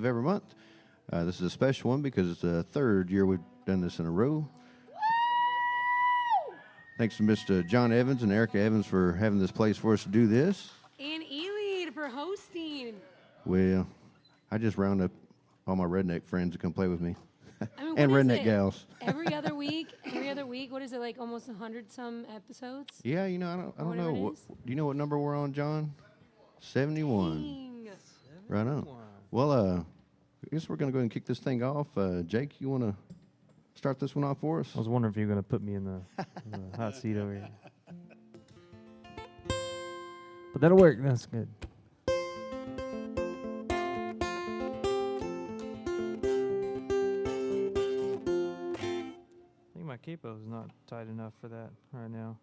of every month. This is a special one because it's the third year we've done this in a row. Thanks to Mr. John Evans and Erica Evans for having this place for us to do this. And Eley for hosting. Well, I just round up all my redneck friends to come play with me. I mean, and what is redneck it? gals. Every other week, what is it, like almost 100-some episodes? Yeah, you know, I don't know. Do you know what number we're on, John? 71. Dang. Right on. Well, I guess we're going to go ahead and kick this thing off. Jake, you want to start this one off for us? I was wondering if you were going to put me in the hot seat over here. But that'll work. That's good. I think my capo is not tight enough for that right now.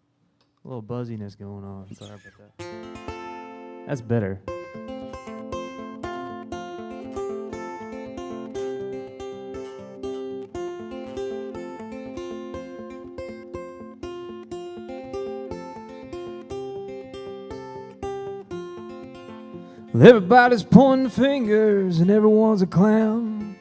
A little buzziness going on. Sorry about that. That's better. Well, everybody's pointing fingers and everyone's a clown.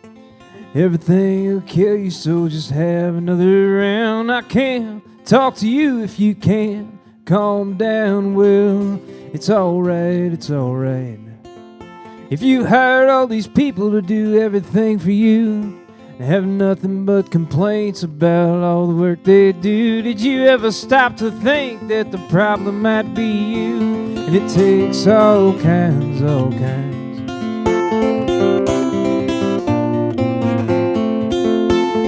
Everything will kill you, so just have another round. I can't talk to you if you can't calm down. Well, it's alright, it's alright. If you hired all these people to do everything for you and have nothing but complaints about all the work they do, did you ever stop to think that the problem might be you? And it takes all kinds, all kinds.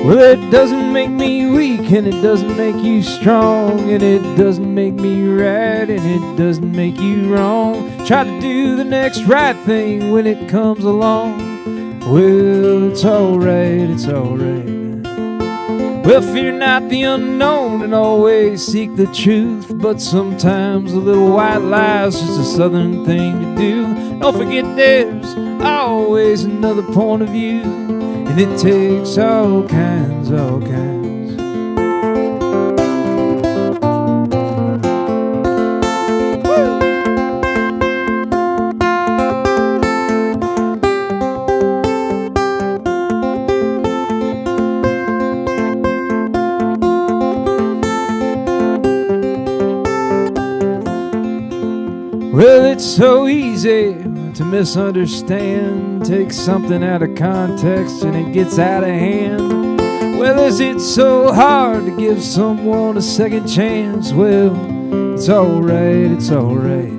Well, it doesn't make me weak, and it doesn't make you strong, and it doesn't make me right, and it doesn't make you wrong. Try to do the next right thing when it comes along. Well, it's alright, it's alright. Well, fear not the unknown and always seek the truth, but sometimes a little white lie's just a southern thing to do. Don't forget there's always another point of view, and it takes all kinds, all kinds. Well, it's so easy to misunderstand. Take something out of context and it gets out of hand. Well, is it so hard to give someone a second chance? Well, it's alright, it's alright.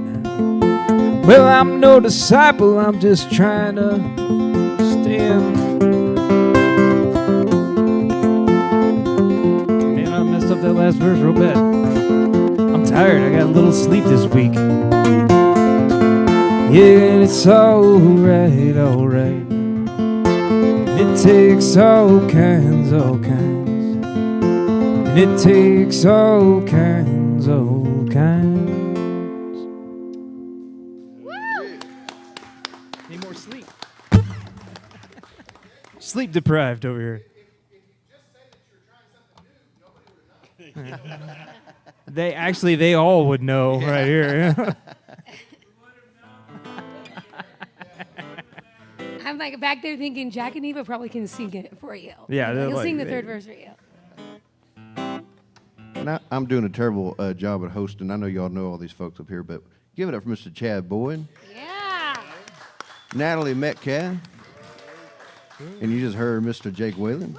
Well, I'm no disciple, I'm just trying to stand. Man, I messed up that last verse real bad. I'm tired, I got a little sleep this week. Yeah, and it's alright, alright. It takes all kinds, all kinds. And it takes all kinds, all kinds. Woo! Need more sleep. Sleep deprived over here. They all would know right here. I'm like back there thinking Jack and Eva probably can sing it for you. Yeah, he'll sing the third verse for you. Now, I'm doing a terrible job at hosting. I know y'all know all these folks up here, but give it up for Mr. Chad Boyd. Yeah. Natalie Metcalf. And you just heard Mr. Jake Waylon.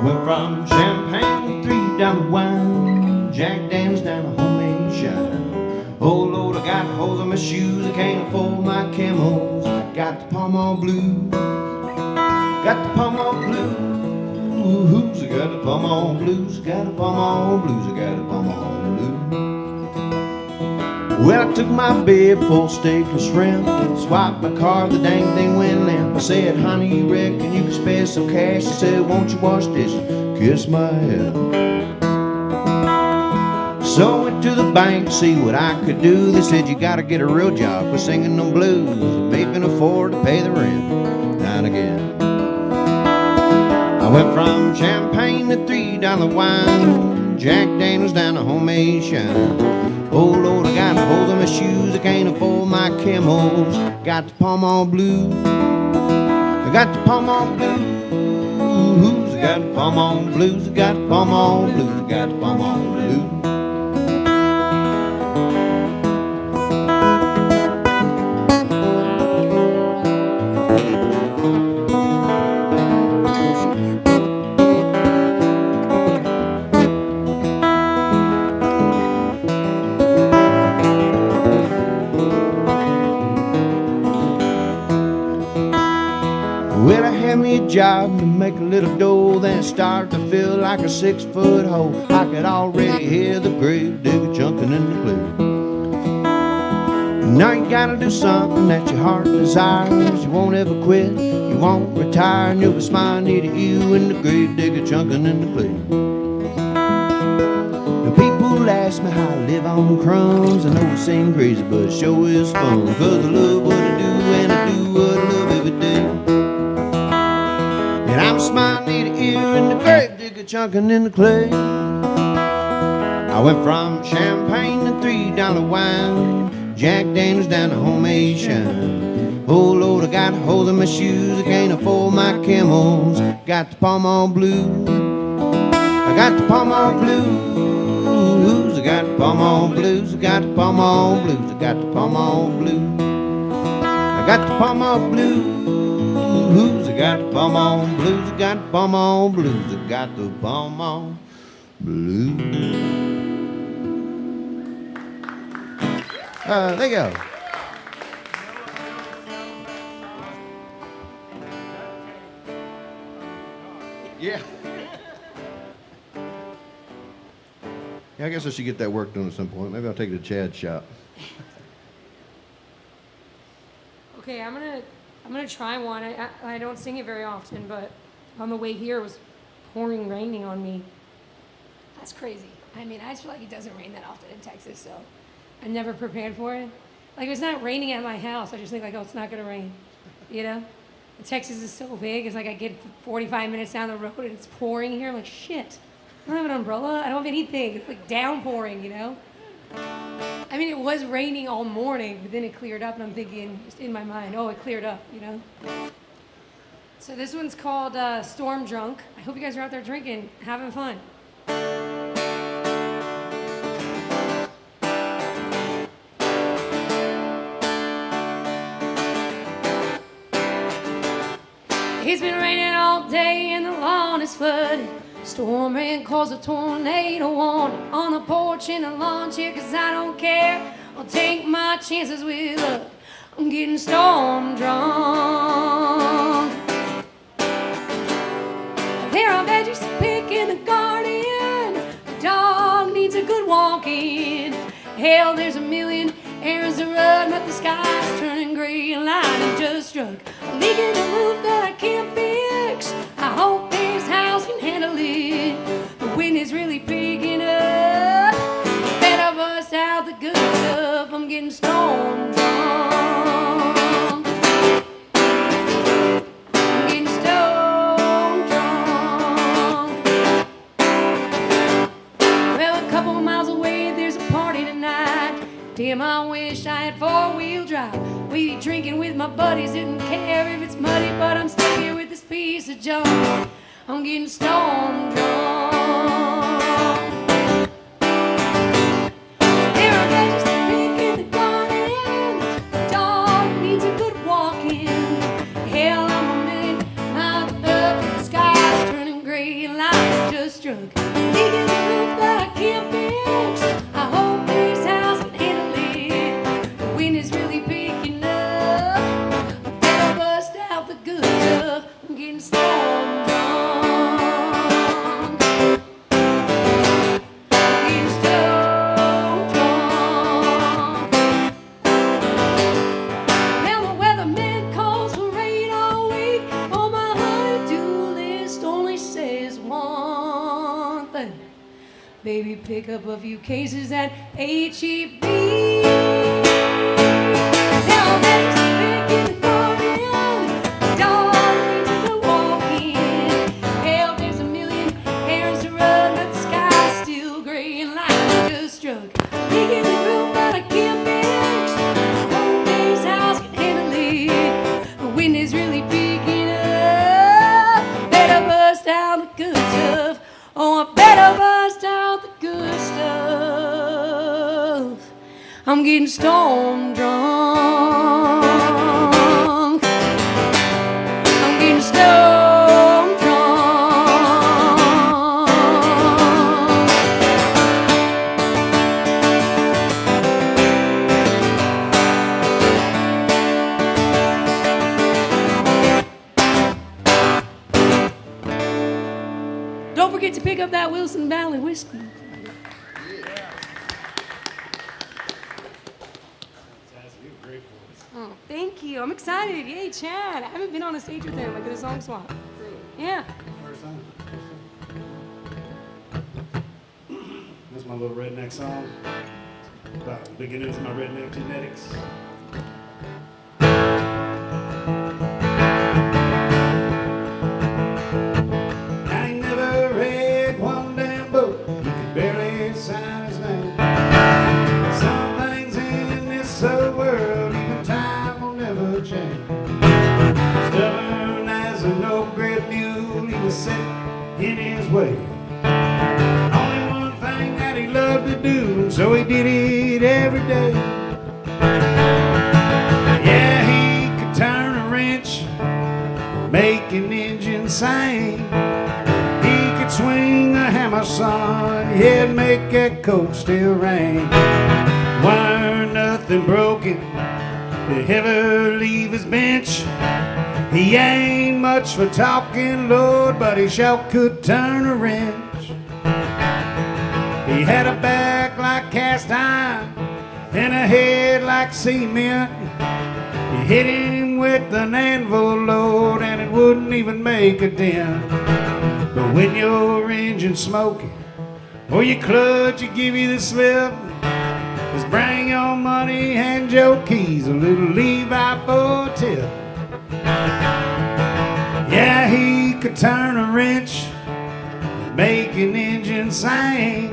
Went from champagne 3 down to wine, Jack Daniels down to homemade shine. Oh Lord, I got holes on my shoes, I can't afford my camos. I got the Palm blues, got the Palm blues. I got the Palm blues, got the Palm blues, I got the Palm blues. Well, I took my bed full steak and shrimp, swiped my card, the dang thing went limp. I said, honey, you reckon you can spare some cash? She said, won't you wash dishes, kiss my head. So I went to the bank to see what I could do. They said you gotta get a real job, quit singing them blues. The baby can afford to pay the rent now and again. I went from champagne to $3 wine, Jack Daniels down to homemade shine. Oh Lord, I got holes in my shoes, I can't afford my camels. Got the Pall Mall blues, I got the Pall Mall blues, I got the Pall Mall blues, I got the Pall Mall blues, I got the Pall Mall blues. Well, I had me a job to make a little dough, then it started to feel like a 6-foot hole. I could already hear the grave digger chunking in the glue. Now you gotta do something that your heart desires. You won't ever quit, you won't retire, and you'll be smiling at you and the grave digger chunking in the glue. Now people ask me how I live on crumbs. I know it seems crazy, but it sure is fun. Cause I love what I do, and I do what I love every day. And I'm smiling at you and the grave digger chunking in the clay. I went from champagne to $3 wine, Jack Daniels down to homemade shine. Oh Lord, I got holes in my shoes, I can't afford my camels. Got the Pall Mall blues, I got the Pall Mall blues, I got the Pall Mall blues, I got the Pall Mall blues, I got the Pall Mall blues, I got the Pall Mall blues, I got the Pall Mall blues, I got the Pall Mall blues, I got the Pall Mall blues. There you go. Yeah. Yeah, I guess I should get that work done at some point. Maybe I'll take it to Chad's shop. Okay, I'm gonna try one. I don't sing it very often, but on the way here it was raining on me. That's crazy. I mean, I just feel like it doesn't rain that often in Texas, so I'm never prepared for it. Like, it's not raining at my house. I just think, like, oh, it's not going to rain, you know? And Texas is so big. It's like I get 45 minutes down the road and it's pouring here. I'm like, shit, I don't have an umbrella. I don't have anything. It's like downpouring, you know? I mean, it was raining all morning, but then it cleared up, and I'm thinking, just in my mind, oh, it cleared up, you know? So this one's called Storm Drunk. I hope you guys are out there drinking, having fun. It's been raining all day and the lawn is flooded. Storm rain caused a tornado warning on the porch in the lawn chair, cause I don't care. I'll take my chances with luck. I'm getting storm drunk. There are veggies to pick in the garden. The dog needs a good walk in. Hell, there's a million errands to run, but the sky's turning gray and lightning just struck. A leak in the roof that I can't fix. I hope this house can handle it. The wind is really picking up. Better bust out the good stuff. I'm getting storm drunk. I'm getting storm drunk. Well, a couple miles away there's a party tonight. Damn, I wish I had 4-wheel drive. We be drinking with my buddies, didn't care if it's muddy, but I'm stuck here with this piece of junk. I'm getting storm drunk. There are veggies to pick in the garden. The dog needs a good walk in. Hell, I'm a million miles up. The sky's turning gray and lightning just struck. Leak in the roof that I can't fix. I hope this house can handle it. The wind is really picking up. I better bust out the good stuff. I'm getting storm drunk. I'm getting storm drunk. Well, the weatherman calls for rain all week. Oh, my honey-do list only says one thing. Baby, pick up a few cases at H-E-B. Now there's a pick in the garden, dog needs to go walking. Hell, there's a million errands to run, but the sky's still gray and lightning just struck. Big in the roof, but I can't fix. Home base house can handle it. The wind is really picking up. Better bust out the good stuff. Oh, I better bust out the good stuff. I'm getting storm drunk. I'm getting storm drunk. Don't forget to pick up that Wilson Valley whiskey. Oh, thank you. I'm excited. Yay, Chad. I haven't been on a stage with him. I did a song swap. Yeah. First time. This is my little redneck song about the beginnings of my redneck genetics. I ain't never read one damn book. He could barely sign his name. Some things in this old world, even time will never change. Stubborn as an old gray mule, he was set in his way. Only one thing that he loved to do, and so he did it every day. Yeah, he could turn a wrench, make an engine sing. He could swing a hammer, son, yeah, and make that coat still rain. Weren't nothing broken to ever leave his bench. He ain't much for talking, Lord, but he sure could turn a wrench. He had a back like cast iron and a head like cement. You hit him with an anvil, Lord, and it wouldn't even make a dent. But when your engine's smoking or your clutch, you give you the slip, just bring your money, hand your keys, a little Levi for a tip. Yeah, he could turn a wrench, make an engine sing.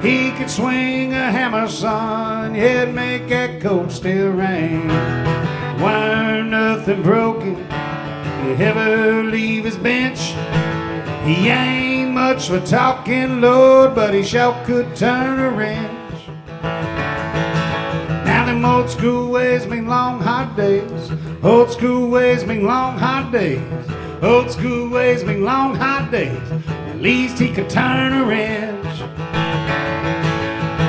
He could swing a hammer, son, yeah, and make that coat still rain. Weren't nothing broken to ever leave his bench. He ain't much for talking, Lord, but he sure could turn a wrench. Now them old school ways mean long hot days. Old school ways mean long hot days. Old school ways mean long hot days. At least he could turn a wrench.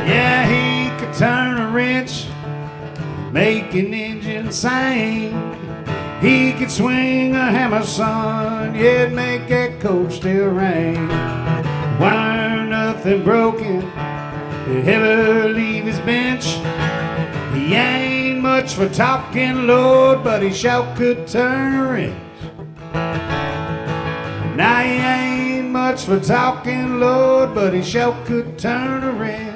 Yeah, he could turn a wrench, make an engine sing. He could swing a hammer, son, yeah, and make that coat still rain. Weren't nothing broken to ever leave his bench. He ain't much for talking, Lord, but he sure could turn a wrench. Now he ain't much for talking, Lord, but he sure could turn a wrench.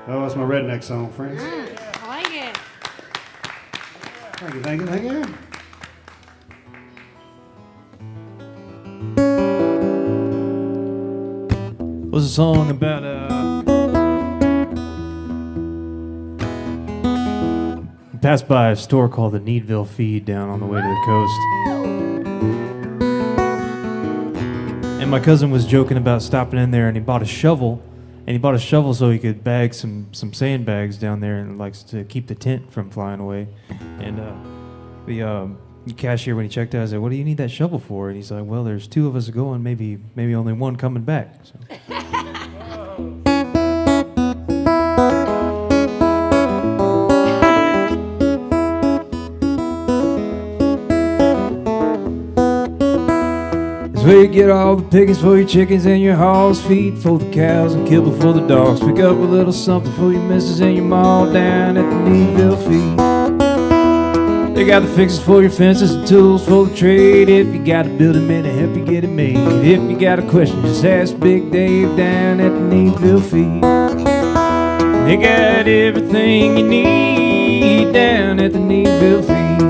Oh, that's my redneck song, friends. I like it. Thank you, thank you, thank you. It was a song about passed by a store called the Needville Feed down on the way to the coast. And my cousin was joking about stopping in there, and he bought a shovel. And he bought a shovel so he could bag some sandbags down there, and likes to keep the tent from flying away. And the cashier, when he checked out, I said, "What do you need that shovel for?" And he's like, "Well, there's two of us going, maybe only one coming back." So. Where you get all the pickings for your chickens and your hogs, feed for the cows and kibble for the dogs. Pick up a little something for your missus and your ma down at the Needville Feed. They got the fixes for your fences and tools for the trade. If you got a building man to help you get it made. If you got a question, just ask Big Dave down at the Needville Feed. They got everything you need down at the Needville Feed.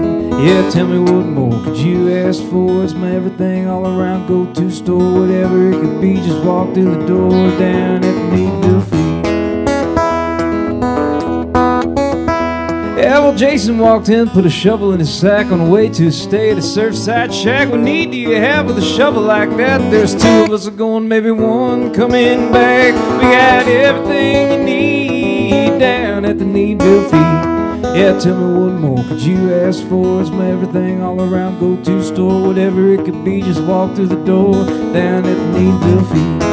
Yeah, tell me what more could you ask for? It's my everything all around go-to store. Whatever it could be, just walk through the door down at the Needville Feed. Yeah, well, Jason walked in, put a shovel in his sack on the way to stay at a Surfside shack. What need do you have with a shovel like that? There's two of us going, maybe one coming back. We got everything you need down at the Needville Feed. Yeah, tell me what more could you ask for? It's my everything all around go-to store. Whatever it could be, just walk through the door down at the Needville Feed.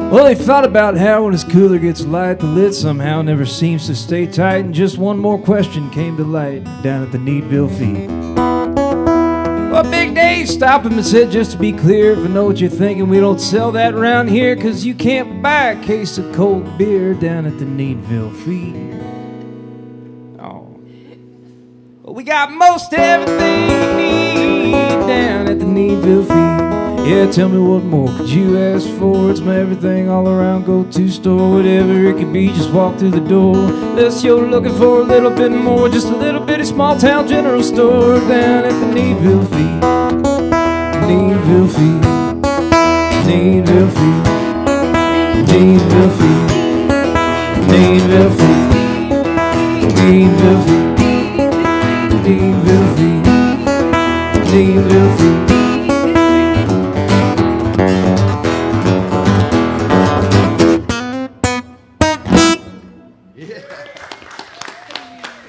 Well, he thought about how when his cooler gets light, the lid somehow never seems to stay tight. And just one more question came to light down at the Needville Feed. Well, Big Dave stopped him and said, just to be clear, if I know what you're thinking, we don't sell that around here, 'cause you can't buy a case of cold beer down at the Needville Feed. Oh. Well, we got most everything you need down at the Needville Feed. Yeah, tell me what more could you ask for? It's my everything all around go-to store. Whatever it could be, just walk through the door. Unless you're looking for a little bit more, just a little bitty small town general store down at the Needville Feed. Needville Feed. Needville Feed. Needville Feed. Needville Feed. Needville Feed. Needville Feed. Needville Feed.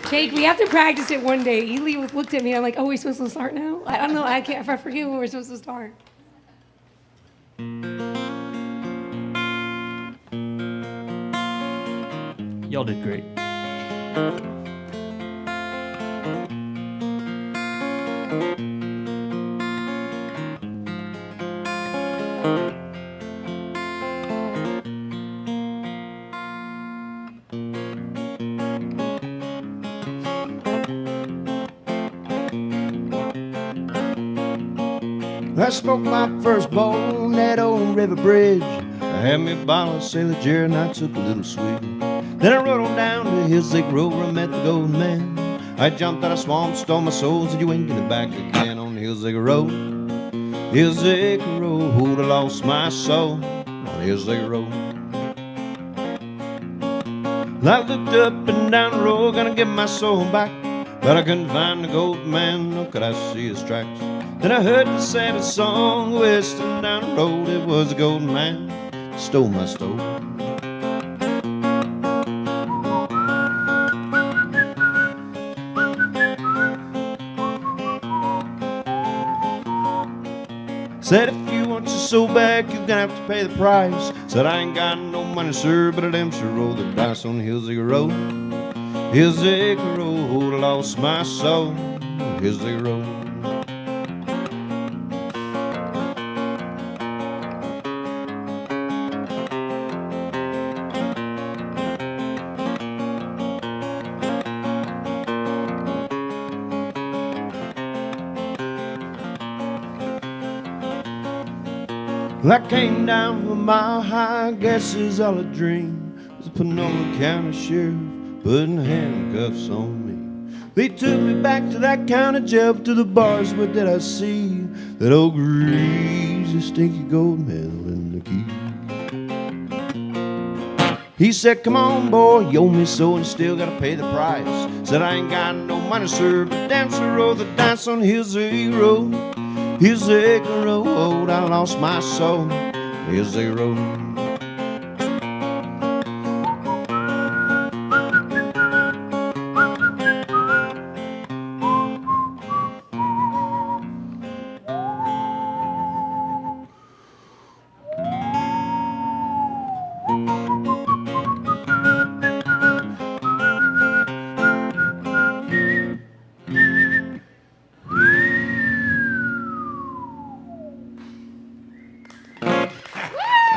Jake, we have to practice it one day. Eley looked at me. I'm like, oh, we're supposed to start now? I don't know. I forget when we're supposed to start. Y'all did great. I smoked my first bowl on that old river bridge. I had me a bottle of Sailor Jerry and I took a little swig. Then I rode on down to Hillsick Road where I met the golden man. I jumped out of swamp, stole my soul, said you ain't getting back again on Hillsick Road. Hillsick Road, I lost my soul on Hillsick Road. I looked up and down the road, gonna get my soul back, but I couldn't find the golden man, nor could I see his tracks. Then I heard the saddest song whistling down the road. It was the golden man that stole my soul. Said if you want your soul back, you're gonna have to pay the price. Said I ain't got no money, sir, but I damn sure roll the dice on Hillsick Road. Hillsick Road, I lost my soul on Hillsick Road. I came down from a mile high, I guess it's all a dream. It was the Panola County Sheriff putting handcuffs on me. They took me back to that county jail, to the bars. Where did I see that old greasy, stinky gold medal in the key? He said, come on, boy, you owe me so and still gotta pay the price. Said, I ain't got no money, sir, but dancer roll the dice on Hillsick Road. Hillsick Road, I lost my soul. is a road.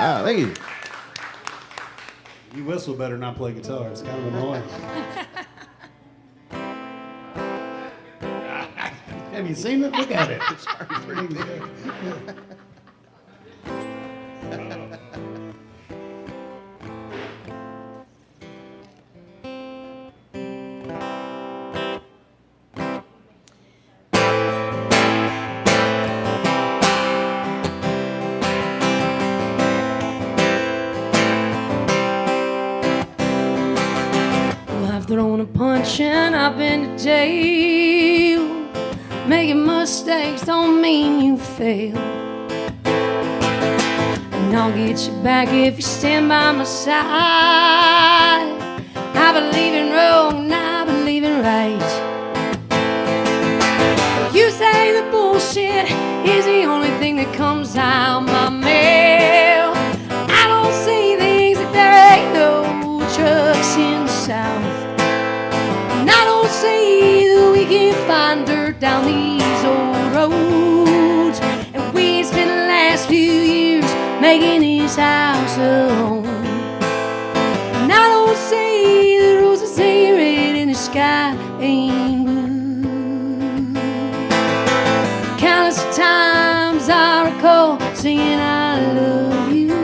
Ah, thank you. You whistle better than I play guitar. It's kind of annoying. Have you seen it? Look at it. It's pretty good. I've thrown a punch and I've been to jail. Making mistakes don't mean you fail. And I'll get you back if you stand by my side. I believe in wrong and I believe in right. You say the bullshit is the only thing that comes out my mail. I don't see things like there ain't no trucks in the South. And I don't see that we can find dirt down these old roads. And we spent the last few years making his house a home. And I don't see the roses ain't red and the sky ain't blue. Countless times I recall singing I love you.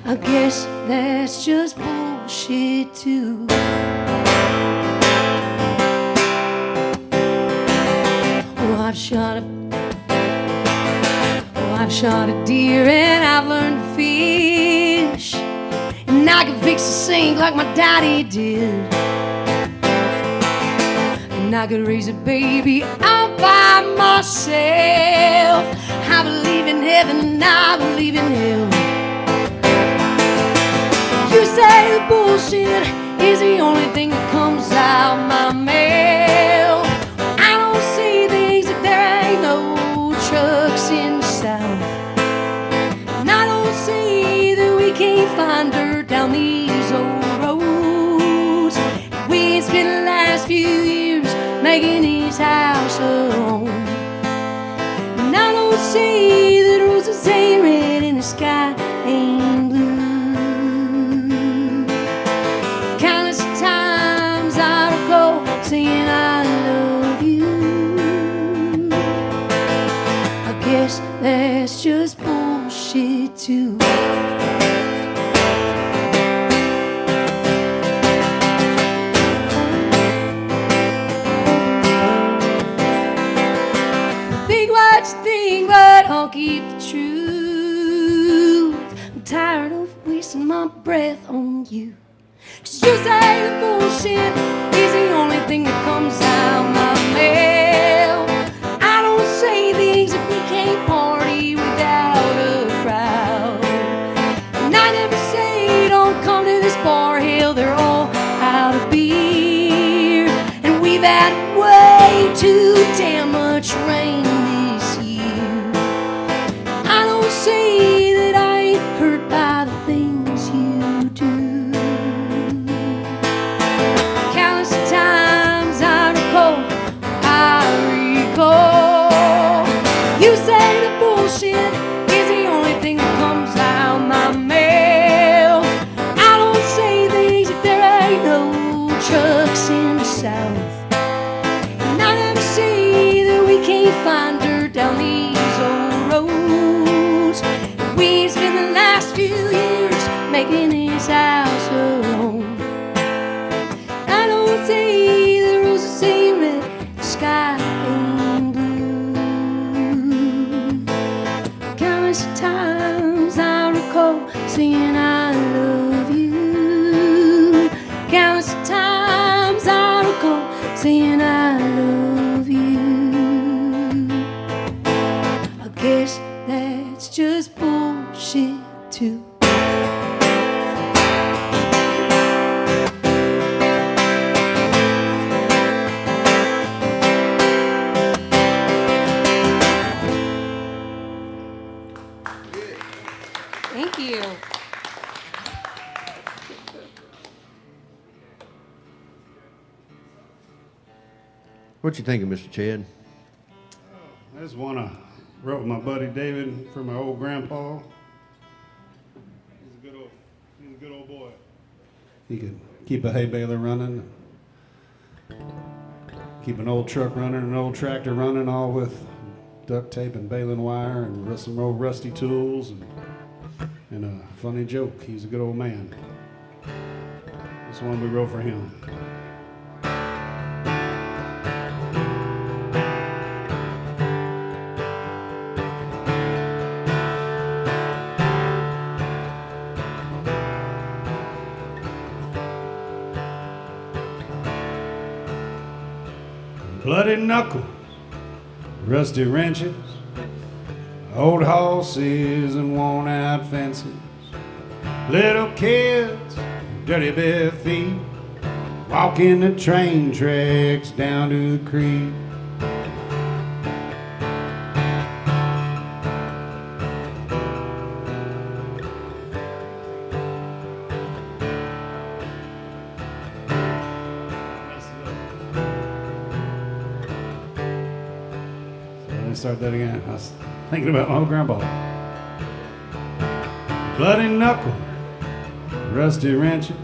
I guess that's just bullshit too. I've shot a deer and I've learned to fish. And I can fix a sink like my daddy did. And I could raise a baby all by myself. I believe in heaven and I believe in hell. You say the bullshit is the only thing that comes out my mail. I don't see things like there ain't no trucks in the South. And I don't see that we can't find dirt down these old roads. We spent the last few years making his house a home. And I don't see that roses ain't red and the sky ain't blue. Countless times I recall saying I love you. I guess that's just bullshit too. Think what you think, but I'll keep the truth. I'm tired of wasting my breath on you. 'Cause you say the bullshit is the only thing that comes out my mail. I don't say things if we can't party without a crowd. And I never say don't come to this bar, hell, they're all out of beer. And we've had way too damn much rain this year. I don't say that I ain't hurt by the things you do. Countless times I recall. You say the bullshit is the only thing that comes out my mail. I don't say things if there ain't no trucks in the South. And I never say that we can't find dirt down these old roads. We spent the last few years making his house a home. I don't say the roses ain't red, the sky ain't blue. Countless times I recall saying I love you. Countless times I recall saying I love you. I guess that What you thinking, Mr. Chad? I just want to wrote with my buddy David for my old grandpa. He's a good old boy. He could keep a hay baler running, keep an old truck running, an old tractor running, all with duct tape and baling wire and some old rusty tools and a funny joke. He's a good old man. This one we wrote for him. Bloody knuckles, rusty wrenches, old horses and worn out fences, little kids, dirty bare feet, walking the train tracks down to the creek. Start that again. I was thinking about my old grandpa. Bloody knuckle, rusty wrenches,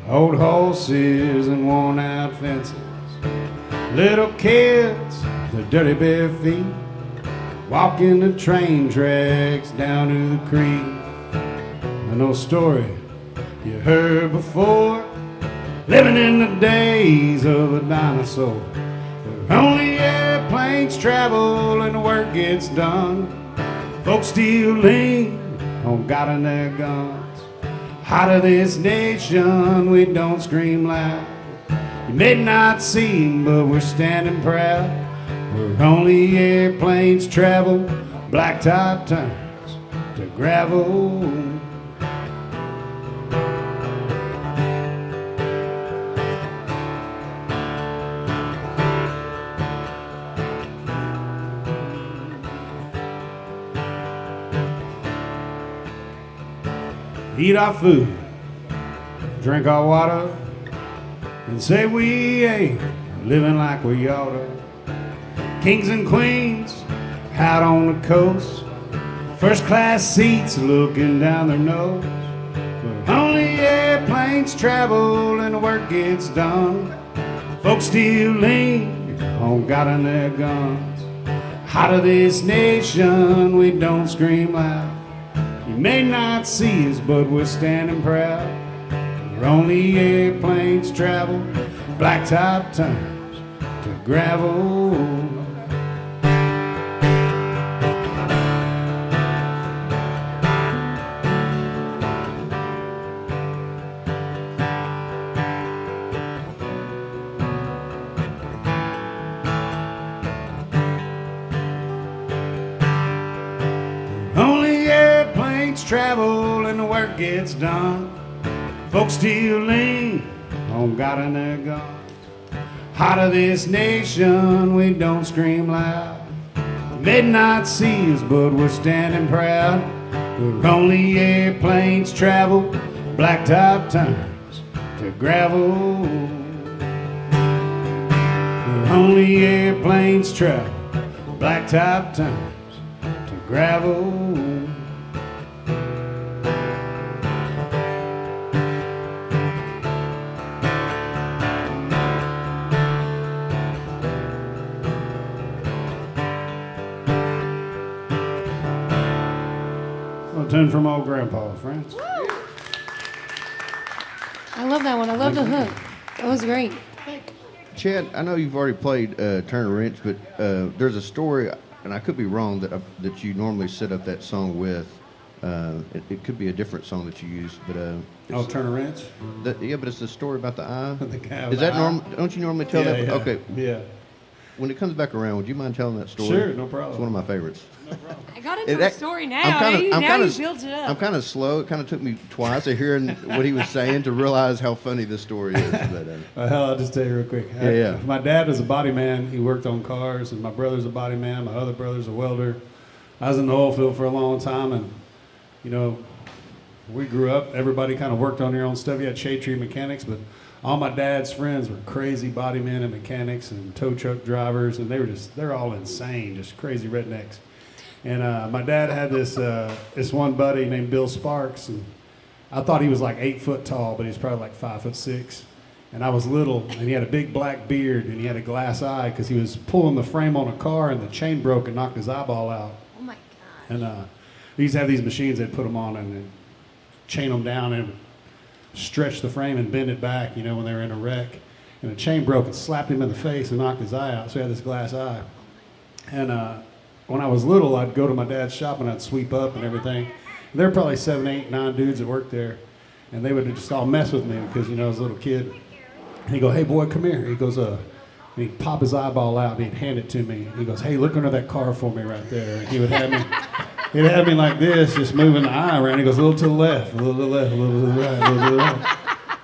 old horses and worn out fences, little kids, their dirty bare feet, walking the train tracks down to the creek. I know a story you heard before, living in the days of a dinosaur, where only airplanes travel and the work gets done. Folks still lean on God and their guns. Out of this nation, we don't scream loud. You may not see 'em, but we're standing proud. Where only airplanes travel, blacktop turns to gravel. Eat our food, drink our water, and say we ain't living like we oughta. Kings and queens out on the coast, first class seats looking down their nose. Where only airplanes travel and the work gets done. Folks still lean on God and their guns. Out of this nation, we don't scream loud. You may not see us, but we're standing proud. Where only airplanes travel, blacktop turns to gravel. Travel and the work gets done. Folks still lean on God and their guns. Out of this nation, we don't scream loud. You may not see us, but we're standing proud. Where only airplanes travel, blacktop turns to gravel. Where only airplanes travel, blacktop turns to gravel. Tune from old grandpa, friends. I love that one. I love the hook. That was great. Chad, I know you've already played Turn a Wrench, but there's a story, and I could be wrong, that you normally set up that song with. It could be a different song that you use, but Turn a Wrench? Yeah, but it's the story about the eye. The cow. Is that normal? Don't you normally tell that? Yeah. Okay. Yeah. When it comes back around, would you mind telling that story? Sure, no problem. It's one of my favorites. I got into the story now. Now you built it up. I'm kind of slow. It kind of took me twice of hearing what he was saying to realize how funny this story is. But, hell, I'll just tell you real quick. Yeah. My dad was a body man. He worked on cars, and my brother's a body man. My other brother's a welder. I was in the oil field for a long time, and, you know, we grew up. Everybody kind of worked on their own stuff. You had shade tree mechanics, but all my dad's friends were crazy body men and mechanics and tow truck drivers, and they're all insane, just crazy rednecks. And my dad had this one buddy named Bill Sparks, and I thought he was like 8 foot tall, but he's probably like 5'6". And I was little, and he had a big black beard, and he had a glass eye because he was pulling the frame on a car, and the chain broke and knocked his eyeball out. Oh my God. And we used to have these machines they'd put them on and then chain them down and stretch the frame and bend it back, you know, when they were in a wreck. And the chain broke and slapped him in the face and knocked his eye out, so he had this glass eye. And when I was little, I'd go to my dad's shop and I'd sweep up and everything. And there were probably 7, 8, 9 dudes that worked there, and they would just all mess with me because, you know, I was a little kid. And he'd go, "Hey, boy, come here." He goes, and he'd pop his eyeball out and he'd hand it to me. He goes, "Hey, look under that car for me right there." And he would have me, he'd have me like this, just moving the eye around. He goes, "A little to the left, a little to the left, a little to the right, a little to the right."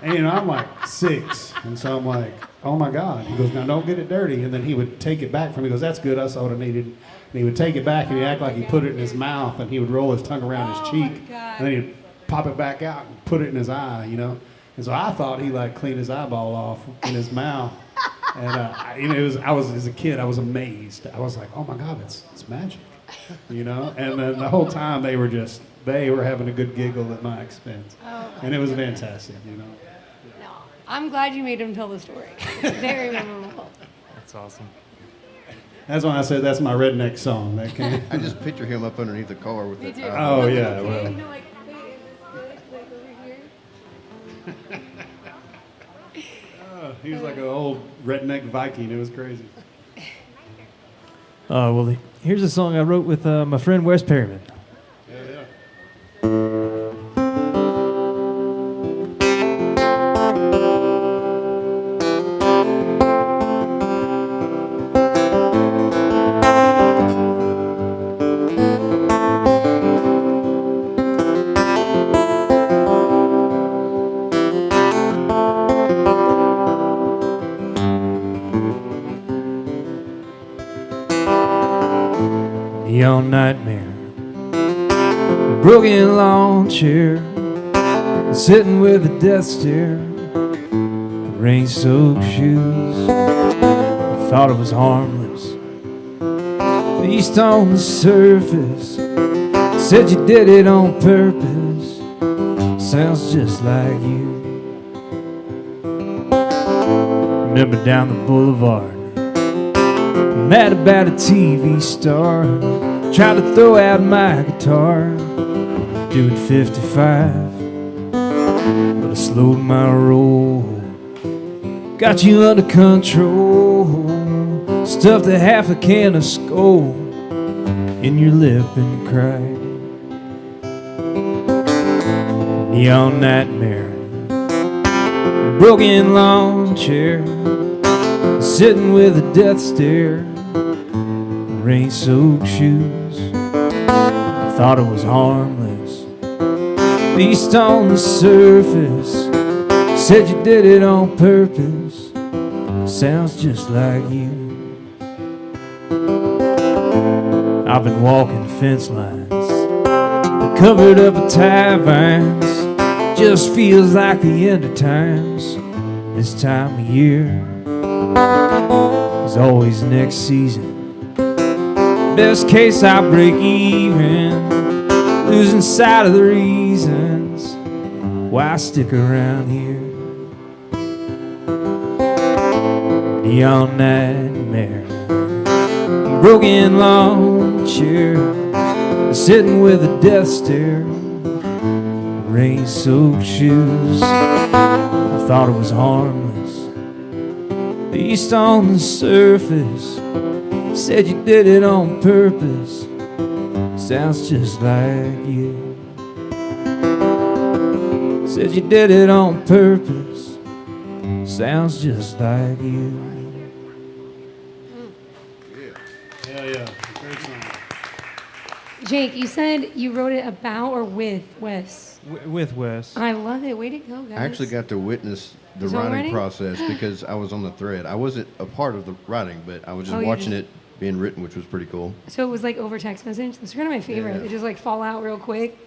And, you know, I'm like 6. And so I'm like, "Oh my God." He goes, "Now don't get it dirty." And then he would take it back from me. He goes, "That's good, that's all I needed." And he would take it back and he'd act like he put it in his mouth, and he would roll his tongue around his cheek. And then he'd pop it back out and put it in his eye, you know. And so I thought he like cleaned his eyeball off in his mouth. And you know, I was as a kid, I was amazed. I was like, "Oh my God, it's magic," you know. And then the whole time they were having a good giggle at my expense, and it was fantastic, you know. No, I'm glad you made him tell the story. It's very memorable. That's awesome. That's why I said that's my redneck song. That came. I just picture him up underneath the car with Me the. too. Oh yeah, Okay, well. you know, like, wait, is this good? Like over here? He was like an old redneck Viking. It was crazy. Well, here's a song I wrote with my friend Wes Perryman. Yeah. Neon nightmare, broken lawn chair, sitting with a death stare, rain-soaked shoes. Thought it was harmless, least on the surface. Said you did it on purpose, sounds just like you. Remember down the boulevard, mad about a TV star, tried to throw out my guitar, doing 55, but I slowed my roll. Got you under control, stuffed a half a can of Skull in your lip and cried. Neon nightmare, broken lawn chair, sitting with a death stare, rain-soaked shoes. I thought it was harmless, least on the surface. Said you did it on purpose, sounds just like you. I've been walking fence lines, the covered up with tie vines. Just feels like the end of times this time of year. There's always next season. Best case I break even, losing sight of the reasons why I stick around here. Neon nightmare, broken lawn chair, sitting with a death stare, rain-soaked shoes. I thought it was harmless, least on the surface. Said you did it on purpose, sounds just like you. Said you did it on purpose, sounds just like you. Yeah. Great song. Jake, you said you wrote it about or with Wes. With Wes. I love it. Way to go, guys. I actually got to witness the Songwriting? writing process because I was on the thread. I wasn't a part of the writing, but I was just Oh, you watching just- it being written, which was pretty cool. So it was like over text message. That's kind of my favorite. Yeah. They just like fall out real quick.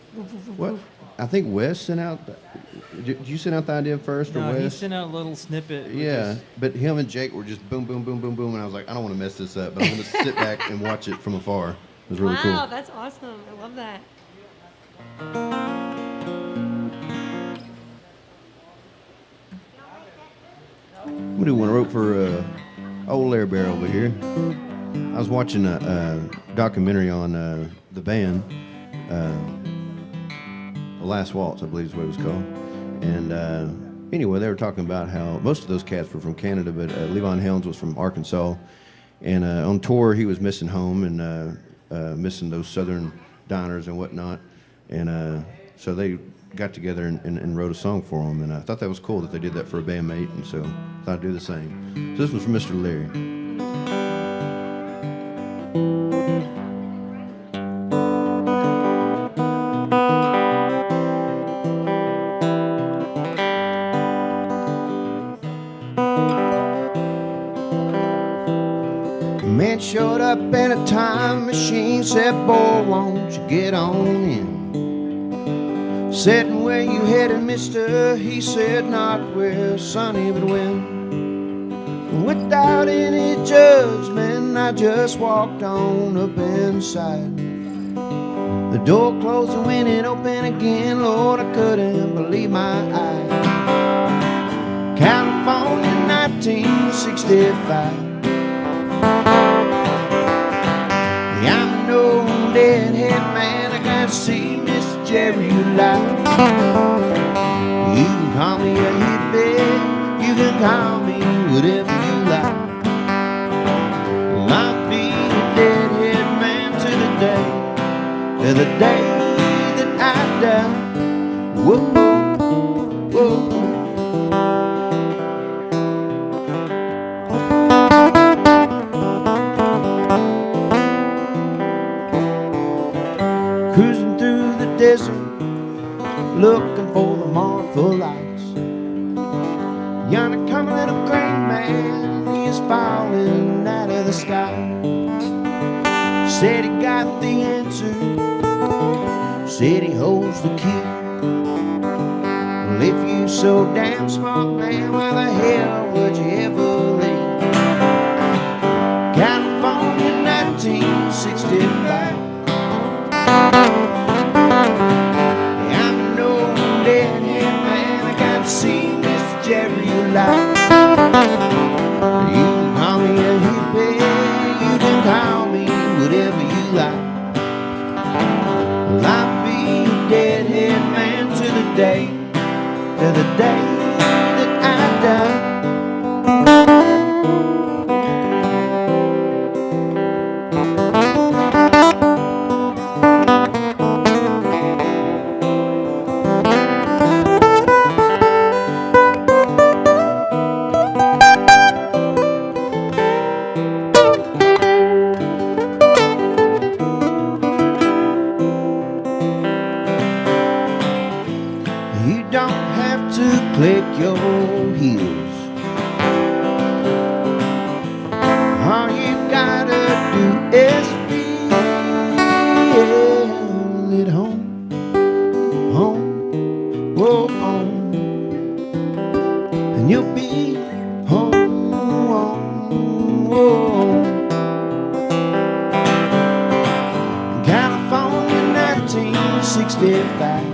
What? I think Wes sent out. Did you send out the idea first, or No, Wes? he sent out a little snippet. with Yeah, just- but him and Jake were just boom, boom, boom, boom, boom, and I was like, I don't want to mess this up, but I'm going to sit back and watch it from afar. It was really Wow, cool. that's awesome. I love that. I'm gonna do one I wrote for old Larry Bear over here. I was watching a documentary on the band, The Last Waltz, I believe is what it was called. And anyway, they were talking about how most of those cats were from Canada, but Levon Helms was from Arkansas. And on tour, he was missing home and missing those southern diners and whatnot. And so they got together and wrote a song for him. And I thought that was cool that they did that for a bandmate, and so I thought I'd do the same. So this was from Mr. Larry. Man showed up in a time machine, said, boy, won't you get on in? Said, and where you headed, mister? He said, not where Sonny would win. Without any judgment, I just walked on up inside. The door closed and when it opened again, Lord, I couldn't believe my eyes. California, 1965. I'm an old deadhead man, I got to see Mr. Jerry alive. You can call me a hippie, you can call me whatever you like. I'll be a deadhead man to the day that I die. Whoa, whoa. Cruising through the desert, looking for the Martha lights. Yonder come a little green man, he is falling out of the sky. Said he got the answer, said he holds the key. Well, if you so damn smart, man, why the hell would you ever leave? California, 1965. I'm an old deadhead man, I got to see Mr. Jerry alive. You can call me a hippie, you can call me whatever you like. Well, I'll be a deadhead man to the day that I die. You don't have to click your heels. All you gotta do is feel at home, home, whoa, home, and you'll be home, home, whoa. California, 1965.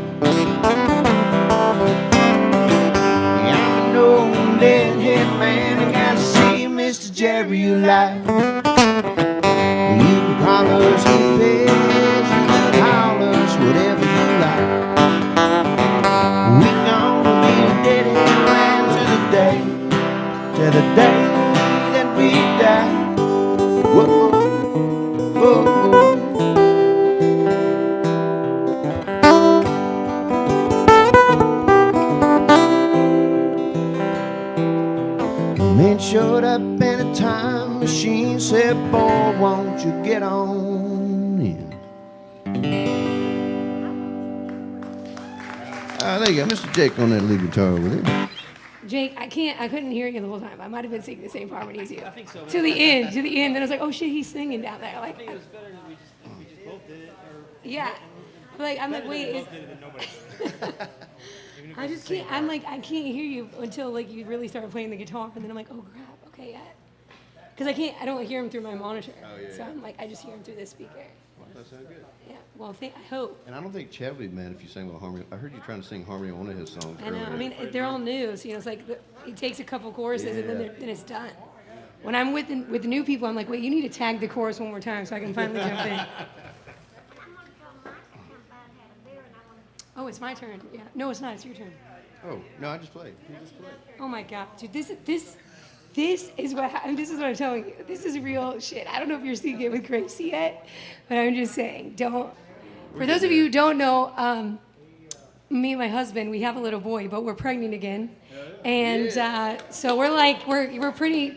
Deadhead man, I gotta see Mr. Jerry alive. You can call us hippies, you can call us whatever you like. We gonna be a deadhead man to the day that we die. Whoa, whoa, whoa. Man showed up in a time machine, said, boy, won't you get on in? There you go, Mr. Jake on that lead guitar over there. Jake, I couldn't hear you the whole time. I might have been singing the same harmony as you. I think so. To the end. Then I was like, oh shit, he's singing down there. Like, I think it was better that we just both did it. yeah. I'm like, wait. I just can't. I'm like, I can't hear you until like you really start playing the guitar, and then I'm like, oh crap, okay, yeah. Because I don't hear him through my monitor. So I'm like, I just hear him through this speaker. Well, that sounds good. Yeah. Well, I hope. And I don't think Chad would be mad if you sang a little harmony. I heard you trying to sing harmony on one of his songs. I know. earlier. I mean, they're all new, so it's like it takes a couple choruses, and then it's done. When I'm with the new people, I'm like, wait, you need to tag the chorus one more time so I can finally jump in. Oh, it's my turn. Yeah. No, it's not. It's your turn. Oh no, I just played. You just played. Oh my God, dude, this is what I'm telling you. This is real shit. I don't know if you're seeing it with Gracie yet, but I'm just saying, don't. For those of you who don't know, me and my husband, we have a little boy, but we're pregnant again, and so we're pretty.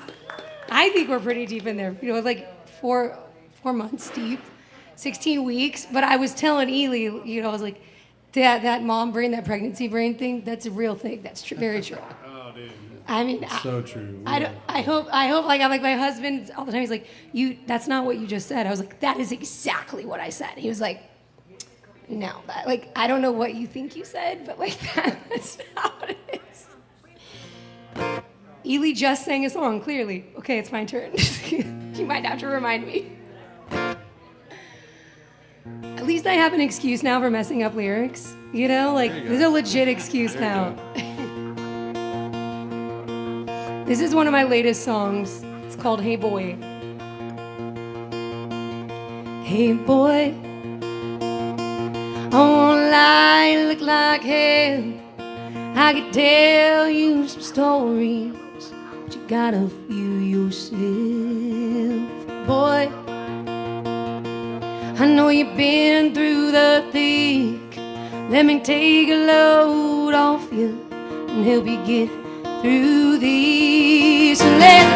I think we're pretty deep in there. You know, like 4 months deep, 16 weeks. But I was telling Eley, you know, I was like, that mom brain, that pregnancy brain thing, that's a real thing. That's very true. Oh, dude. I mean, So true. I hope like I'm like my husband all the time. He's like, that's not what you just said. I was like, that is exactly what I said. He was like, no, I don't know what you think you said, but like that's not what it is. Eley just sang a song, clearly. Okay, it's my turn. You might have to remind me. At least I have an excuse now for messing up lyrics. You know, like there's a legit excuse now. This is one of my latest songs. It's called Hey Boy. Hey boy, I won't lie, you look like hell. I could tell you some stories, but you gotta feel yourself. Boy, I know you've been through the thick. Let me take a load off you and help you get through these. So let's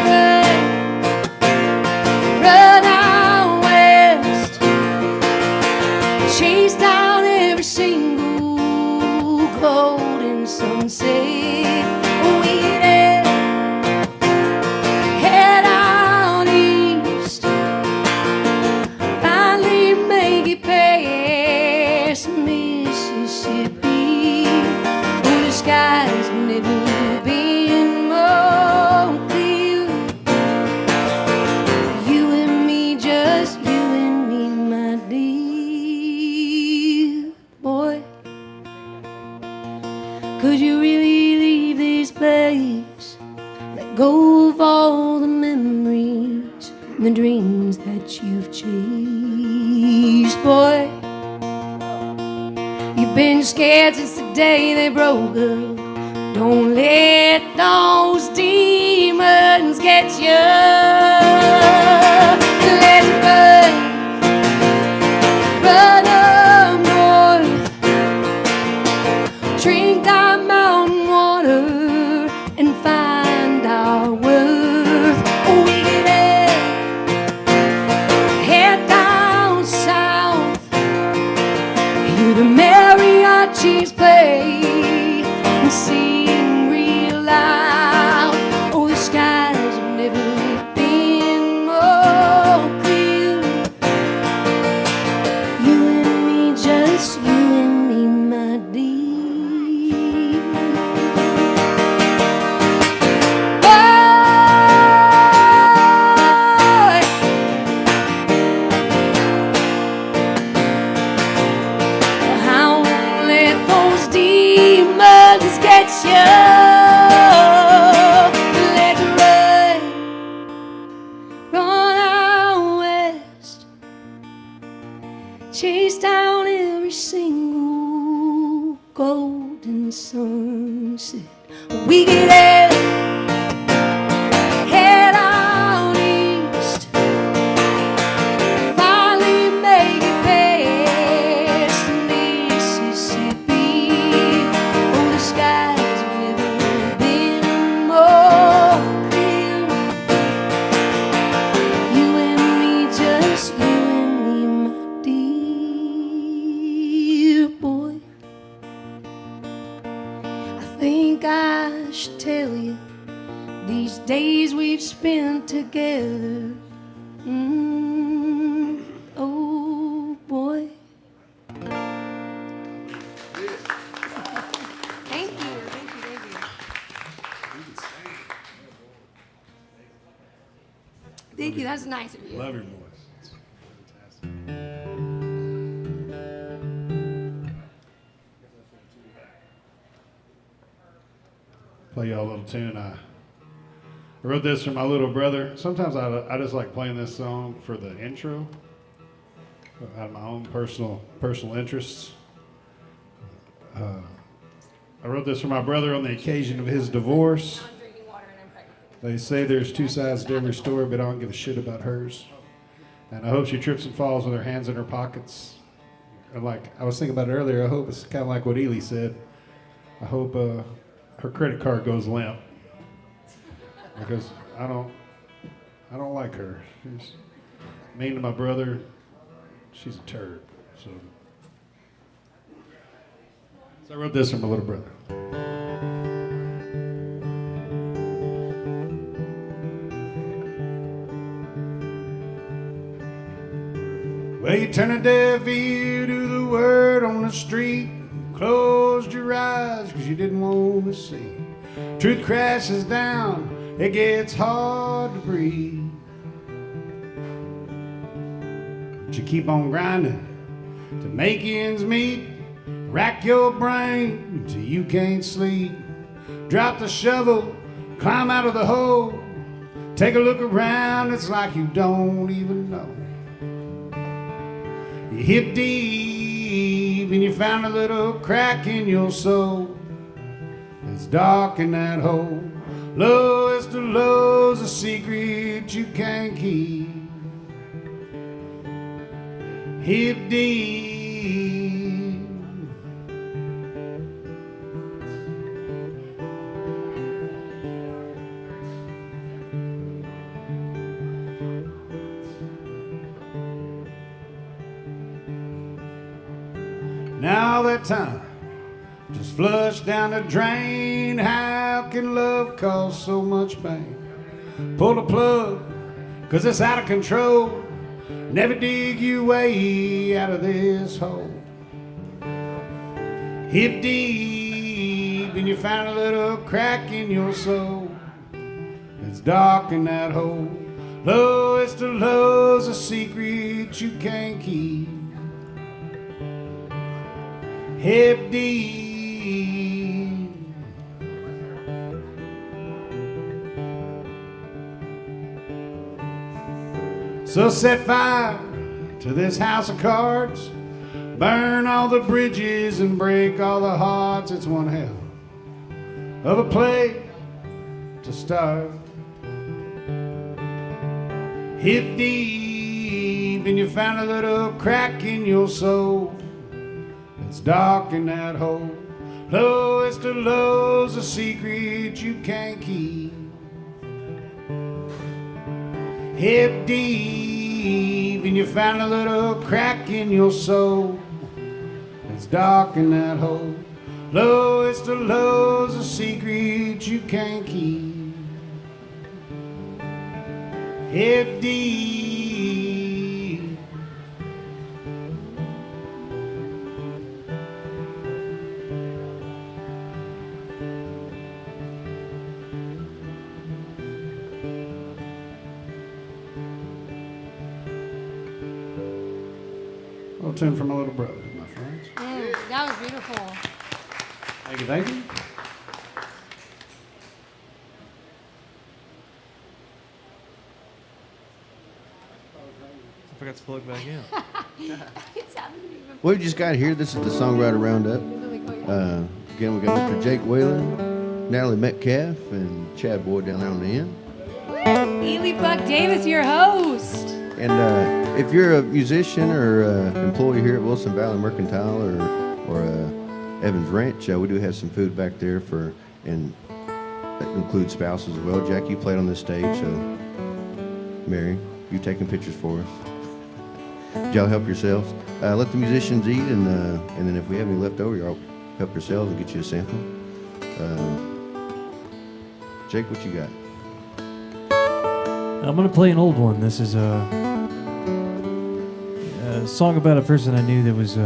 run out west, chase down every single golden sunset. We head out east, finally make it past Mississippi. Oh, the skies never been more clear. You and me, just you and me, my dear boy. Could you really leave this place? Let go of all the memories and the dreams that you've chased, boy. You've been scared since the day they broke up. Don't let those demons get you. Let's run up north, drink that mountain water and find our worth. We can head down south, hear the mariachis play and sing real loud. Oh, the skies have never been more clear. You and me, just you and me, my dear. Boy, I won't let those demons get you. Let's run out west, chase down every single golden sunset. We get head out east, finally make it past Mississippi. Oh, the skies have never been more clear. You and me, just you and me, my dear boy. I think I should tell you these days we've spent together. Oh boy, Thank you. That's nice of you. Love your voice. It's fantastic. Play y'all a little tune. I wrote this for my little brother. Sometimes I just like playing this song for the intro, out of my own personal interests. I wrote this for my brother on the occasion of his divorce. I'm drinking water and I'm pregnant. They say there's two sides to every story, but I don't give a shit about hers. And I hope she trips and falls with her hands in her pockets. And like I was thinking about it earlier, I hope it's kind of like what Eley said. I hope her credit card goes limp, because I don't like her. She's mean to my brother. She's a turd. So I wrote this for my little brother. Well, you turn a deaf ear to the word on the street, closed your eyes because you didn't want to see. Truth crashes down, it gets hard to breathe. But you keep on grinding to make ends meet. Rack your brain till you can't sleep. Drop the shovel, climb out of the hole. Take a look around, it's like you don't even know. You hit deep and you found a little crack in your soul. It's dark in that hole. Lowest of lows, a secret you can't keep. Hip deep. Now that time just flushed down the drain. How can love cause so much pain? Pull the plug, cause it's out of control. Never dig your way out of this hole. Hip deep and you found a little crack in your soul. It's dark in that hole. Lowest of lows, a secret you can't keep. Hip deep. So set fire to this house of cards. Burn all the bridges and break all the hearts. It's one hell of a place to start. Hip deep and you found a little crack in your soul. It's dark in that hole. Lowest of lows, a secret you can't keep. Hip deep and you found a little crack in your soul. It's dark in that hole. Lowest of lows, a secret you can't keep. Hip deep. A little tune for my little brother, my friends. That was beautiful. Thank you, thank you. I forgot to plug back in. It's happened to me before. Well, we just got here. This is the Songwriter Roundup. Again, we got Mr. Jake Waylon, Natalie Metcalf, and Chad Boyd down there on the end. Eley Buck Davis, your host. And if you're a musician or employee here at Wilson Valley Mercantile or Evans Ranch, we do have some food back there and that includes spouses as well. Jack, you played on this stage, so Mary, you taking pictures for us. Did y'all help yourselves? Let the musicians eat, and then if we have any left over, y'all help yourselves and get you a sample. Jake, what you got? I'm going to play an old one. This is a song about a person I knew that was...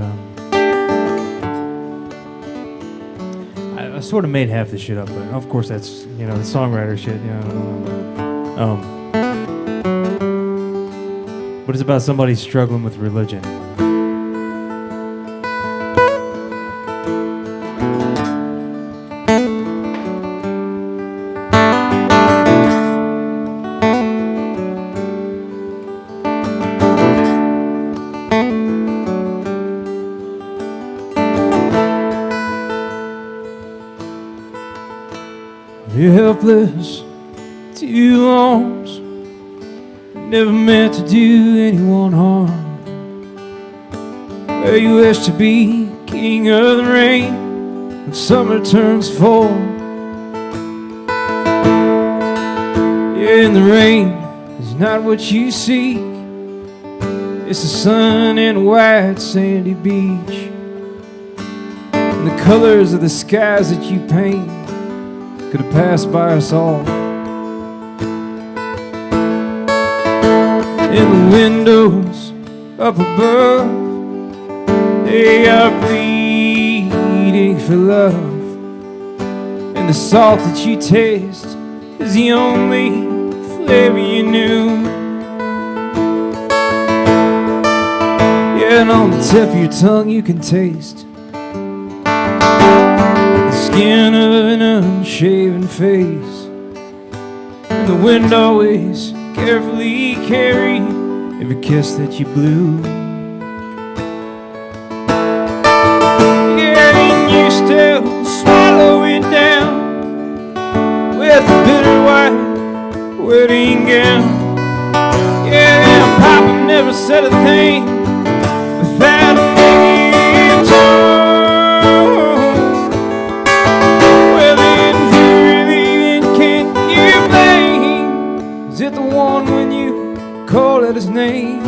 I sort of made half this shit up, but of course that's, the songwriter shit, but it's about somebody struggling with religion. You're helpless to your arms, never meant to do anyone harm. Where you wish to be king of the rain when summer turns fall. Yeah, and the rain is not what you seek. It's the sun and a white sandy beach, and the colors of the skies that you paint could have passed by us all. In the windows up above, they are bleeding for love, and the salt that you taste is the only flavor you knew. Yeah, and on the tip of your tongue you can taste skin of an unshaven face, and the wind always carefully carried every kiss that you blew. Yeah, and you still swallow it down with a bitter white wedding gown. Yeah, and Papa never said a thing without a negative tone. Is it the one when you call out his name,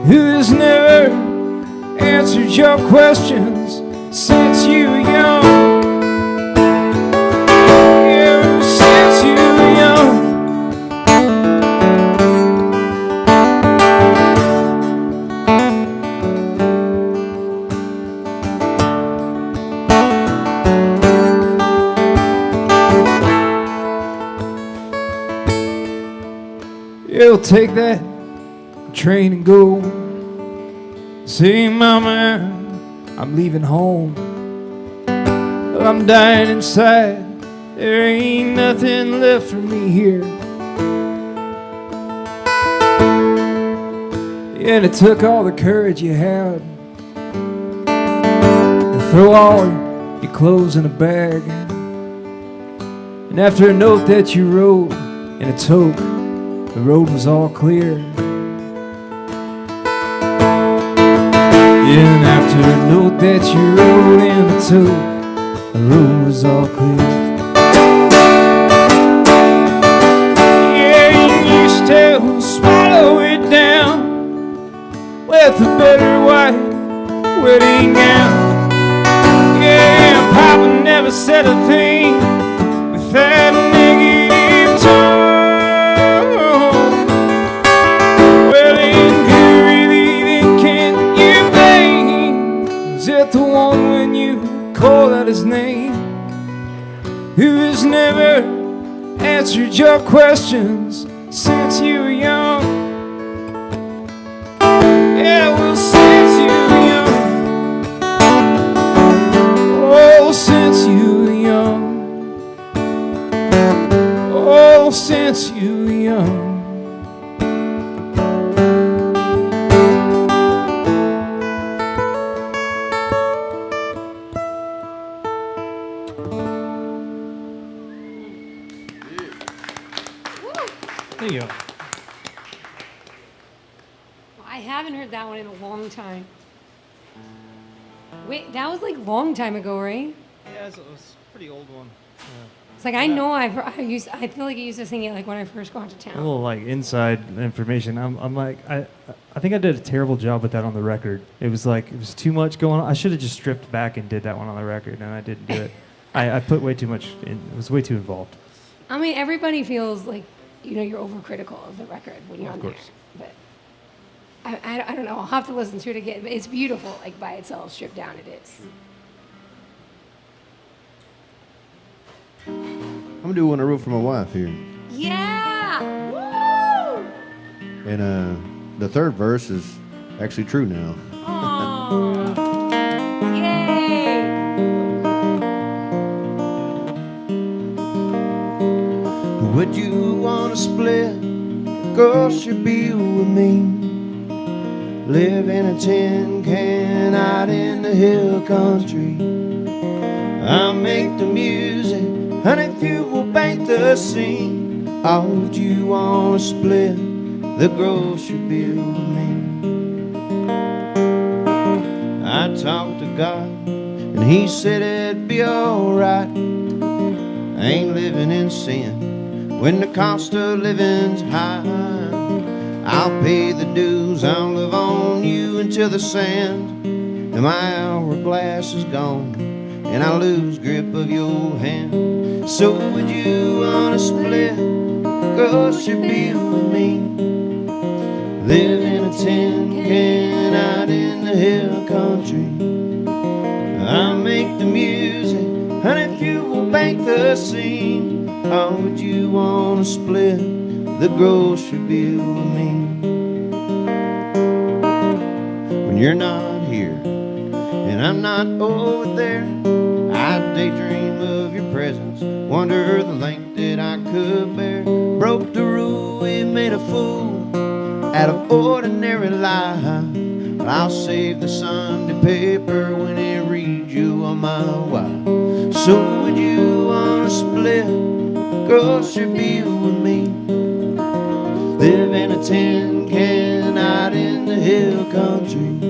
who has never answered your questions since you were young? Yeah, since you were young. You'll take that train and go. Say, Mama, I'm leaving home. But I'm dying inside. There ain't nothing left for me here. And it took all the courage you had to throw all your clothes in a bag. And after a note that you wrote in a toque, the road was all clear. Yeah, and after a note that you wrote in the toque, the road was all clear. Yeah, and you still swallow it down with a bitter white wedding gown. Yeah, and Papa never said a thing without a negative tone. Is it the one when you call out his name, who has never answered your questions since you were young? Yeah, well, since you were young. Oh, since you were young. Oh, since you were young. There you go. I haven't heard that one in a long time. Wait, that was like a long time ago, right? Yeah, it was a pretty old one. It's like I know I feel like I used to sing it like when I first got to A town. little like inside information. I'm like I think I did a terrible job with that on the record. It was too much going on. I should have just stripped back and did that one on the record, and I didn't do it. I put way too much in. It was way too involved. I mean, everybody feels like, you know, you're overcritical of the record when you're on there. But I don't know. I'll have to listen to it again. But it's beautiful, like by itself, stripped down. It is. I'm gonna do one I wrote for my wife here. Yeah. Woo! And the third verse is actually true now. Aww. Yay! Would you want to split? Girl, should be with me. Live in a tin can out in the hill country. I'll make the music, and if you will paint the scene, how would you want to split? The girl should be with me. I talked to God, and He said it'd be alright. I ain't living in sin when the cost of living's high. I'll pay the dues, I'll live on you until the sand and my hourglass is gone and I lose grip of your hand. So would you wanna split? Girl, should be with me. Live in a tin can out in the hill country. I'll make the music, and if you will paint the scene, how would you wanna split? The girl should be with me. When you're not here and I'm not over there, I daydream of your presence, wonder the length that I could bear. Broke the rule, we made a fool out of ordinary life. But I'll save the Sunday paper when it reads you on my wife. So would you wanna split? Girl, should be with me. Live in a tin can out in the hill country.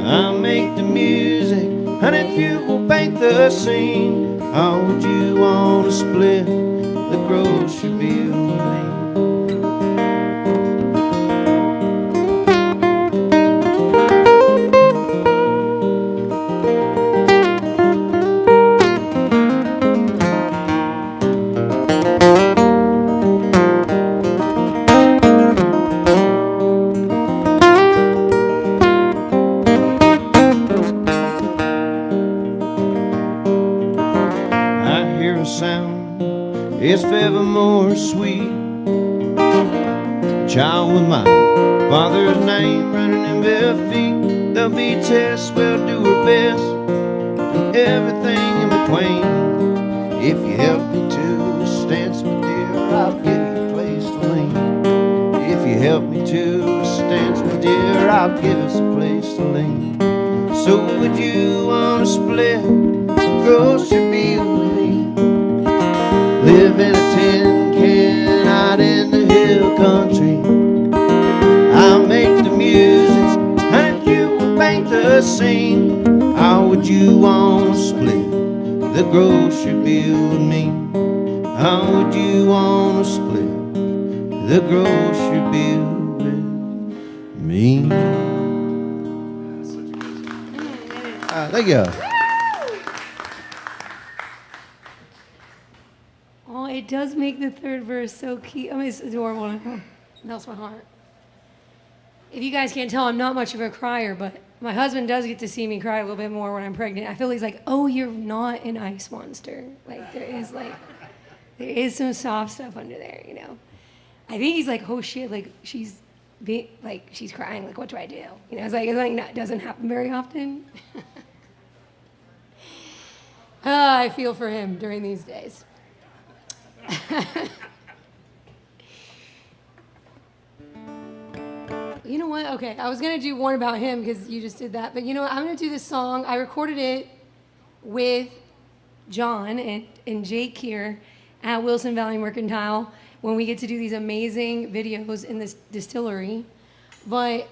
I'll make the music, and if you will paint the scene, how would you want to split? The girl should be with me. It's ever more sweet. Child with my father's name running in bare feet. There'll be tests, we'll do our best, and everything in between. If you help me to a stance, my dear, I'll give you a place to lean. If you help me to a stance, my dear, I'll give us a place to lean. So would you want to split? Girl, should be with me. Live in a tin can out in the hill country. I'll make the music, and if you will paint the scene, how would you want to split? The girl should be with me. How would you want to split? The girl should be with me. Thank you. Oh, it does make the third verse so cute. I mean, it's adorable. It melts my heart. If you guys can't tell, I'm not much of a crier, but my husband does get to see me cry a little bit more when I'm pregnant. I feel he's like, oh, you're not an ice monster. Like, there is some soft stuff under there, you know. I think he's like, oh shit, like she's crying. Like, what do I do? You know, it's like that doesn't happen very often. I feel for him during these days. You know what? Okay, I was going to do one about him because you just did that. But you know what? I'm going to do this song. I recorded it with John and Jake here at Wilson Valley Mercantile when we get to do these amazing videos in this distillery. But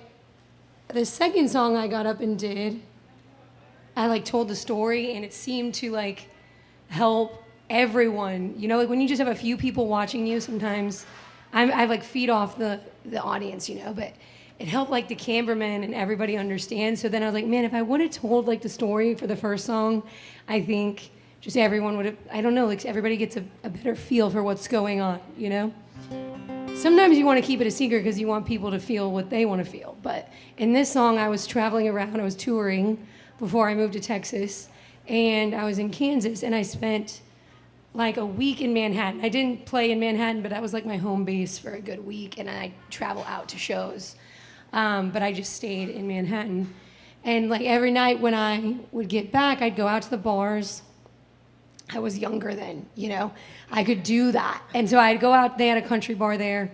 the second song I got up and did, I like told the story and it seemed to like help everyone. You know, like when you just have a few people watching you, sometimes I like feed off the audience, you know, but it helped like the cameraman and everybody understand. So then I was like, man, if I would have told like the story for the first song, I think just everyone would have, I don't know, like everybody gets a better feel for what's going on, you know? Sometimes you want to keep it a secret because you want people to feel what they want to feel. But in this song, I was traveling around, I was touring before I moved to Texas, and I was in Kansas, and I spent like a week in Manhattan. I didn't play in Manhattan, but that was like my home base for a good week, and I travel out to shows. But I just stayed in Manhattan. And like every night when I would get back, I'd go out to the bars. I was younger then, you know. I could do that. And so I'd go out, they had a country bar there,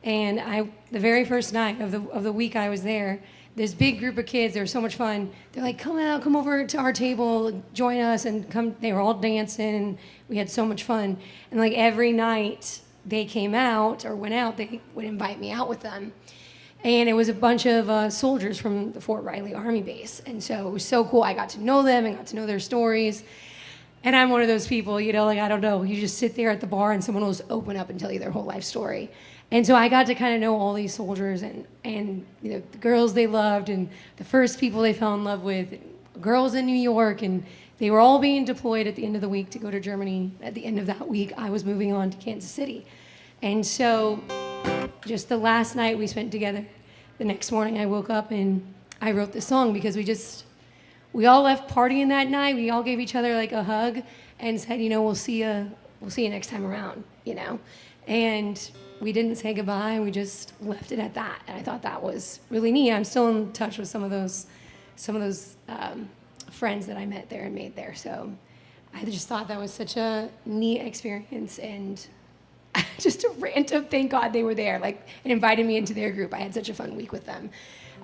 and the very first night of the week I was there, this big group of kids, they were so much fun. They're like, come over to our table, join us, and come. They were all dancing, and we had so much fun. And like every night they came out or went out, they would invite me out with them. And it was a bunch of soldiers from the Fort Riley Army Base. And so it was so cool. I got to know them and got to know their stories. And I'm one of those people, you know, like, I don't know, you just sit there at the bar and someone will just open up and tell you their whole life story. And so I got to kind of know all these soldiers and you know, the girls they loved and the first people they fell in love with, girls in New York, and they were all being deployed at the end of the week to go to Germany. At the end of that week, I was moving on to Kansas City. And so just the last night we spent together, the next morning I woke up and I wrote this song because we all left partying that night. We all gave each other like a hug and said, you know, we'll see you next time around, you know. And we didn't say goodbye. We just left it at that. And I thought that was really neat. I'm still in touch with some of those friends that I met there and made there. So I just thought that was such a neat experience, and just a random, thank God they were there, like, and invited me into their group. I had such a fun week with them.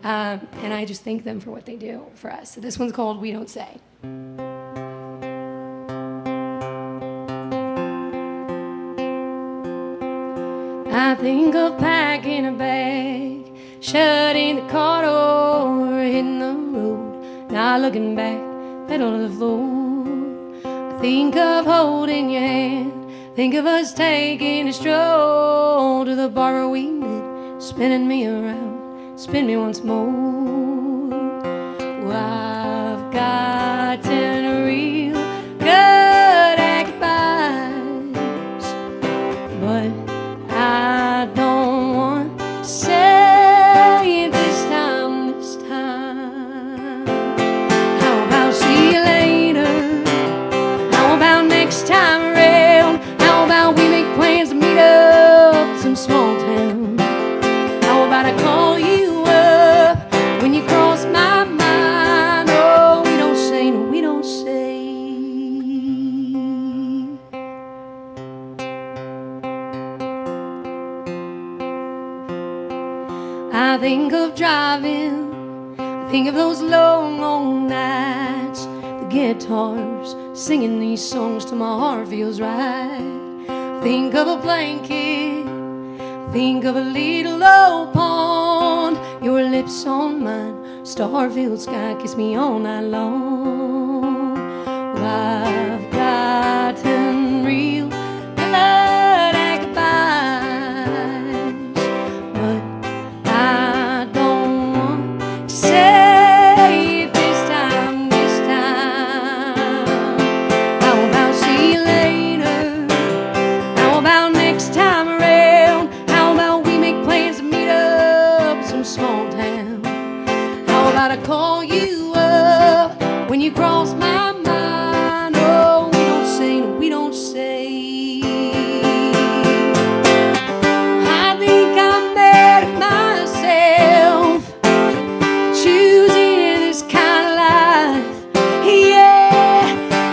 And I just thank them for what they do for us. So this one's called We Don't Say. I think of packing a bag, shutting the car door, hitting the road, not looking back, pedal to the floor. I think of holding your hand, think of us taking a stroll to the bar where we met, spinning me around, spin me once more. Well, I've gotten a real good at goodbyes, but I don't want to say it this time. How about see you later? How about next time around? How about we make plans to meet up some small town? How about I call you up when you cross my mind? Oh, we don't say, no, we don't say. I think of driving, I think of those long, long nights, the guitars singing these songs till my heart feels right. I think of a blanket, I think of a little old pond, your lips on mine, star-filled sky, kiss me all night long. Well, I've gotten real good at goodbyes, but I don't want to say it this time. How about see you later? How about next time around? How about we make plans to meet up some small town? How about I call you up when you cross my mind? Oh, we don't say, no, we don't say. I think I'm mad at myself, choosing this kind of life. Yeah,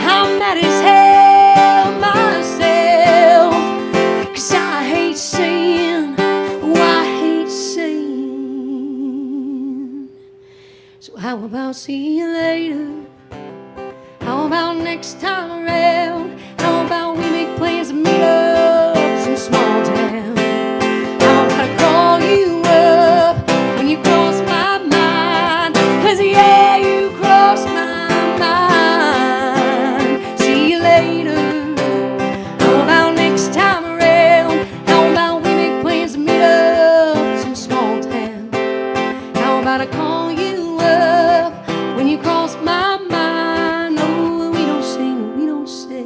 I'm mad as hell at myself, 'cause I hate saying, oh, I hate saying. So how about see you later? How about next time around? How about we make plans to meet up some small town? How about I call you up when you cross my mind? 'Cause yeah, you cross my mind. See you later. How about next time around? How about we make plans to meet up some small town? How about I call you up when you cross my mind? No, we don't say, no, we don't say.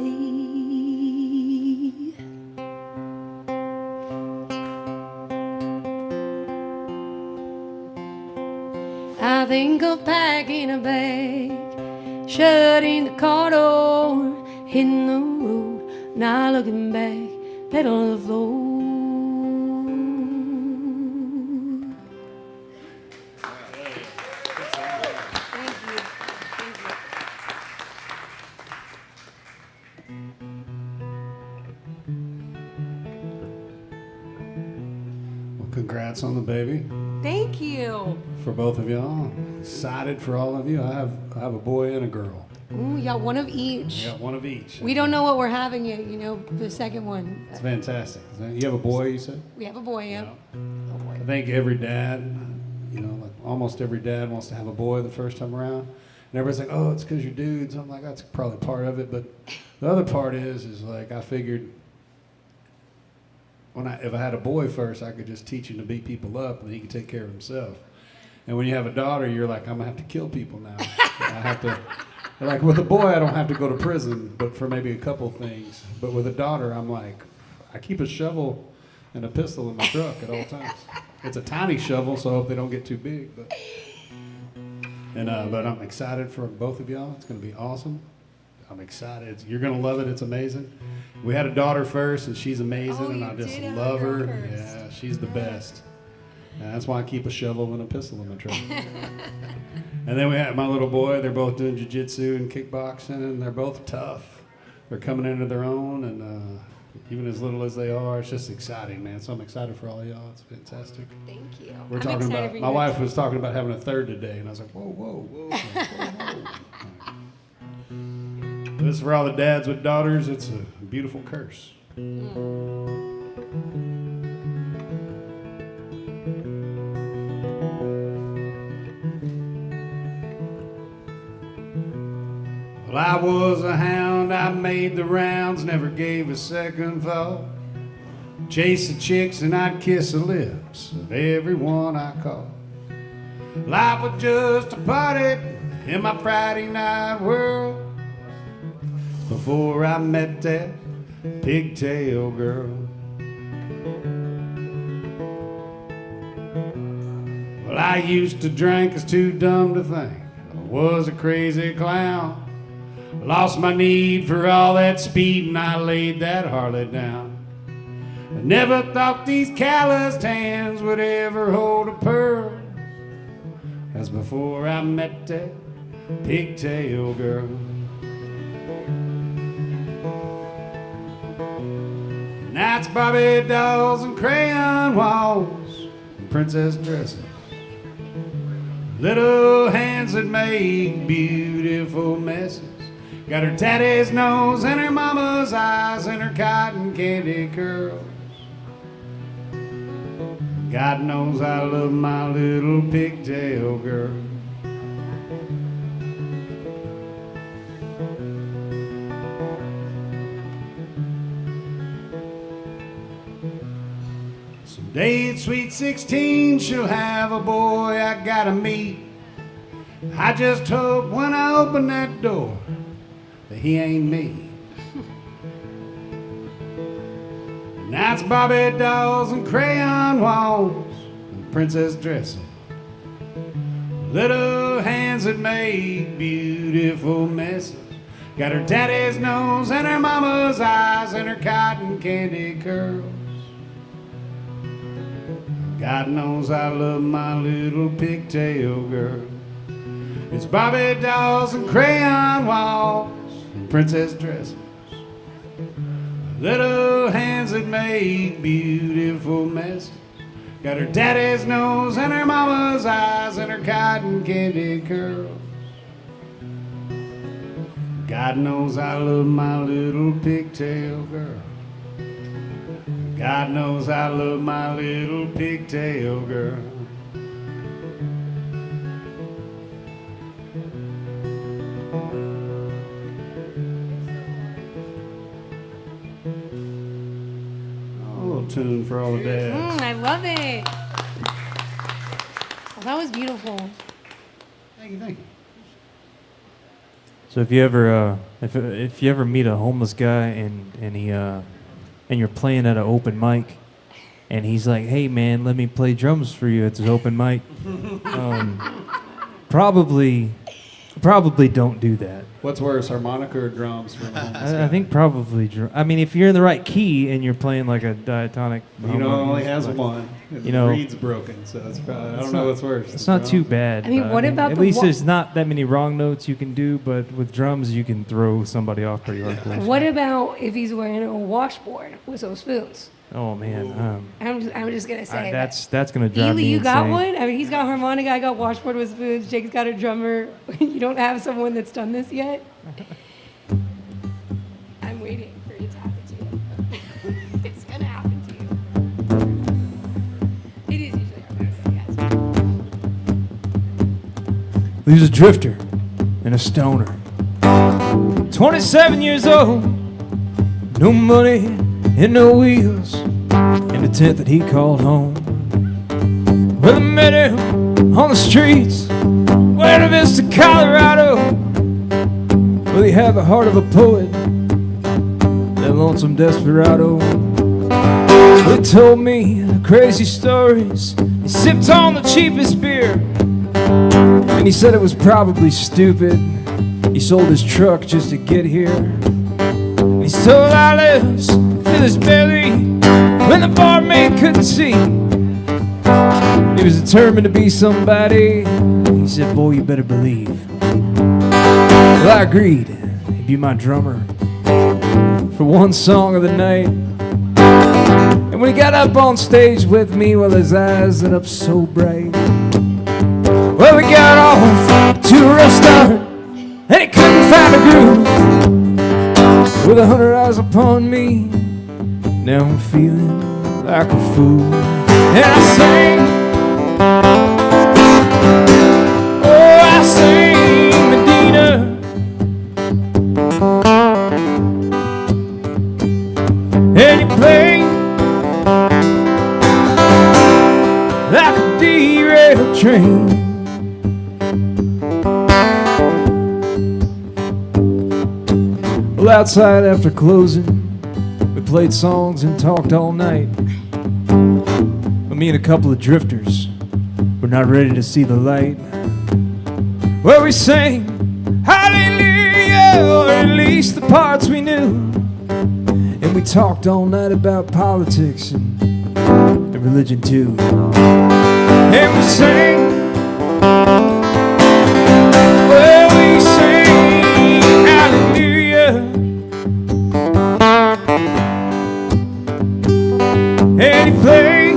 I think of packing a bag, shutting the car door, hitting the road, Not looking back, pedal to the floor. Thank you. Thank you. Well, congrats on the baby Thank you. for both of y'all. I'm excited for all of you. I have a boy and a girl. Ooh, you got one of each. I got one of each. We don't know what we're having yet, you know, the second one. It's fantastic. You have a boy, you said? We have a boy, yeah. I think every dad, you know, like almost every dad wants to have a boy the first time around. And everybody's like, oh, it's because you're dudes. I'm like, that's probably part of it. But the other part is like I figured if I had a boy first, I could just teach him to beat people up and he could take care of himself. And when you have a daughter, you're like, I'm going to have to kill people now. I have to, like with a boy, I don't have to go to prison, but for maybe a couple things. But with a daughter, I'm like, I keep a shovel and a pistol in my truck at all times. It's a tiny shovel, so I hope they don't get too big. But I'm excited for both of y'all. It's going to be awesome. I'm excited. You're going to love it. It's amazing. We had a daughter first, and she's amazing, and I just love her. Yeah, she's the best. And that's why I keep a shovel and a pistol in my truck. And then we had my little boy. They're both doing jiu-jitsu and kickboxing, and they're both tough. They're coming into their own, and even as little as they are, it's just exciting, man. So I'm excited for all of y'all. It's fantastic. Thank you. We're talking about, my wife was talking about having a third today, and I was like, whoa, whoa, whoa, whoa. This is for all the dads with daughters. It's a beautiful curse. Well, I was a hound, I made the rounds, never gave a second thought. Chase the chicks and I'd kiss the lips of everyone I caught. Life was just a party in my Friday night world before I met that pigtail girl. Well, I used to drink, was too dumb to think I was a crazy clown. Lost my need for all that speed and I laid that harlot down. I never thought these calloused hands would ever hold a pearl. As before I met that pigtail girl. Nights, Barbie dolls and crayon walls and princess dresses. Little hands that make beautiful messes. Got her daddy's nose and her mama's eyes and her cotton candy curls. God knows I love my little pigtail girl. Someday at sweet 16 she'll have a boy I gotta meet. I just hope when I open that door that he ain't me. Nights, Barbie dolls and crayon walls and princess dresses. Little hands that make beautiful messes. Got her daddy's nose and her mama's eyes and her cotton candy curls. God knows I love my little pigtail girl. It's Barbie dolls and crayon walls and princess dresses. Little hands that make beautiful messes. Got her daddy's nose and her mama's eyes and her cotton candy curls. God knows I love my little pigtail girl. God knows I love my little pigtail girl. Tune for all the dads. I love it. Well, that was beautiful. Thank you, thank you. So if you ever if you ever meet a homeless guy and he and you're playing at an open mic and he's like, "Hey man, let me play drums for you." It's an open mic. Probably Probably don't do that. What's worse, harmonica or drums for a I think probably. I mean, if you're in the right key and you're playing like a diatonic. You know, it only has one. And You the know, reed's broken, so it's probably, I don't know what's worse. It's the not too drums. bad. I mean, but, what about at the least wa- there's not that many wrong notes you can do, but with drums you can throw somebody off pretty hardcore. What about if he's wearing a washboard with those spoons? Oh man, I'm just gonna say that's gonna drive Ely, me you insane. got one? I mean, he's got harmonica, I got washboard with spoons, Jake's got a drummer. You don't have someone that's done this yet? I'm waiting for it to happen to you. It's gonna happen to you. It is usually harmonica, yes. He was a drifter and a stoner. 27 years old, no money and no wheels, in the tent that he called home. Well, I met him on the streets, Buena Vista, Colorado. Well, he had the heart of a poet, that lonesome desperado. He told me crazy stories. He sipped on the cheapest beer, and he said it was probably stupid. He sold his truck just to get here. And he stole olives, fill his belly, when the barmaid couldn't see. He was determined to be somebody. He said, boy, you better believe. Well, I agreed. He'd be my drummer for one song of the night. And when he got up on stage with me, well, his eyes lit up so bright. Well, we got off to a rough start, and he couldn't find a groove. With 100 eyes upon me, now I'm feeling like a fool. And I sing, oh, I sing Medina. And he played like a derailed train. Well, outside after closing, we played songs and talked all night. But me and a couple of drifters were not ready to see the light. Well, we sang hallelujah, or at least the parts we knew. And we talked all night about politics and religion too. And we sang, well, we sang hallelujah. And he played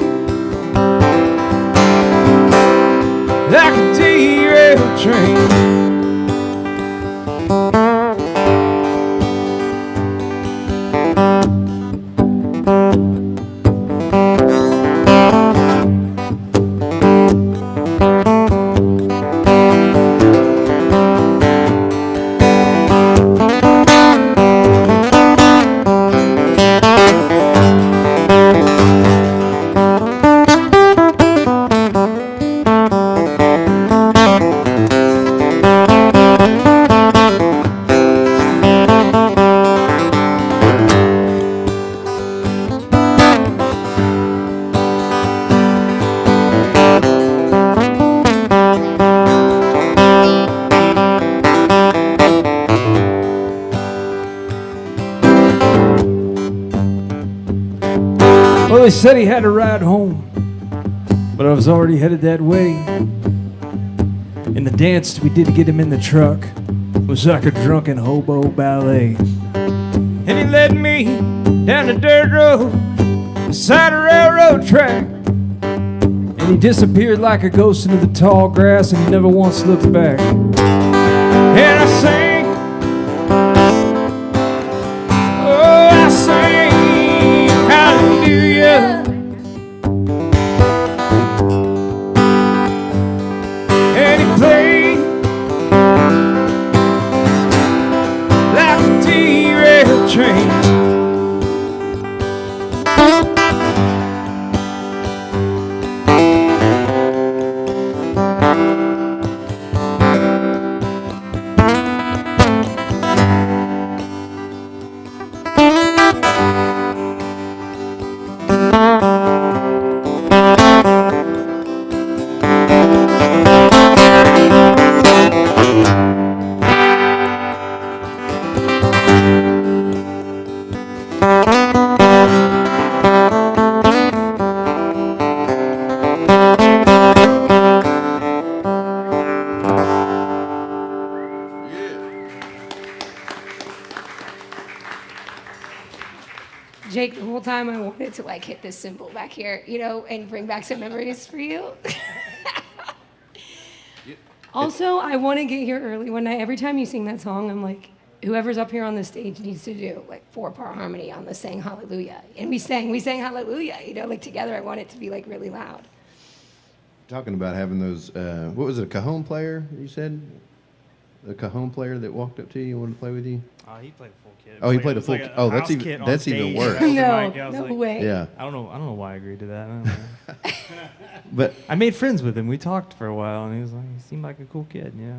like a derailed train. Well, they said he had a ride home, but I was already headed that way. And the dance we did to get him in the truck was like a drunken hobo ballet. And he led me down the dirt road beside a railroad track. And he disappeared like a ghost into the tall grass, and he never once looked back. And I sang, oh, I sang hallelujah. And he played like a derailed train. time I wanted to like hit this cymbal back here, you know, and bring back some memories for you. Also, I want to get here early one night. Every time you sing that song, I'm like, whoever's up here on the stage needs to do like 4-part harmony on the Sang Hallelujah. And we sang Hallelujah, you know, like together. I want it to be like really loud. Talking about having those, what was it, a cajon player, you said? A cajon player that walked up to you and wanted to play with you? He played a full kit. Oh, he played a full. Like Oh, house kit on that's even stage. worse. That was the No, mic. I was no like, way. Yeah, I don't know why I agreed to that. I don't know. but I made friends with him. We talked for a while, and he seemed like a cool kid. Yeah.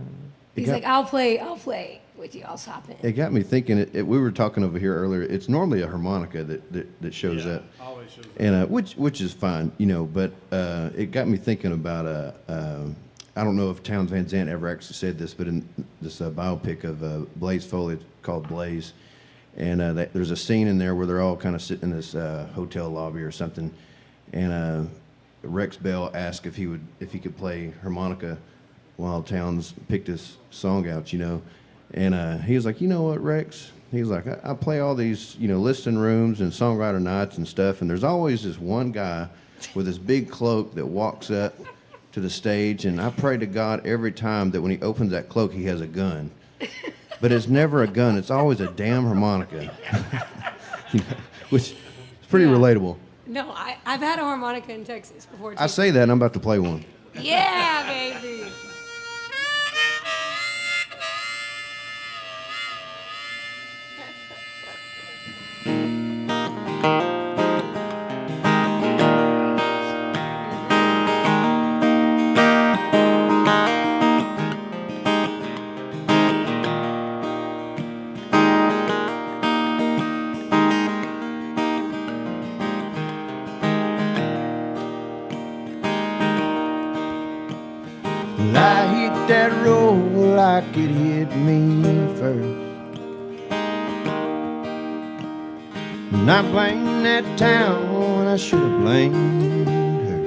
He's like, I'll play with you. I'll stop it. it got me thinking. We were talking over here earlier. It's normally a harmonica that shows up, Always shows up. and which is fine, you know. But it got me thinking about I don't know if Townes Van Zandt ever actually said this, but in this biopic of Blaze Foley called Blaze, and there's a scene in there where they're all kind of sitting in this hotel lobby or something, and Rex Bell asked if he could play harmonica while Townes picked his song out, you know, and he was like, you know what, Rex? He was like, I play all these, you know, listening rooms and songwriter nights and stuff, and there's always this one guy with this big cloak that walks up to the stage, and I pray to God every time that when he opens that cloak, he has a gun. But it's never a gun. It's always a damn harmonica, which is pretty relatable. No, I've had a harmonica in Texas before. I say that, and I'm about to play one. Yeah, baby. Well, I hit that road like it hit me first. And I blamed that town when I should have blamed her.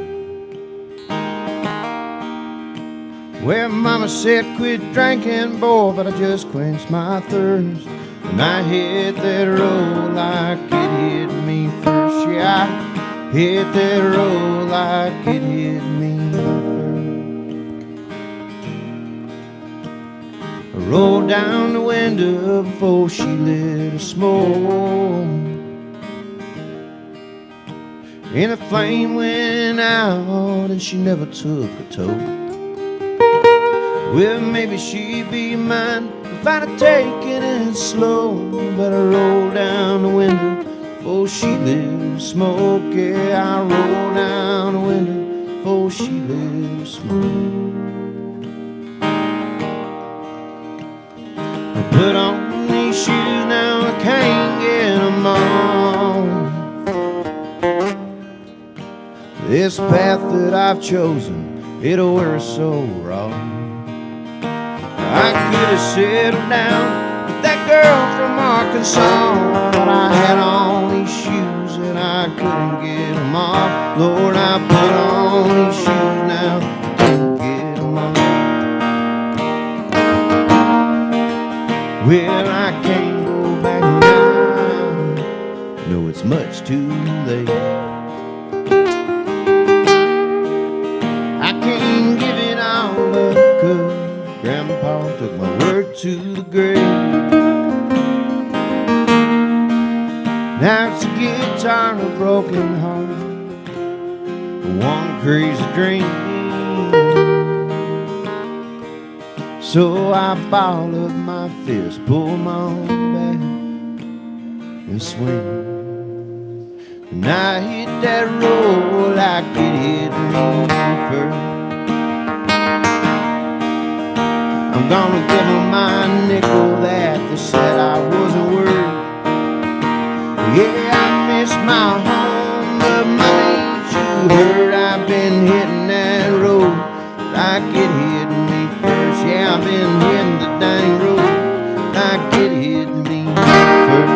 Well, Mama said quit drinking, boy, but I just quenched my thirst. And I hit that road like it hit me first. Yeah, I hit that road like it hit me first. I rolled down the window before she lit a smoke, and the flame went out and she never took a toke. Well, maybe she'd be mine if I'd have taken it slow, but I rolled down the window before she lit a smoke. Yeah, I rolled down the window before she lit a smoke. Put on these shoes now, I can't get them on. This path that I've chosen, it'll wear so wrong. I could have settled down with that girl from Arkansas, but I had on these shoes and I couldn't get them off. Lord, I put on these shoes now, I can't get them off. Well, I can't go back now. No, it's much too late. I can't give it all up, 'cause Grandpa took my word to the grave. Now it's a guitar and a broken heart, one crazy dream. So I ball up my fist, pull my own back, and swing. And I hit that road like it hit me first. I'm gonna give them my nickel that they said I wasn't worth. Yeah, I miss my home, but money ain't you heard. I've been hitting that road like it hit me first. Yeah, I've been hitting the dang road like it hit me first.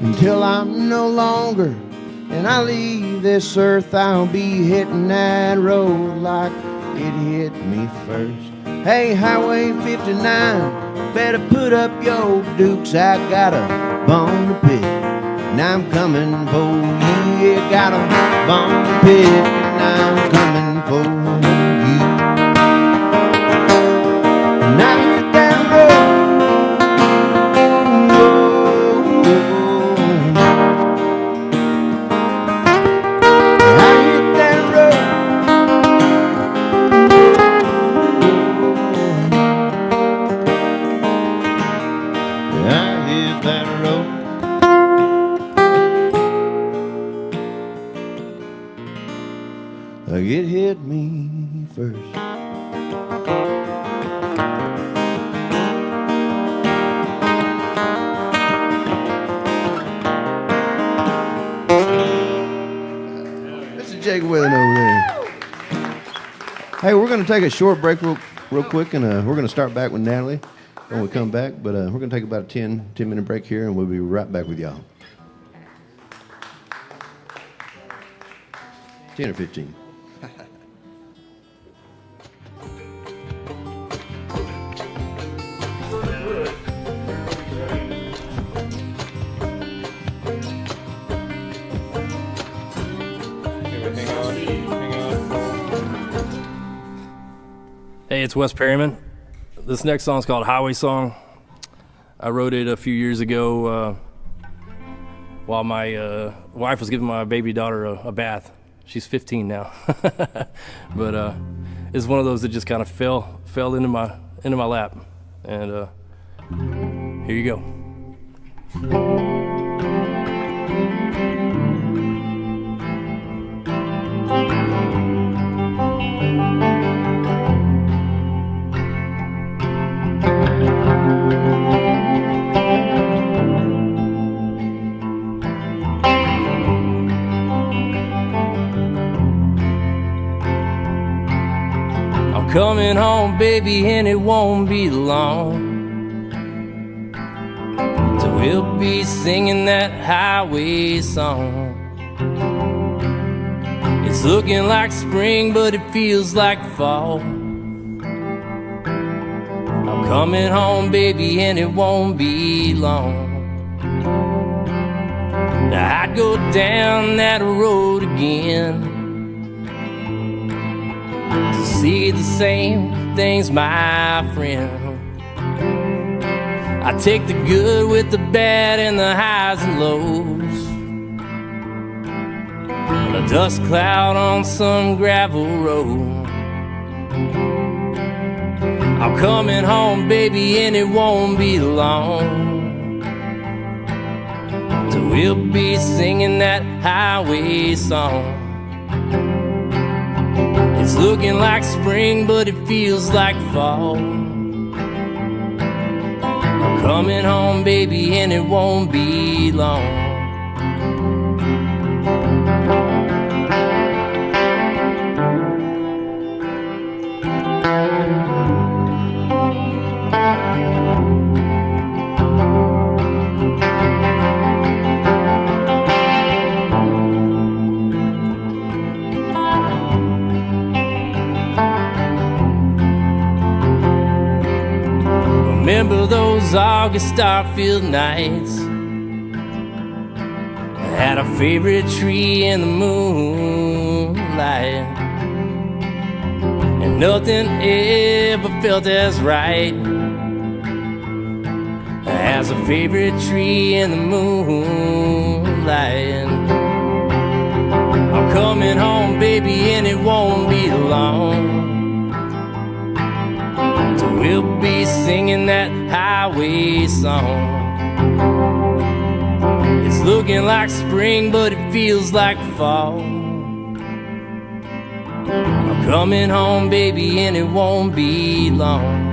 Until I'm no longer and I leave this earth, I'll be hitting that road like it hit me first. Hey, Highway 59, better put up your dukes. I got a bone to pick, and I'm coming for you. Yeah, got a bone to pick, and I'm coming for you. And I hit that road. It hit me first. Mr. Jake Wilson over there. Hey, we're going to take a short break real quick, and we're going to start back with Natalie when we come back. But we're going to take about a 10-minute break here, and we'll be right back with y'all. 10 or 15. Hey, it's Wes Perryman. This next song is called Highway Song. I wrote it a few years ago while my wife was giving my baby daughter a bath. She's 15 now. But it's one of those that just kind of fell into my lap. And here you go. Coming home, baby, and it won't be long till we'll be singing that highway song. It's looking like spring, but it feels like fall. I'm coming home, baby, and it won't be long. Now I'd go down that road again, see the same things, my friend. I take the good with the bad and the highs and lows, and a dust cloud on some gravel road. I'm coming home, baby, and it won't be long till we'll be singing that highway song. It's looking like spring, but it feels like fall. I'm coming home, baby, and it won't be long. Remember those August Starfield nights? I had a favorite tree in the moonlight, and nothing ever felt as right as a favorite tree in the moonlight. I'm coming home, baby, and it won't be long till we'll be singing that highway song. It's looking like spring, but it feels like fall. I'm coming home, baby, and it won't be long.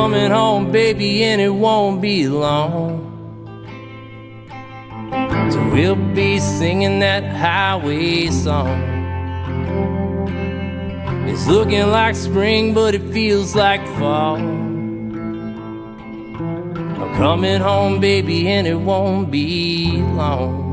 coming home, baby, and it won't be long. So we'll be singing that highway song. It's looking like spring, but it feels like fall. I'm coming home, baby, and it won't be long.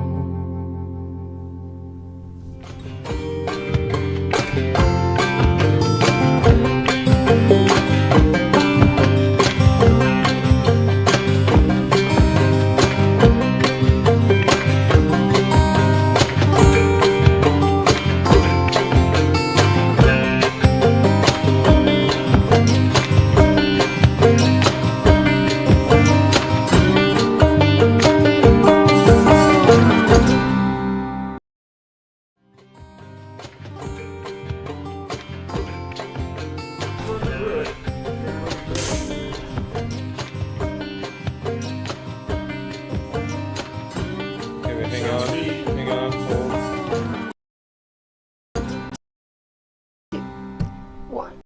One,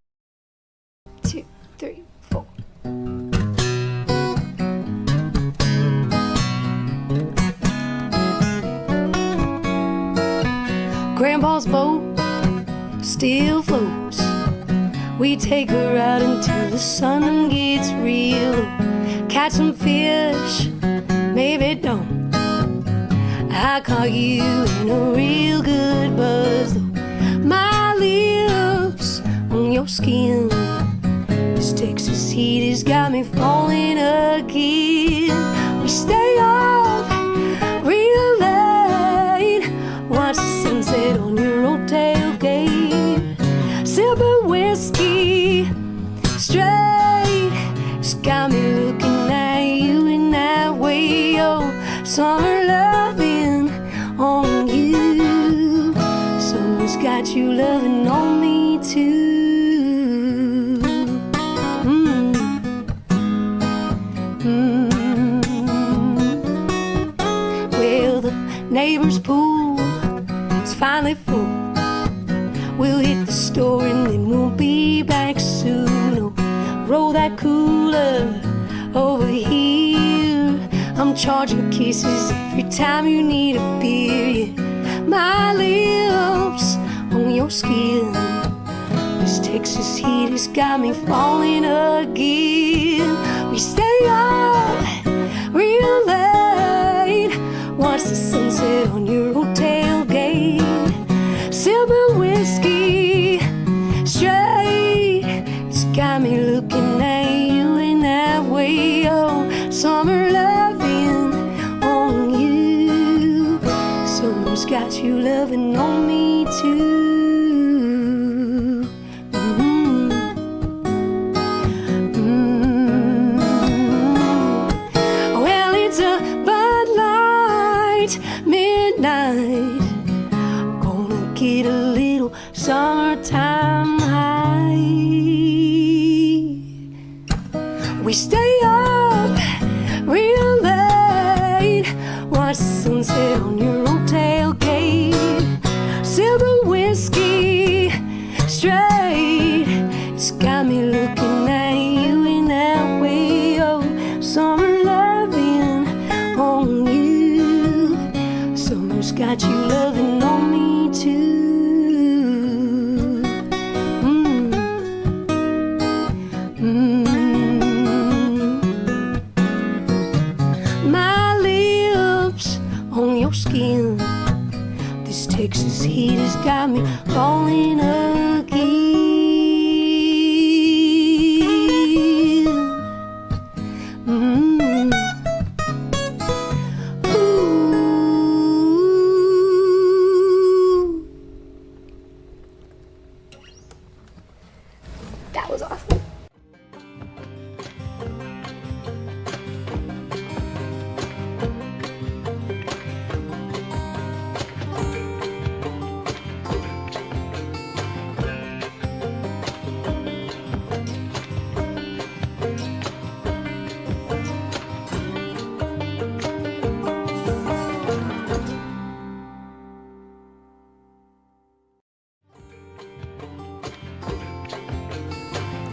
two, three, four. Grandpa's boat still floats. We take her out until the sun gets real low. Catch some fish, maybe don't. I caught you in a real good buzz though. My lips on your skin. This Texas heat has got me falling again. We stay up real late, watch the sunset on your old tailgate, sipping whiskey straight. It's got me looking at you in that way. Oh, summer loving on you. Someone's got you loving on me too. Well, the neighbor's pool is finally full. We'll hit the store and then we'll be back soon. Oh, roll that cooler over here. I'm charging kisses every time you need a beer. Yeah. My lips on your skin. This Texas heat has got me falling again. We stay up real late, watch the sunset on your old tailgate, sipping whiskey straight. It's got me looking at you in that way. Oh, summer loving on you. Summer's got you loving on me too. Well, it's a Bud Light midnight. Gonna get a little summertime high. We stay up real late, watch the sunset on your old tailgate, sipping whiskey straight. It's got me looking at you in that way. Oh, summer loving on you. Summer's got you loving on me too. My lips on your skin. This Texas heat has got me falling again. Ooh. That was awesome.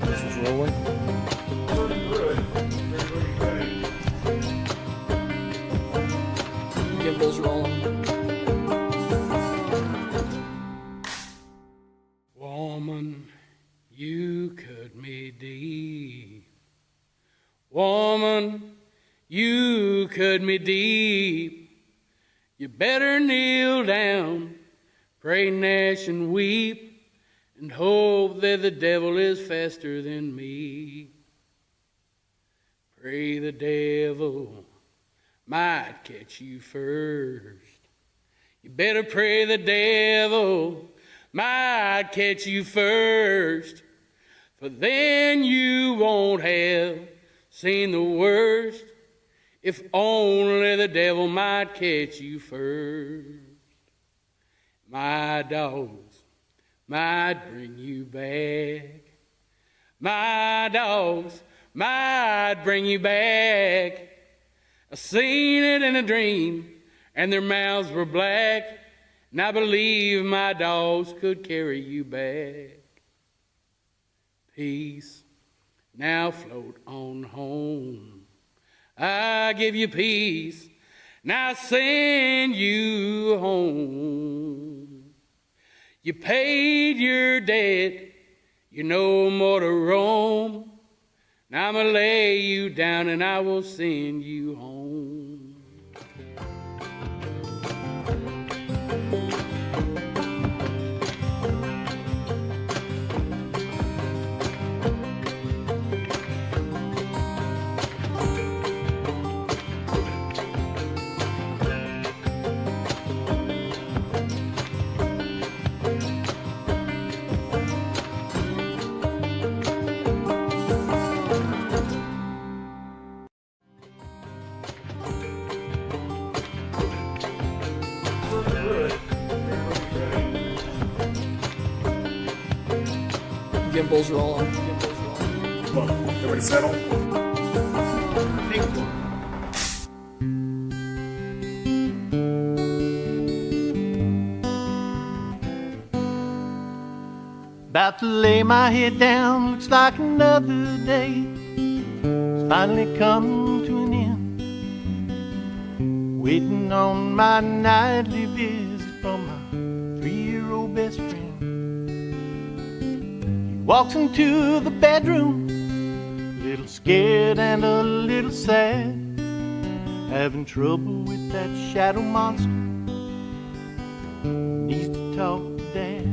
This is rolling. cut me deep. You better kneel down, pray, gnash, and weep, and hope that the devil is faster than me. Pray the devil might catch you first. You better pray the devil might catch you first, for then you won't have seen the worst. If only the devil might catch you first. My dogs might bring you back. My dogs might bring you back. I seen it in a dream, and their mouths were black, and I believe my dogs could carry you back. Peace, now float on home. I give you peace, now send you home. You paid your debt, you're no more to roam. Now I'm gonna lay you down and I will send you home. Gimbals rolling. Come on, everybody settle. About to lay my head down, looks like another day it's finally come to an end. Waiting on my nightly visit from my 3-year-old best friend. He walks into the bedroom, a little scared and a little sad, having trouble with that shadow monster. Needs to talk to Dad.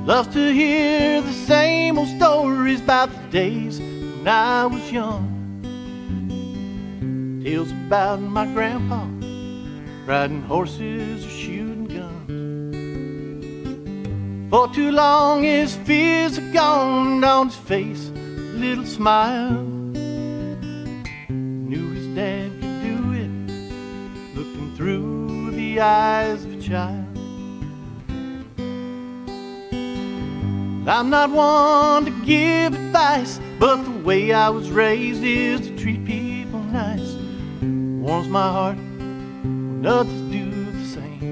Loves to hear the same old stories about the days when I was young. Tales about my grandpa riding horses or shooting guns. For too long his fears are gone, and on his face a little smile. Knew his dad could do it, looking through the eyes of a child. I'm not one to give advice, but the way I was raised is to treat people nice. Warms my heart when others do the same.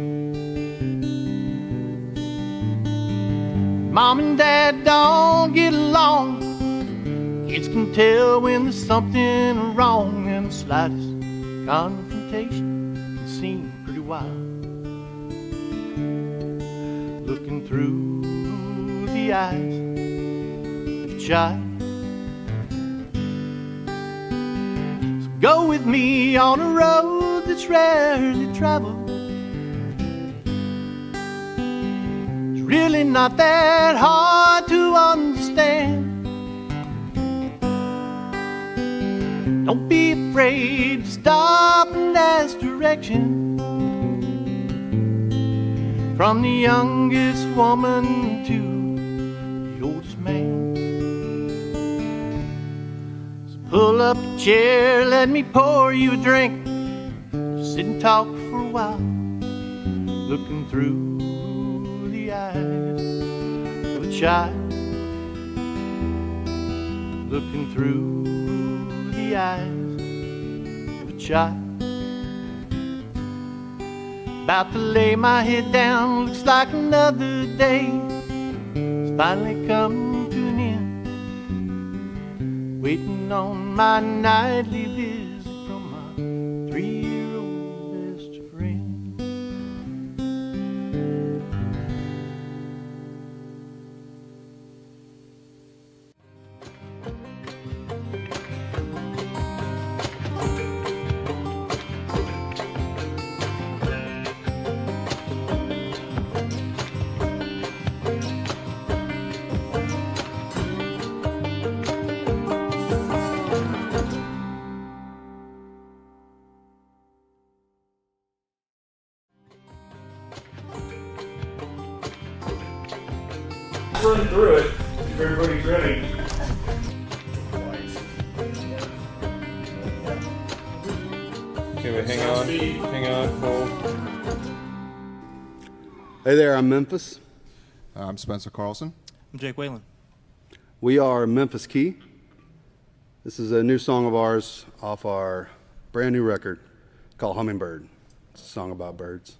Mom and Dad don't get along. Kids can tell when there's something wrong, and the slightest confrontation can seem pretty wild. Looking through the eyes of a child. So go with me on a road that's rarely traveled. It's really not that hard to understand. Don't be afraid to stop and ask direction from the youngest woman to man. So pull up a chair, let me pour you a drink. Just sit and talk for a while, looking through the eyes of a child. Looking through the eyes of a child. About to lay my head down, looks like another day it's finally come to an end. Waiting on my nightly visit from my 3-year-old best friend. just run through it if everybody's ready. Okay, wait, hang on, hold. Hey there, I'm Memphis. I'm Spencer Carlson. I'm Jake Waylon. We are Memphis Key. This is a new song of ours off our brand new record called Hummingbird. It's a song about birds.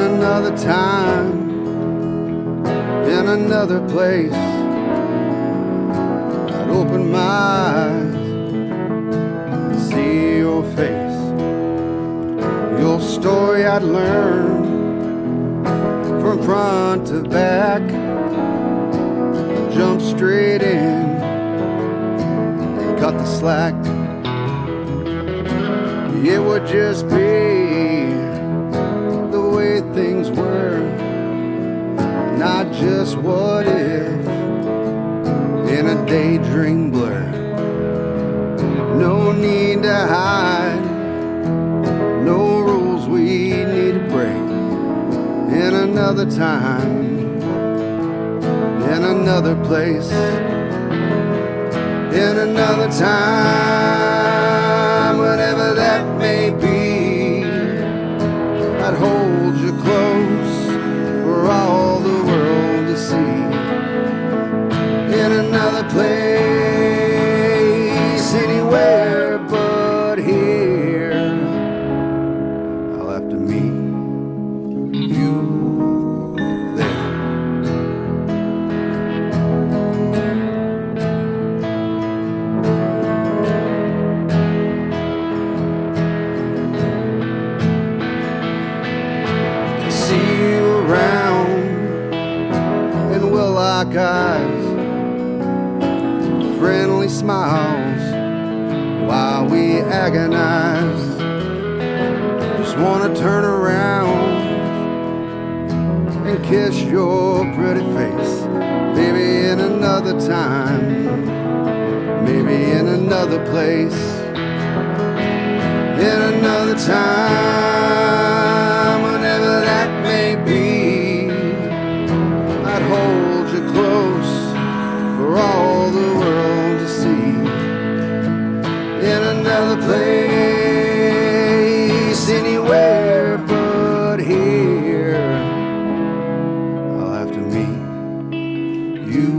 Another time, in another place, I'd open my eyes and see your face. Your story I'd learn from front to back. Jump straight in and cut the slack. It would just be things were, not just what if, in a daydream blur. No need to hide, no rules we need to break. In another time, in another place, in another time, whatever that may be, I'd hold you close for all the world to see. In another place, anywhere but here, I'll have to meet you there. Lock eyes, friendly smiles while we agonize. Just wanna turn around and kiss your pretty face. Maybe in another time, maybe in another place, in another time, whenever that may be, I'd hold you close for all the world to see. In another place, anywhere but here, I'll have to meet you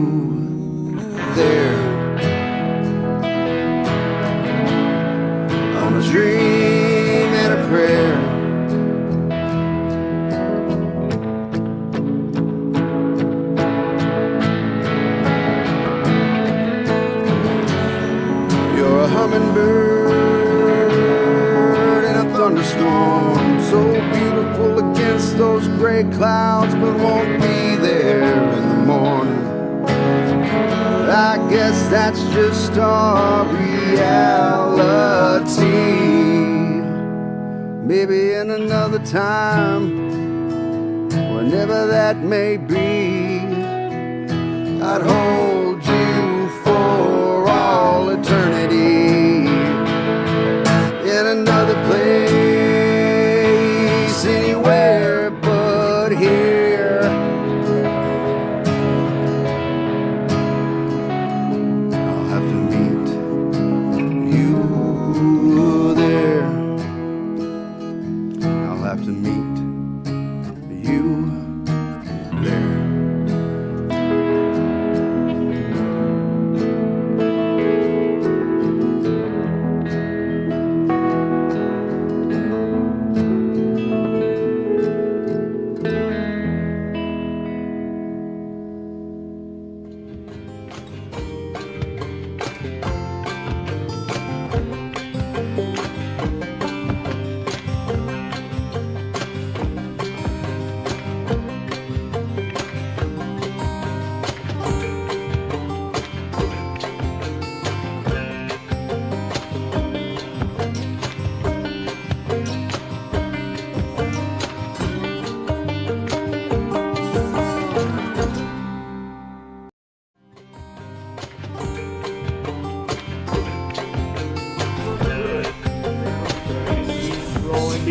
there. On a dream and a prayer, hummingbird in a thunderstorm, so beautiful against those gray clouds, but won't be there in the morning. I guess that's just our reality. Maybe in another time, whenever that may be, I'd hold you for all eternity. In another place, anywhere but here, I'll have to meet you there. I'll have to meet you there.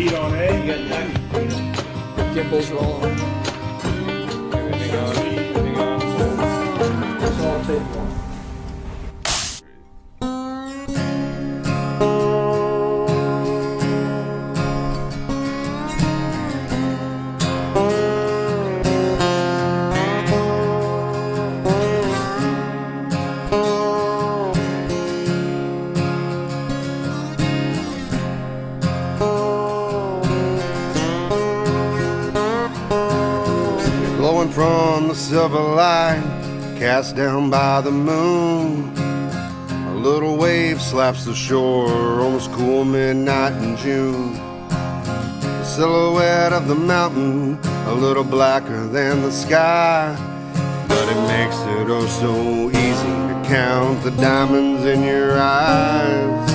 beat on A, you got Natalie. Gimbals rolling. Everything on. It's all tape one. Glowing from the silver light cast down by the moon. A little wave slaps the shore on this cool midnight in June. The silhouette of the mountain a little blacker than the sky, but it makes it oh so easy to count the diamonds in your eyes.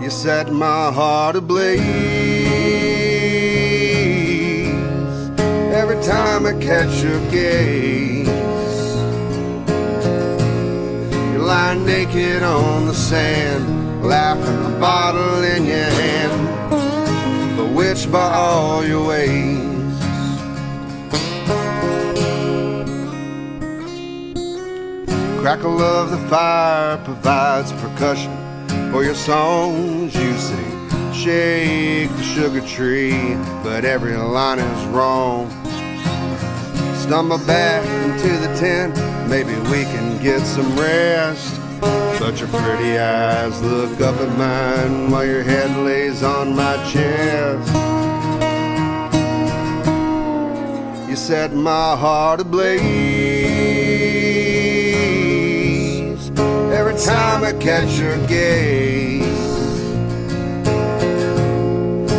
You set my heart ablaze every time I catch your gaze. You lie naked on the sand, laughing, a bottle in your hand, bewitched by all your ways. Crackle of the fire provides percussion for your songs you sing. Shake the sugar tree, but every line is wrong. Stumble back into the tent, maybe we can get some rest. But your pretty eyes look up at mine while your head lays on my chest. You set my heart ablaze every time I catch your gaze.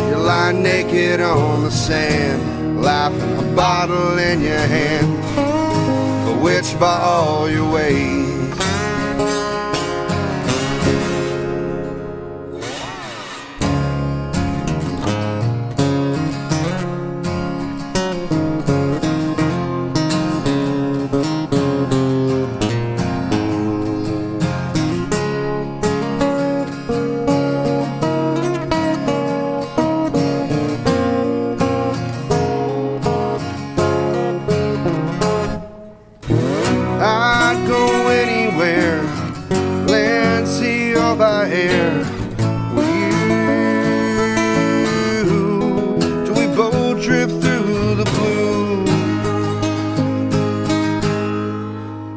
You lie naked on the sand, laughing, a bottle in your hand, bewitched by all your ways. I'd go anywhere, land, sea, or by air with you, till we both drift through the blue.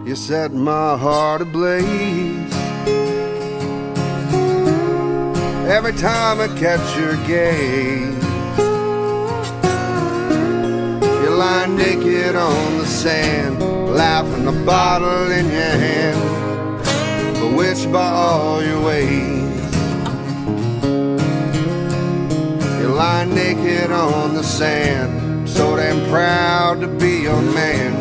You set my heart ablaze every time I catch your gaze. You lie naked on the sand, laughing, a bottle in your hand, bewitched by all your ways. You lie naked on the sand, so damn proud to be your man,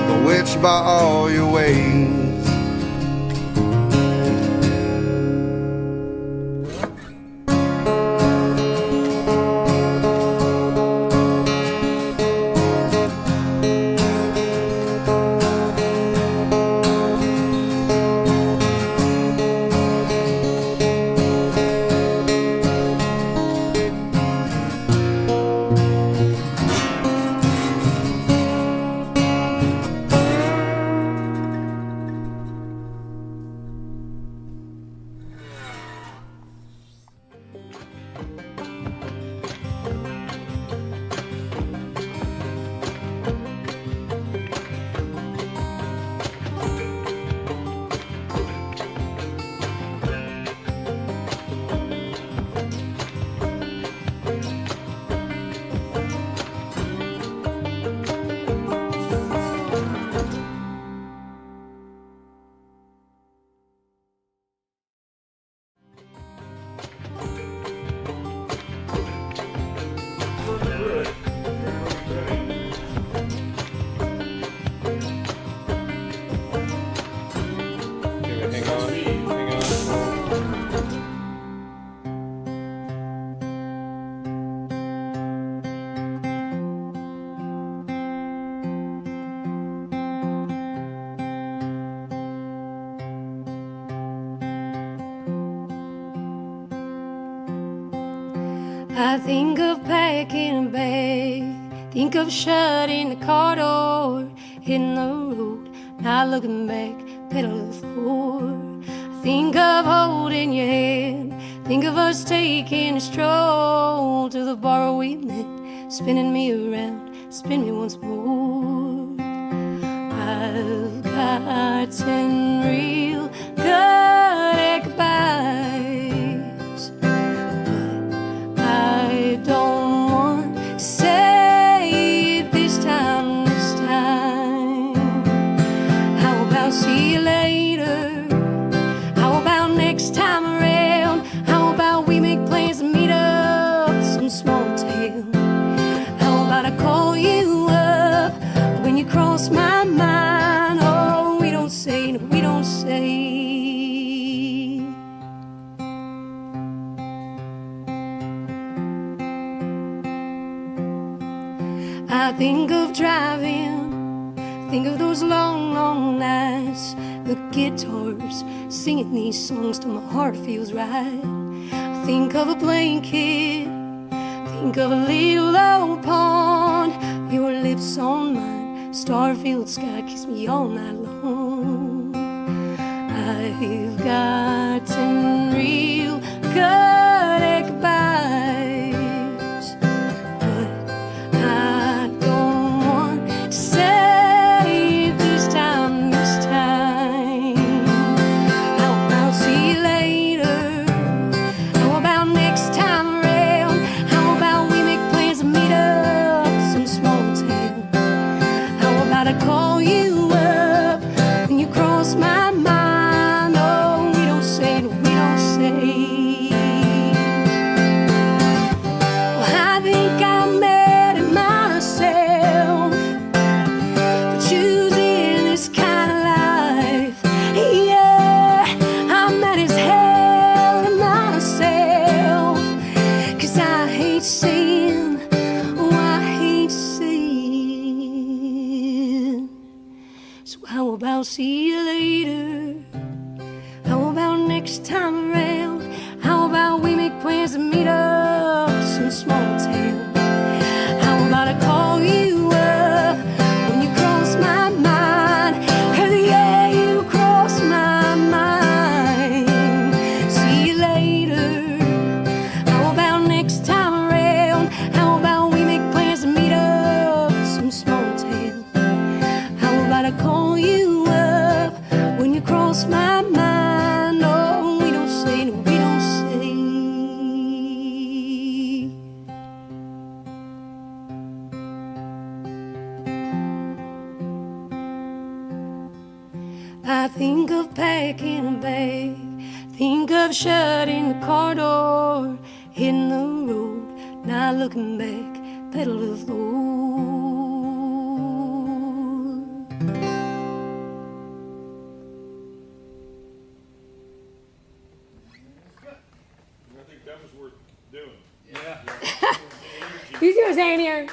bewitched by all your ways. I think of packing a bag, think of shutting the car door, hitting the road, not looking back, pedal to the floor. I think of holding your hand, think of us taking a stroll to the bar we met, spinning me around, spin me once more. I've got 10 real good goodbyes, but I don't want to say it this time, How about see you later? How about next time around? How about we make plans to meet up some small town? How about I call you up when you cross my mind? Oh, we don't say, no, we don't say. I think of driving, think of those long, long nights, the guitars singing these songs till my heart feels right. I think of a blanket, think of a little old pond, your lips on mine, star-filled sky, kiss me all night long. I've got 10 real good goodbyes, but I don't want to say it this time, How about see you later? How about next time around? How about we make plans to meet up some small town? How about I call you up when you cross my mind? Oh, we don't say, no, we don't say. Well, I think I'm mad at myself for choosing this kind of life. Yeah, I'm mad as hell at myself, 'cause I hate saying, oh, I hate saying. So how about see you later? How about next time around? How about we make plans to meet up some small town? How about I call you up when you cross my mind? 'Cause yeah, you cross my mind. See you later. How about next time around? How about we make plans to meet up some small town? How about I call you up when you cross my mind? Oh, we don't say, no, we don't say. I think of packing a bag, think of shutting the car door, hitting the road, not looking back, pedal to the floor. I think that was worth doing. You see what I'm saying here?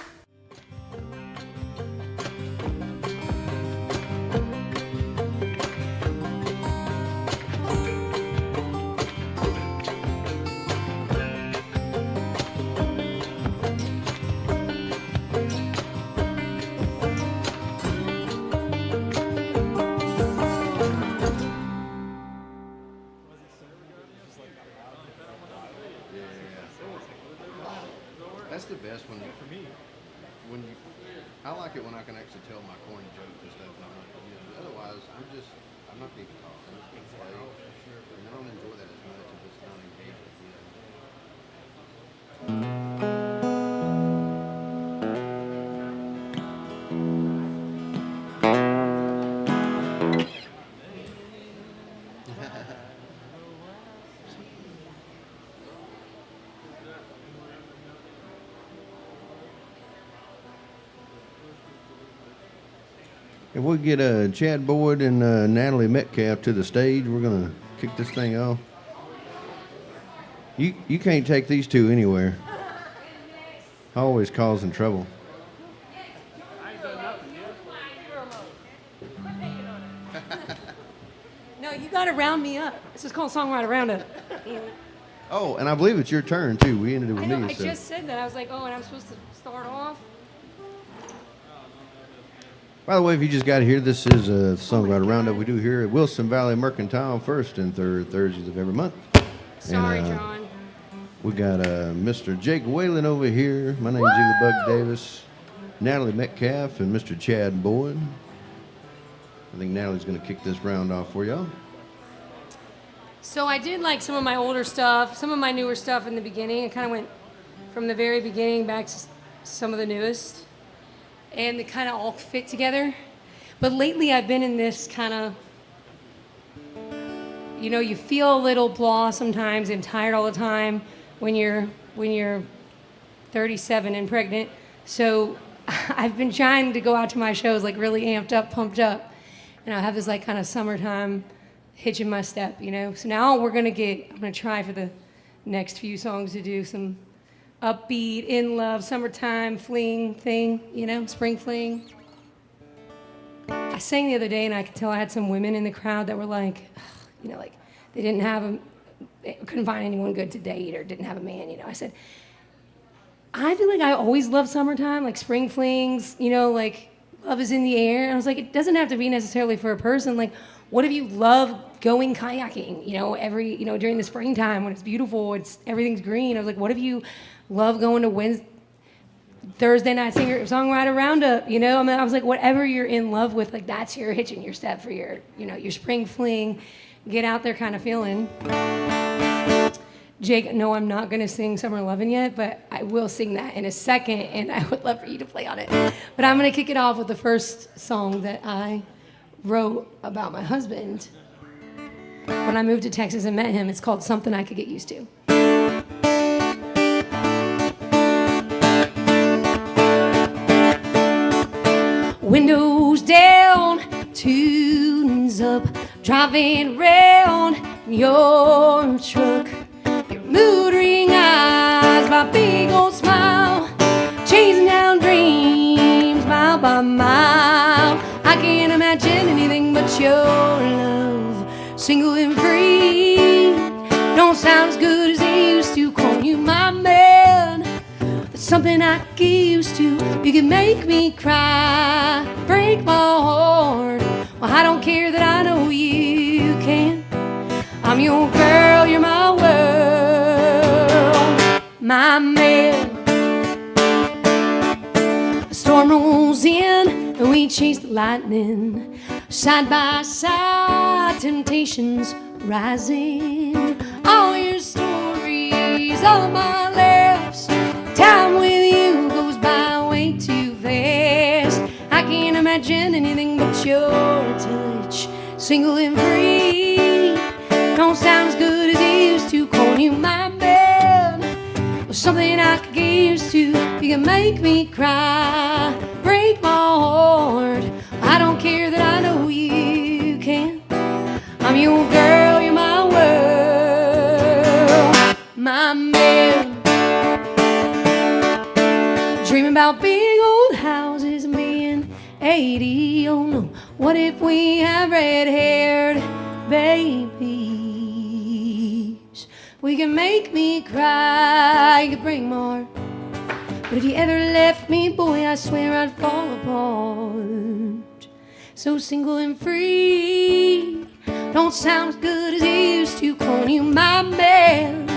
That's the best when for me. When you, I like it when I can actually tell my corny jokes and stuff. And I'm not, otherwise, I'm not being talk. I'm just being play. And I don't enjoy that as much if it's not engaging. If we get Chad Boyd and Natalie Metcalf to the stage, we're gonna kick this thing off. You can't take these two anywhere. Always causing trouble. No, you gotta round me up. This is called Songwriter Roundup. Oh, and I believe it's your turn too. We ended it with I know, me. I So. just said that. I was like, oh, and I'm supposed to start off? By the way, if you just got here, this is a Songwriter Roundup we do here at Wilson Valley Mercantile, first and third Thursdays of every month. Sorry, And, John. We got Mr. Jake Waylon over here. My name's Eley Buck Davis, Natalie Metcalf, and Mr. Chad Boyd. I think Natalie's going to kick this round off for y'all. So I did like some of my older stuff, some of my newer stuff in the beginning. I kind of went from the very beginning back to some of the newest. And they kind of all fit together. But lately I've been in this kind of, you know, you feel a little blah sometimes and tired all the time when you're 37 and pregnant. So I've been trying to go out to my shows like really amped up, pumped up. And I have this like kind of summertime hitch in my step, you know. So now I'm gonna try for the next few songs to do some upbeat, in love, summertime fling thing, you know, spring fling. I sang the other day and I could tell I had some women in the crowd that were like, you know, like they couldn't find anyone good to date or didn't have a man, you know. I said, I feel like I always love summertime, like spring flings, you know, like love is in the air. And I was like, it doesn't have to be necessarily for a person. Like, what if you love going kayaking, you know, during the springtime when it's beautiful, everything's green. I was like, what if you love going to Thursday night songwriter roundup, you know? I mean, I was like, whatever you're in love with, like that's your hitch in your step for your, you know, your spring fling, get out there kind of feeling. Jake, no, I'm not gonna sing Summer Lovin' yet, but I will sing that in a second, and I would love for you to play on it. But I'm gonna kick it off with the first song that I wrote about my husband when I moved to Texas and met him. It's called Something I Could Get Used To. Windows down, tunes up, driving around in your truck. Your mood ring eyes, my big old smile, chasing down dreams mile by mile. I can't imagine anything but your love, single and free. Don't sound as good as they used to, calling you my man. That's something I get used to. You can make me cry, break my heart. Well, I don't care that I know you can. I'm your girl, you're my world, my man. A storm rolls in and we chase the lightning, side by side, temptations rising. All your stories, all of my laughs, time with you goes by way too fast. I can't imagine anything but your touch, single and free. Don't sound as good as it used to, calling you my man. Well, something I could get used to. You can make me cry, break my heart. I don't care that I know you can. I'm your girl, you're my world, my man. Dreaming about big old houses and being 80. Oh no, what if we have red-haired babies? We can make me cry, you can break my heart. But if you ever left me, boy, I swear I'd fall apart. So single and free, don't sound as good as it used to, calling you my man.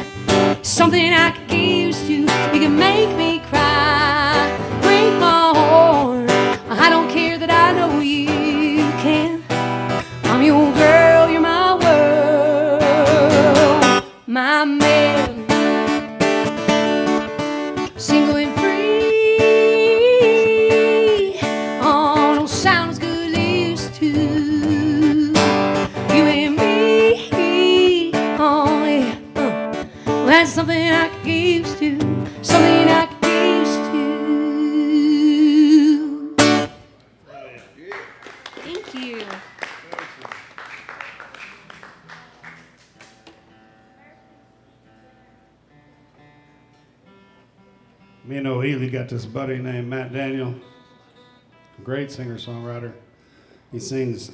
Something I could get used to. You can make me cry, break my heart. I don't care that I know you can. I'm your girl, you're my world, my man. Single and free, oh, don't sound as good as it used to. You and me, oh yeah. Well, that's something I could get used to, something I could get used to. Thank you. Me and Eley got this buddy named Matt Daniel, great singer-songwriter. He sings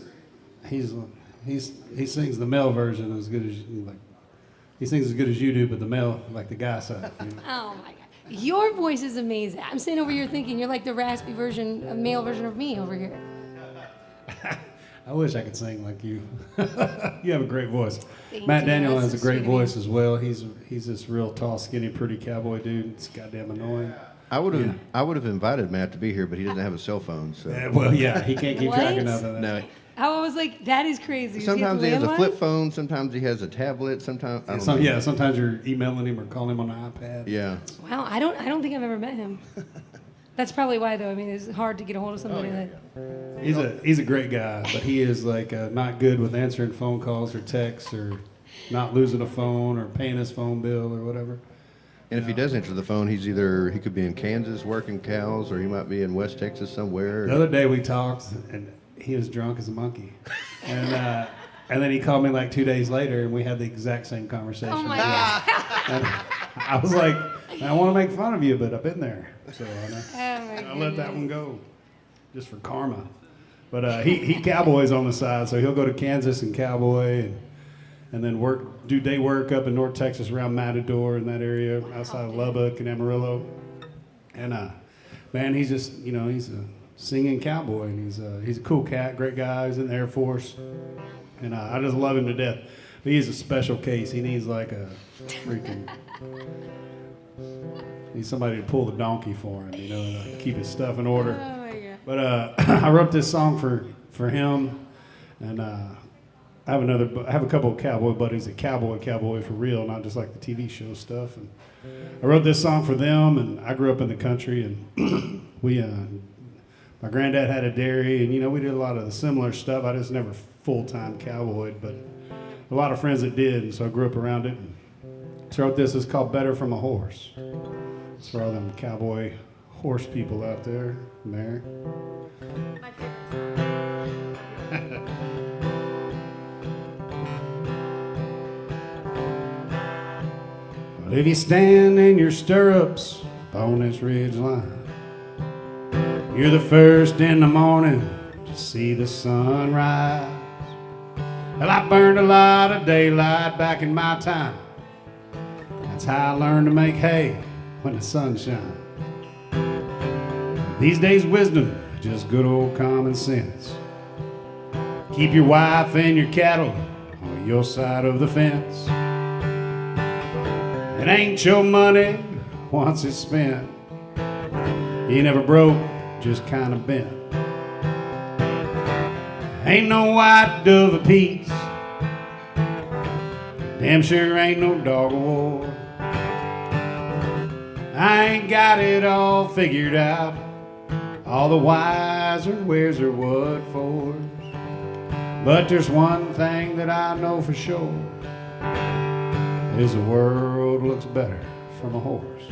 the male version as good as you like. he sings as good as you do, but the male, like the guy side. You know? Oh my God. Your voice is amazing. I'm sitting over here thinking you're like the raspy version, a male version of me over here. I wish I could sing like you. You have a great voice. Thank Matt you. Daniel That's has so a great sweet of you. voice as well. He's this real tall, skinny, pretty cowboy dude. It's goddamn annoying. I would have invited Matt to be here, but he doesn't have a cell phone. So Well, yeah, he can't keep track of What? nothing. no. I was like, that is crazy. Does Sometimes he he have has a landline? flip phone. Sometimes he has a tablet. Sometimes I don't know. Yeah, sometimes you're emailing him or calling him on the iPad. Yeah. Wow, I don't think I've ever met him. That's probably why, though. I mean, it's hard to get a hold of somebody that. He's a great guy, but he is like not good with answering phone calls or texts or not losing a phone or paying his phone bill or whatever. And if he does answer the phone, he could be in Kansas working cows, or he might be in West Texas somewhere. The other day we talked, and he was drunk as a monkey, and then he called me like 2 days later, and we had the exact same conversation. Oh my God. And I was like, I want to make fun of you, but I've been there, so I let that one go, just for karma. But he cowboys on the side, so he'll go to Kansas and cowboy, and then do day work up in North Texas around Matador in that area outside of Lubbock and Amarillo. And man, he's just he's a singing cowboy, and he's a cool cat, great guy. He's in the Air Force, and I just love him to death. But he's a special case. He needs like a freaking needs somebody to pull the donkey for him, to keep his stuff in order. Oh my God. But I wrote this song for him, and I have a couple of cowboy buddies that cowboy for real, not just like the TV show stuff. And I wrote this song for them, and I grew up in the country, and my granddad had a dairy, and we did a lot of the similar stuff. I just never full-time cowboyed, but a lot of friends that did, and so I grew up around it. And so I wrote this. It's called Better From a Horse. It's for all them cowboy horse people out there. Mary. My favorite. Well, if you stand in your stirrups on this ridge line, you're the first in the morning to see the sun rise. Well, I burned a lot of daylight back in my time. That's how I learned to make hay when the sun shines. These days wisdom is just good old common sense. Keep your wife and your cattle on your side of the fence. It ain't your money once it's spent. You never broke, just kind of bent. Ain't no white dove of peace. Damn sure ain't no dog of war. I ain't got it all figured out. All the whys or wheres or what fors. But there's one thing that I know for sure, is the world looks better from a horse.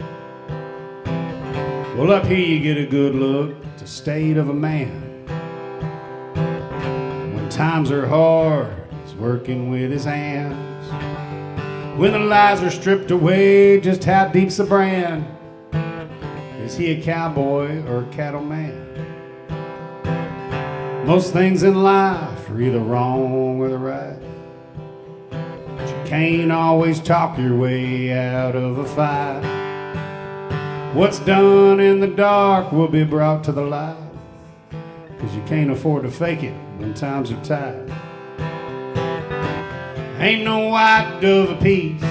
Well, up here you get a good look at the state of a man. When times are hard, he's working with his hands. When the lies are stripped away, just how deep's the brand? Is he a cowboy or a cattleman? Most things in life are either wrong or they're right. But you can't always talk your way out of a fight. What's done in the dark will be brought to the light, 'cause you can't afford to fake it when times are tight. Ain't no white dove of peace.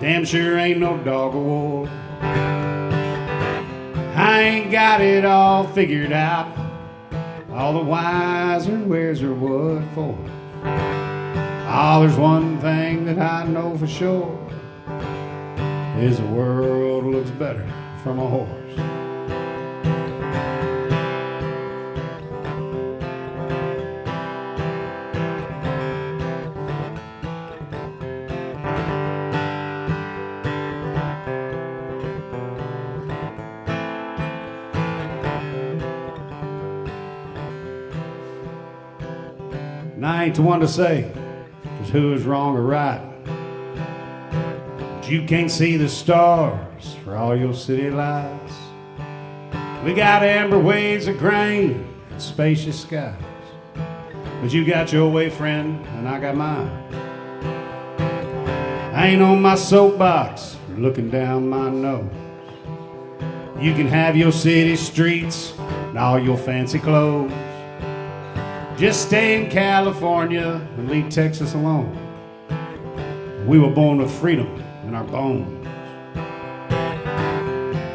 Damn sure ain't no dog of war. I ain't got it all figured out. All the whys or wheres or what for. Oh, there's one thing that I know for sure, is the world looks better from a horse. And I ain't the one to say just who is wrong or right. But you can't see the stars for all your city lights. We got amber waves of grain and spacious skies. But you got your way, friend, and I got mine. I ain't on my soapbox or looking down my nose. You can have your city streets and all your fancy clothes. Just stay in California and leave Texas alone. We were born with freedom in our bones.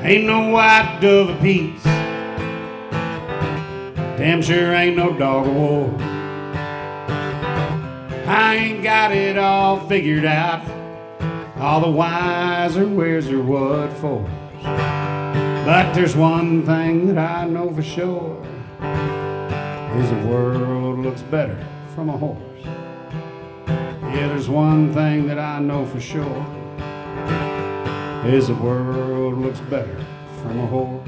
Ain't no white dove of peace. Damn sure ain't no dog of war. I ain't got it all figured out. All the whys or wheres or what for. But there's one thing that I know for sure, is the world looks better from a horse. Yeah, there's one thing that I know for sure, is the world looks better from a horse.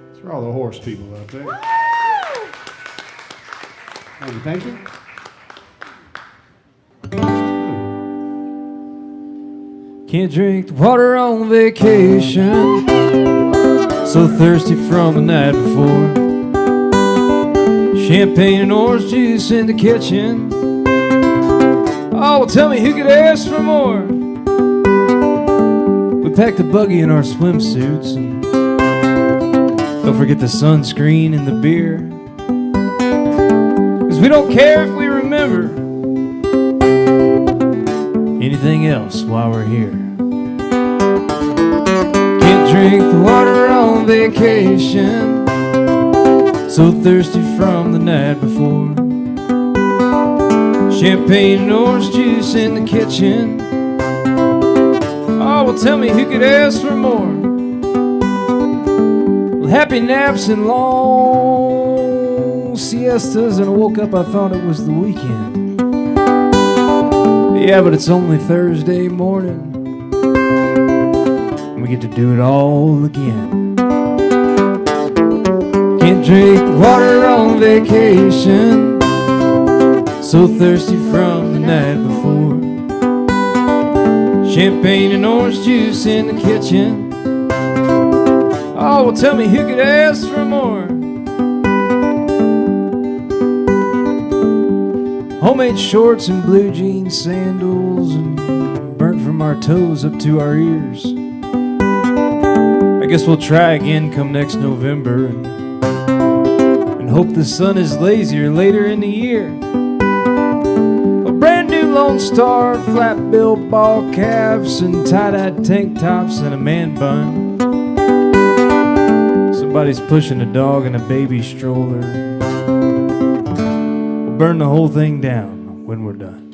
That's for all the horse people out there. Thank you. Can't drink the water on vacation, so thirsty from the night before. Champagne and orange juice in the kitchen. Oh, well, tell me who could ask for more. We packed the buggy in our swimsuits, and don't forget the sunscreen and the beer. 'Cause we don't care if we remember anything else while we're here. Can't drink the water on vacation, so thirsty from the night before. Champagne and orange juice in the kitchen. Oh, well, tell me who could ask for more. Well, happy naps and long siestas, and I woke up, I thought it was the weekend. Yeah, but it's only Thursday morning, and we get to do it all again. Can't drink water on vacation, so thirsty from the night before. Champagne and orange juice in the kitchen. Oh, well, tell me who could ask for more. Homemade shorts and blue jean sandals, and burnt from our toes up to our ears. I guess we'll try again come next November, and hope the sun is lazier later in the year. A brand new Lone Star, flat bill ball caps, and tie-dyed tank tops and a man bun. Somebody's pushing a dog in a baby stroller. Burn the whole thing down when we're done.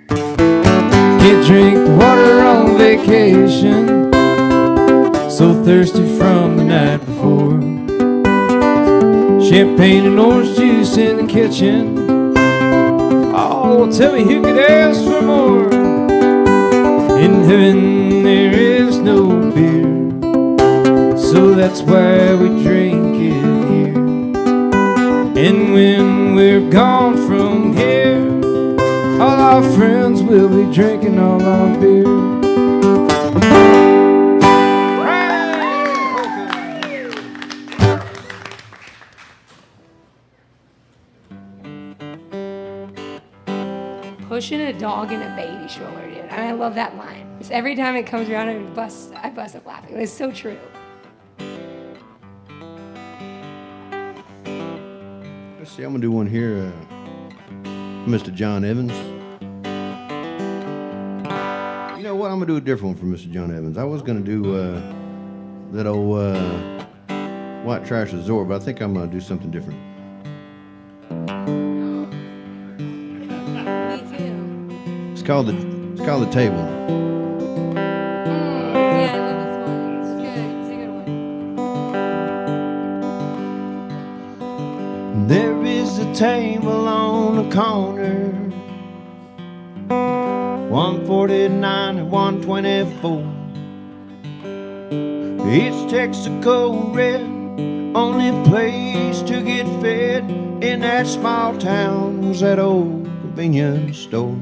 Can't drink the water on vacation, so thirsty from the night before. Champagne and orange juice in the kitchen. Oh, well, tell me who could ask for more. In heaven there is no beer, so that's why we drink it here. And when we're gone from here, all our friends will be drinking all our beer. Pushing a dog in a baby stroller, dude. I mean, I love that line. Just every time it comes around, I bust up laughing. It's so true. Let's see, I'm gonna do one here, Mr. John Evans. You know what? I'm gonna do a different one for Mr. John Evans. I was gonna do that old White Trash Resort, but I think I'm gonna do something different. Me too. It's called the Table. Yeah, I love this one. It's good. It's a good one. There is a table on the corner, 149 and 124. It's Texaco red, only place to get fed in that small town was that old convenience store.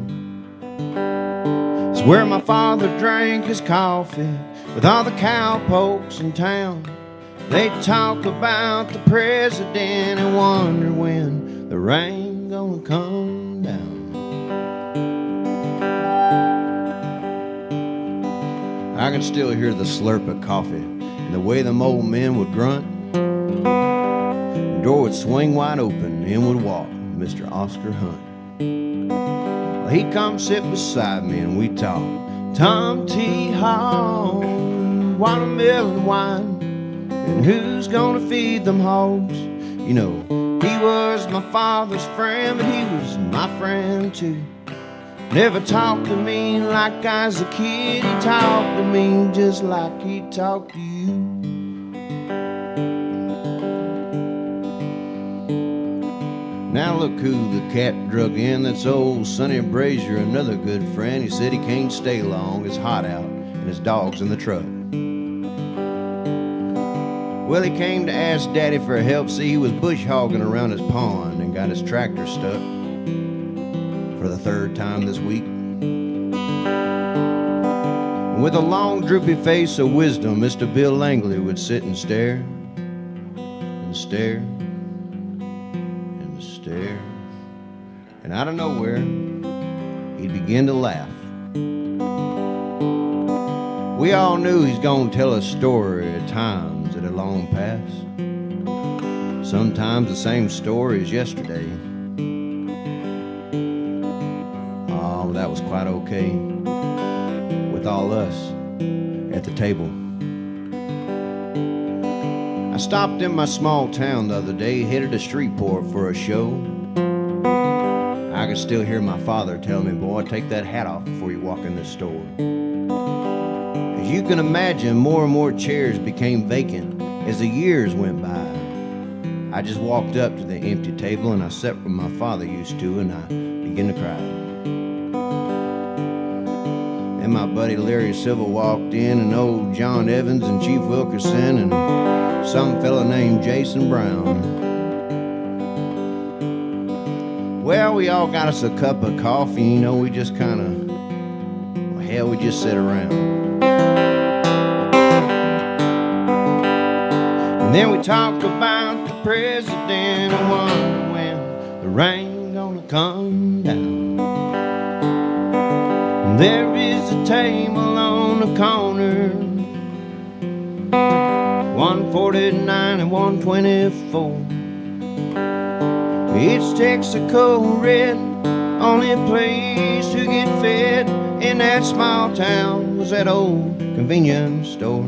It's where my father drank his coffee with all the cowpokes in town. They talk about the president and wonder when the rain gonna come down. I can still hear the slurp of coffee and the way them old men would grunt. The door would swing wide open, in would walk Mr. Oscar Hunt. Well, he'd come sit beside me and we'd talk Tom T. Hall, watermelon wine, and who's gonna feed them hogs? You know, he was my father's friend, but he was my friend too. Never talked to me like I was a kid. He talked to me just like he talked to you. Now look who the cat drug in. That's old Sonny Brazier, another good friend. He said he can't stay long. It's hot out and his dog's in the truck. Well, he came to ask Daddy for help. See, he was bush hogging around his pond and got his tractor stuck for the third time this week. With a long droopy face of wisdom, Mr. Bill Langley would sit and stare and stare and stare, and out of nowhere he'd begin to laugh. We all knew he's gonna tell a story at times that had long passed, sometimes the same story as yesterday. That was quite okay with all us at the table. I stopped in my small town the other day, headed to Shreveport for a show. I could still hear my father tell me, boy, take that hat off before you walk in this store. As you can imagine, more and more chairs became vacant as the years went by. I just walked up to the empty table and I sat where my father used to, and I began to cry. And my buddy Larry Silva walked in, and old John Evans and Chief Wilkerson and some fella named Jason Brown. Well, we all got us a cup of coffee, you know, we just kind of, well, hell, we just sit around. And then we talked about the president and wonder when the rain gonna come down. There is a table on the corner, 149 and 124. It's Texaco red, only place to get fed in that small town was that old convenience store.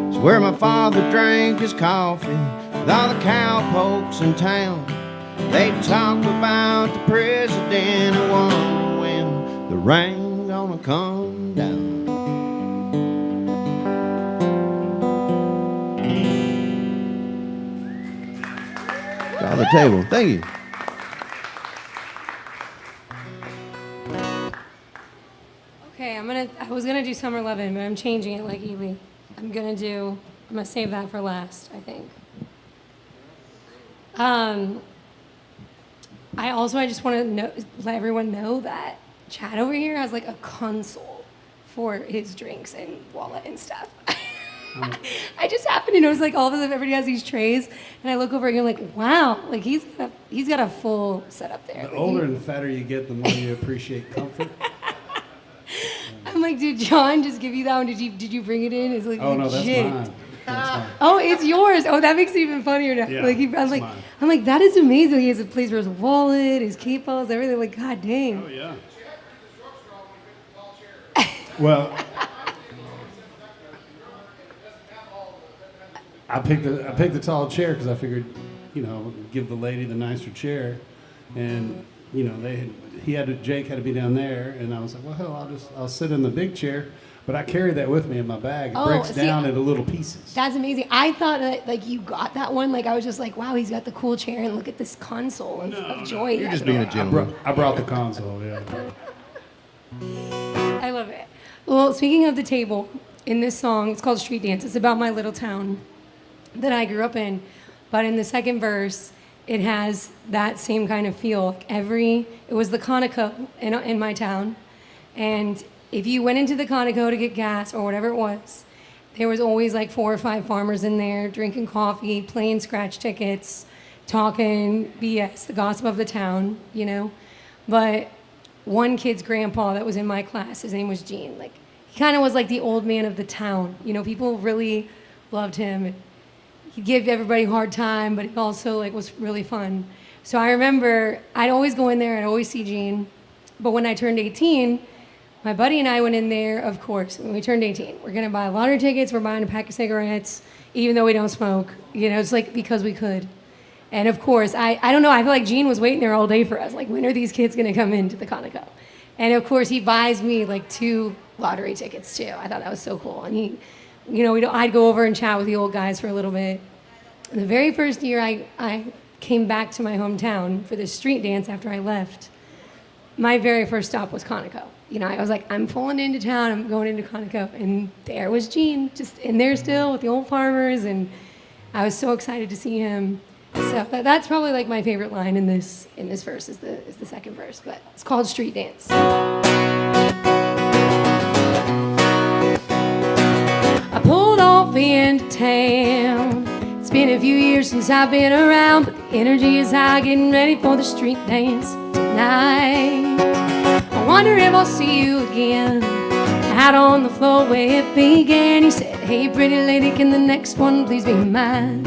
It's where my father drank his coffee with all the cowpokes in town. They talk about the president and wonder when the rain gonna come down. On the table. Thank you. Okay, I was gonna do Summer Lovin', but I'm changing it like Eley. I'm gonna save that for last, I think. I just want to let everyone know that Chad over here has like a console for his drinks and wallet and stuff. I just happened to notice like all of a sudden everybody has these trays, and I look over and I'm like, wow, like he's got a full setup there. The older and fatter you get, the more you appreciate comfort. I'm like, did John just give you that one? Did you bring it in? It's like, oh no, legit. that's mine. That's mine. Oh, it's yours. Oh, that makes it even funnier now. Yeah, like mine. I'm like, that is amazing. He has a place for his wallet, his capos, everything. Like, god dang. Oh yeah. Well, I picked the tall chair because I figured, give the lady the nicer chair, and Jake had to be down there, and I was like, well, hell, I'll sit in the big chair, but I carry that with me in my bag. It breaks down into little pieces. That's amazing. I thought that like you got that one. Like I was just like, wow, he's got the cool chair, and look at this console of joy. You're just being a gentleman. I brought the console. Yeah. I love it. Well, speaking of the table, in this song, it's called Street Dance. It's about my little town that I grew up in, but in the second verse, it has that same kind of feel. It was the Conoco in my town, and if you went into the Conoco to get gas or whatever it was, there was always like 4 or 5 farmers in there drinking coffee, playing scratch tickets, talking BS, the gossip of the town, you know. But one kid's grandpa that was in my class, his name was Gene. Like, he kind of was like the old man of the town. You know, people really loved him. He'd give everybody a hard time, but he also like was really fun. So I remember I'd always go in there, I'd always see Gene. But when I turned 18, my buddy and I went in there, of course, when we turned 18. We're going to buy lottery tickets, we're buying a pack of cigarettes, even though we don't smoke. You know, it's like because we could. And of course, I don't know, I feel like Gene was waiting there all day for us. Like, when are these kids going to come into the Conoco? And of course, he buys me like 2 lottery tickets too. I thought that was so cool. And he, you know, I'd go over and chat with the old guys for a little bit. And the very first year I came back to my hometown for this street dance after I left, my very first stop was Conoco. You know, I was like, I'm pulling into town, I'm going into Conoco. And there was Gene, just in there still with the old farmers. And I was so excited to see him. So that's probably like my favorite line in this verse is the second verse, but it's called Street Dance. I pulled off into town. It's been a few years since I've been around, but the energy is high, getting ready for the street dance tonight. I wonder if I'll see you again out on the floor where it began. You said, hey pretty lady, can the next one please be mine?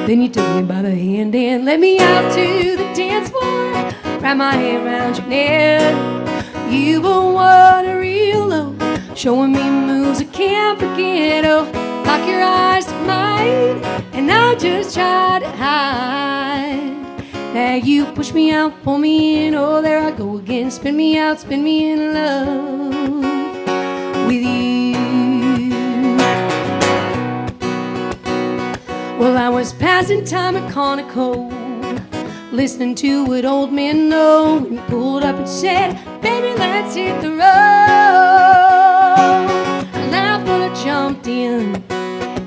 Then you took me by the hand and led me out to the dance floor. Wrapped my hand around your neck. You were what a real low, showing me moves I can't forget. Oh, lock your eyes to mine, and I just tried to hide. Now you push me out, pull me in. Oh, there I go again. Spin me out, spin me in love with you. Well, I was passing time at Conoco, listening to what old men know. When you pulled up and said, baby, let's hit the road. I laughed when I jumped in.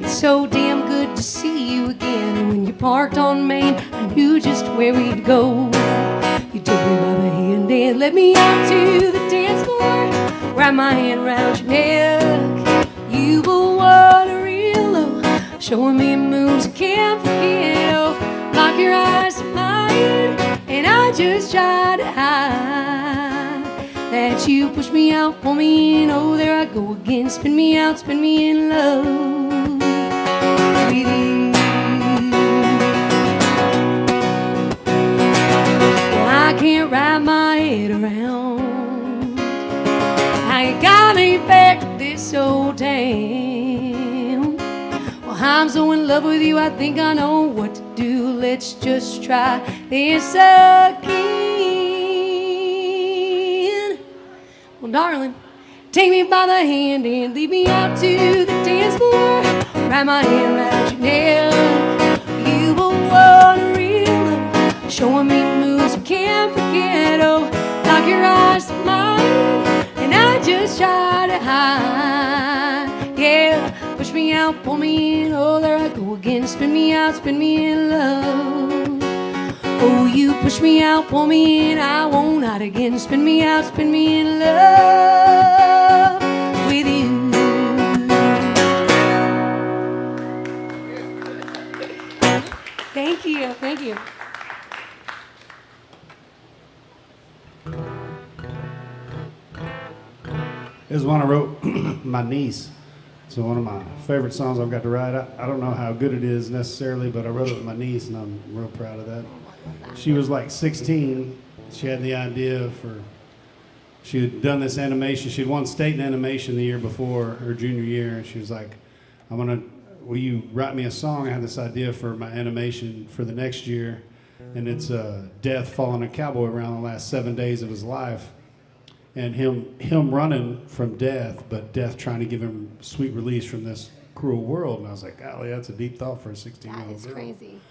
It's so damn good to see you again. When you parked on Main, I knew just where we'd go. You took me by the hand and led me out to the dance floor. Wrapped my hand around your neck. You were what a real low, showing me moves I can't forget. Oh, lock your eyes to mine, and I just tried to hide that you push me out, pull me in. Oh, there I go again. Spin me out, spin me in love with you. Well, I can't wrap my head around how you got me back to this old town. Well, I'm so in love with you, I think I know what to do. Let's just try this again. Well, darling, take me by the hand and lead me out to the dance floor. Wrap my hand around your neck. You were what a real love, showing me moves I can't forget. Oh, lock your eyes to mine, and I just try to hide. Yeah, push me out, pull me in. Oh, there I go again. Spin me out, spin me in love. Oh, you push me out, pull me in. I won't hide again. Spin me out, spin me in love with you. Thank you, thank you. This is one I wrote my niece. It's one of my favorite songs I've got to write. I don't know how good it is necessarily, but I wrote it with my niece, and I'm real proud of that. She was like 16. She had the idea she had done this animation. She'd won state in animation the year before, her junior year, and she was like, will you write me a song? I had this idea for my animation for the next year, and it's Death following a cowboy around the last 7 days of his life. And him running from death, but death trying to give him sweet release from this cruel world. And I was like, golly, that's a deep thought for a 16-year-old girl. That is crazy.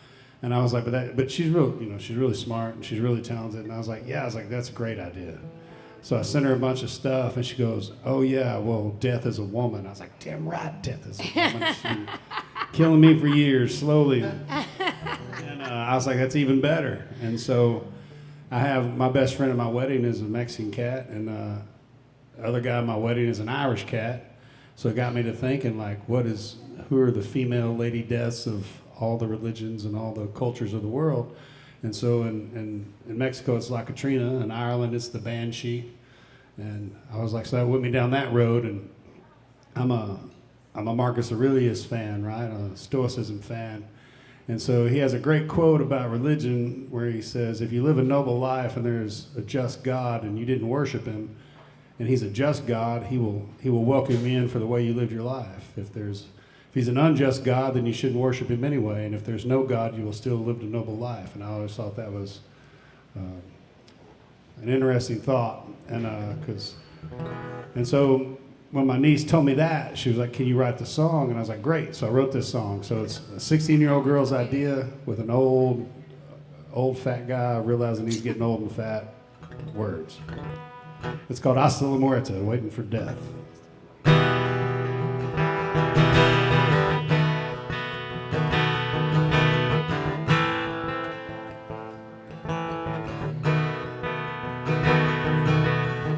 And I was like, but she's she's really smart and she's really talented. And I was like, that's a great idea. So I sent her a bunch of stuff, and she goes, oh yeah, well, death is a woman. I was like, damn right, death is a woman. She's been killing me for years, slowly. And I was like, that's even better. And so I have my best friend at my wedding is a Mexican cat, and the other guy at my wedding is an Irish cat. So it got me to thinking, like, who are the female lady deaths of all the religions and all the cultures of the world? And so in Mexico, it's La Katrina. In Ireland, it's the Banshee. And I was like, so that went me down that road. And I'm a Marcus Aurelius fan, right? A Stoicism fan. And so he has a great quote about religion where he says, if you live a noble life and there's a just God and you didn't worship him, and he's a just God, he will welcome you in for the way you lived your life. If he's an unjust God, then you shouldn't worship him anyway. And if there's no God, you will still live a noble life. And I always thought that was an interesting thought. And so when my niece told me that, she was like, can you write the song? And I was like, great. So I wrote this song. So it's a 16-year-old girl's idea with an old fat guy realizing he's getting old and fat. Words. It's called Hasta la Muerte, Waiting for Death.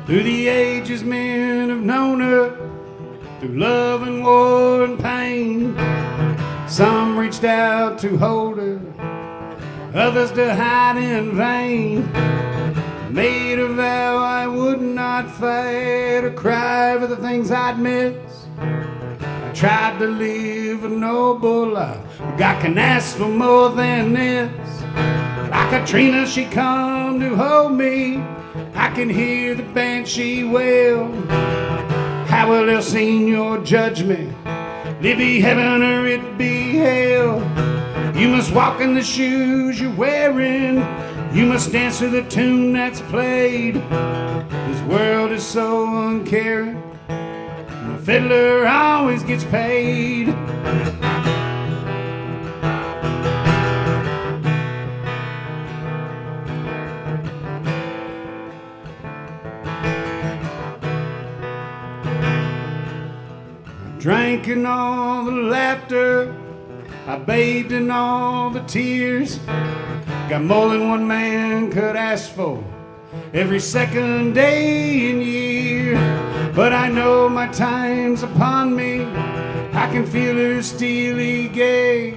Through the ages men have known her, through love and war and pain. Some reached out to hold her, others to hide in vain. Made a vow I would not fight or cry for the things I'd miss. I tried to live a noble life, but God can ask for more than this. Like Katrina, she come to hold me. I can hear the banshee wail. How will they sing your judgment? It be heaven or it be hell. You must walk in the shoes you're wearing. You must dance to the tune that's played. This world is so uncaring, and the fiddler always gets paid. I drank in all the laughter, I bathed in all the tears. Got more than one man could ask for every second, day, and year. But I know my time's upon me. I can feel her steely gaze.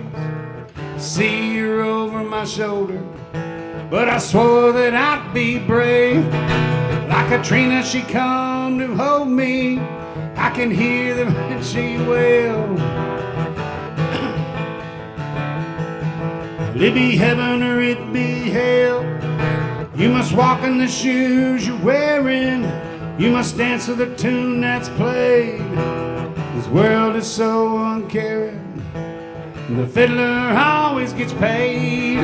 See her over my shoulder, but I swore that I'd be brave. Like Katrina, she come to hold me. I can hear the banshee wail. It be heaven or it be hell. You must walk in the shoes you're wearing. You must dance to the tune that's played. This world is so uncaring, and the fiddler always gets paid.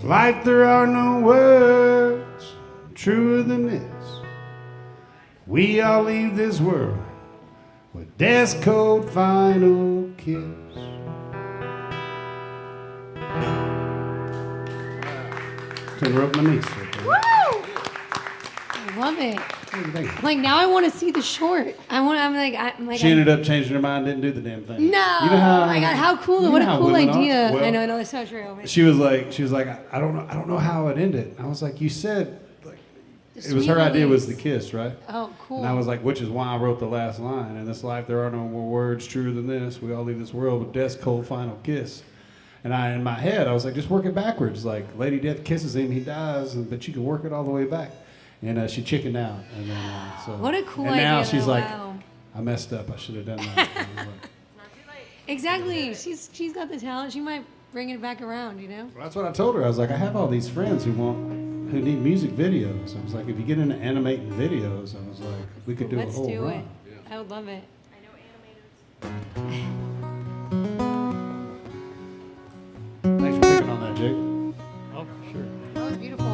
Like there are no words truer than this. We all leave this world with death's cold final kiss. So I wrote my niece right there. Woo! I love it. Like now I want to see the short. I'm like She ended up changing her mind, didn't do the damn thing. No. You know how, oh my God, how cool. What a cool women are? idea. Well, I know, that's not true. But She was like, I don't know how it ended. I was like, you said, like, it was her idea was the kiss, right? Oh, cool. And I was like, which is why I wrote the last line. In this life, there are no more words truer than this. We all leave this world with death's cold final kiss. And in my head, I was like, just work it backwards. Like, Lady Death kisses him, he dies, but you can work it all the way back. And she chickened out. And then, what a cool idea. And now idea, she's though. like, Wow. I messed up. I should have done that. Exactly. She's got the talent. She might bring it back around, you know? Well, that's what I told her. I was like, I have all these friends who need music videos. I was like, if you get into animating videos, I was like, we could do Let's a whole do run. it. I would love it. Thanks for picking on that, Jake. Oh, sure. That was beautiful.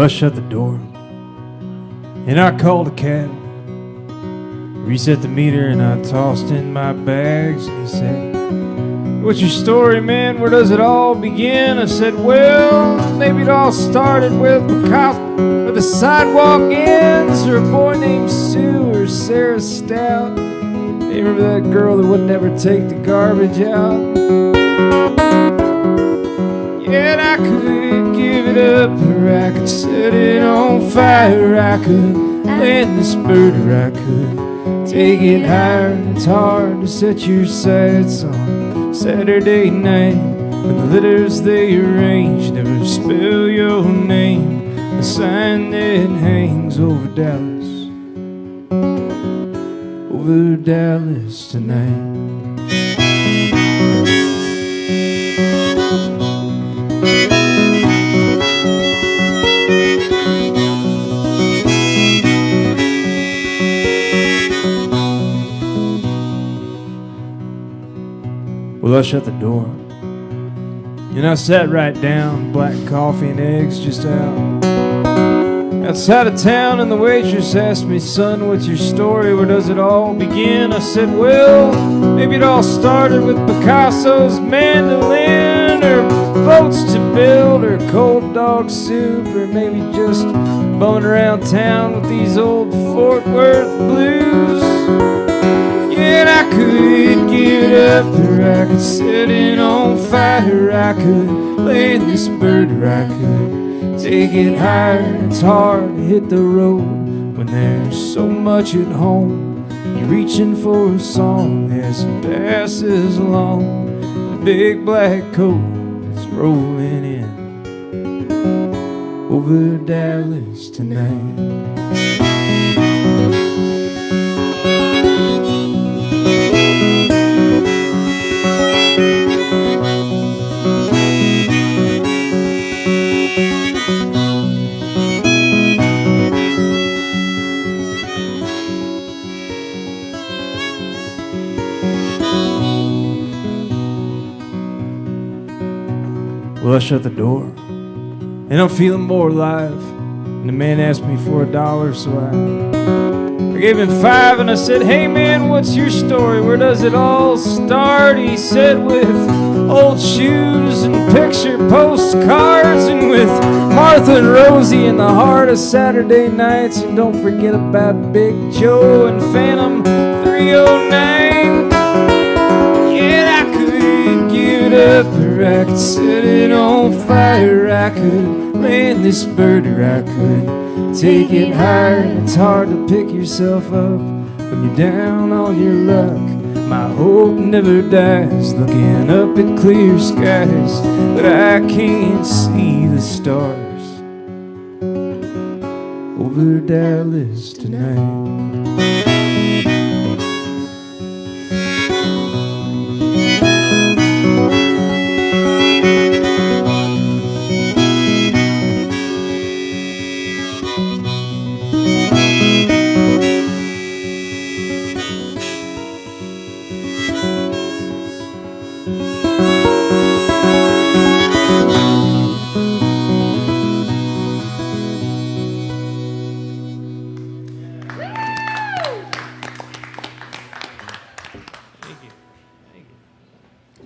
Well, I shut the door, and I called a cab. Reset the meter, and I tossed in my bags. And he said, "What's your story, man? Where does it all begin?" I said, "Well, maybe it all started with where the sidewalk ends, or a boy named Sue or Sarah Stout. Hey, remember that girl that would never take the garbage out? Yet I could give it up, or I could set it on fire. I could land this bird, or I could take it higher. It's hard to set your sights on Saturday night when the letters they arrange never spell your name. The sign that hangs over Dallas tonight." Well, I shut the door, and I sat right down, black coffee and eggs just out. Outside of town, and the waitress asked me, "Son, what's your story? Where does it all begin?" I said, "Well, maybe it all started with Picasso's mandolin, or boats to build, or cold dog soup, or maybe just bumming around town with these old Fort Worth blues. Yet I could give it up, or I could set it on fire. I could land this bird, or I could take it higher. It's hard to hit the road when there's so much at home. You're reaching for a song as it passes along. The big black coat is rolling in over Dallas tonight." Well, I shut the door, and I'm feeling more alive. And the man asked me for $1, so I gave him 5, and I said, "Hey man, what's your story? Where does it all start?" He said, "With old shoes and picture postcards, and with Martha and Rosie in the heart of Saturday nights. And don't forget about Big Joe and Phantom 309. Yeah, I could give it up, or I could set it on fire. I could land this bird, or I could take it higher. It's hard to pick yourself up when you're down on your luck. My hope never dies, looking up at clear skies, but I can't see the stars over Dallas tonight."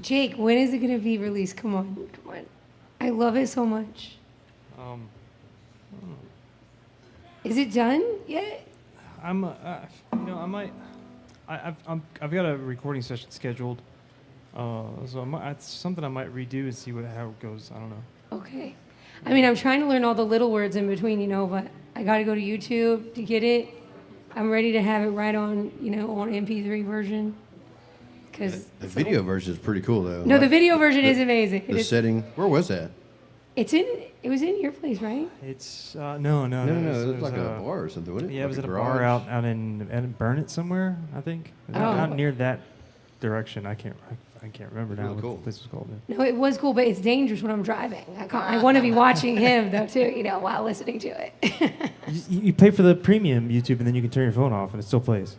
Jake, when is it going to be released? Come on. I love it so much. Is it done yet? I've got a recording session scheduled, so it's something I might redo and see how it goes. I don't know. Okay. I mean, I'm trying to learn all the little words in between, but I got to go to YouTube to get it. I'm ready to have it right on, on MP3 version. The video version is pretty cool, though. No, the video version is amazing. The setting. Where was that? It was in your place, right? It's no. It was like a bar or something, wasn't it? Yeah, it was like at a bar out in Burnett somewhere, I think. Out near that direction. I can't remember now what the place was called. No, it was cool, but it's dangerous when I'm driving. I want to be watching him though too, while listening to it. You pay for the premium YouTube, and then you can turn your phone off, and it still plays.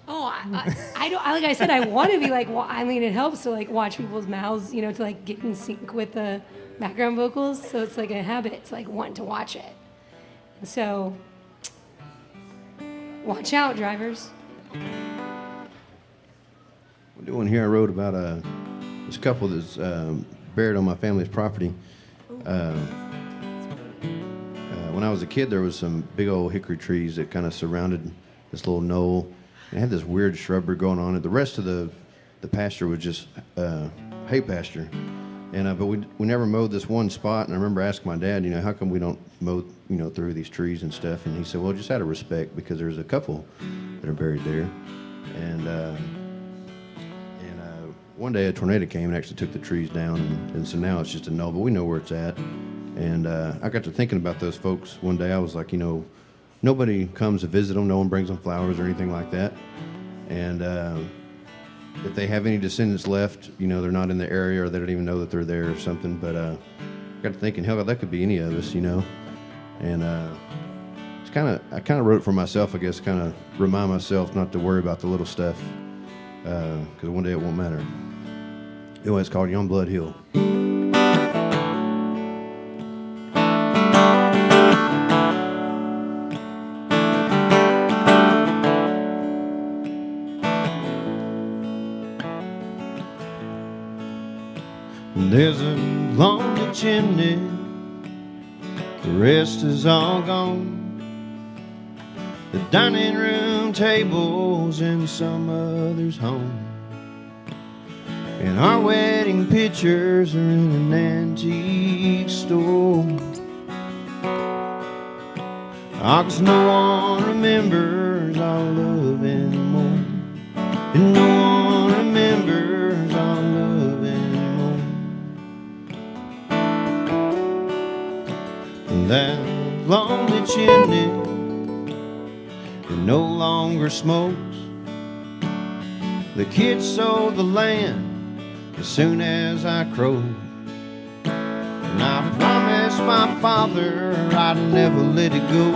Oh, I don't. Like I said, I want to be like. Well, I mean, it helps to watch people's mouths, to get in sync with the background vocals. So it's like a habit to want to watch it. So, watch out, drivers. One here I wrote about this couple that's buried on my family's property. When I was a kid, there was some big old hickory trees that kind of surrounded this little knoll. It had this weird shrubbery going on, and the rest of the pasture was just hay pasture. And but we never mowed this one spot. And I remember asking my dad, how come we don't mow, through these trees and stuff? And he said, well, just out of respect, because there's a couple that are buried there. And one day a tornado came and actually took the trees down, and so now it's just a knoll, but we know where it's at. And I got to thinking about those folks one day. I was like, nobody comes to visit them. No one brings them flowers or anything like that. And if they have any descendants left, they're not in the area, or they don't even know that they're there or something. But I got to thinking, hell, that could be any of us, And it's I kind of wrote it for myself, I guess, kind of remind myself not to worry about the little stuff, because one day it won't matter. Anyway, it's called Youngblood Hill. There's a lonely chimney, the rest is all gone. The dining room table's in some other's home, and our wedding pictures are in an antique store. 'Cause no one remembers our love anymore, and no one remembers our love anymore. And that lonely chimney, it no longer smokes. The kids sold the land as soon as I crowed, and I promised my father I'd never let it go.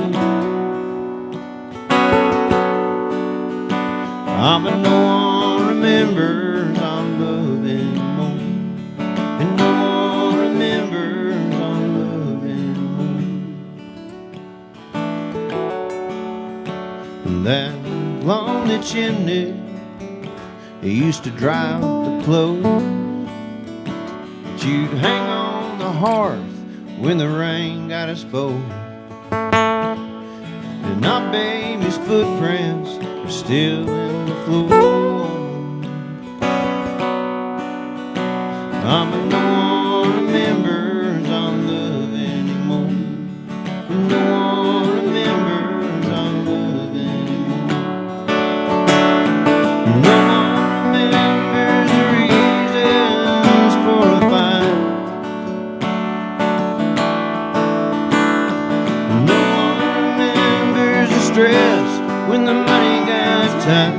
But no one remembers our love anymore, and no one remembers our love anymore. And that lonely chimney, it used to dry out the clothes that you'd hang on the hearth when the rain got us both. And our baby's footprints are still in the floor. But no one remembers our love anymore, no one remembers our love anymore. No one remembers the reasons for a fight. No one remembers the stress when the money got tight.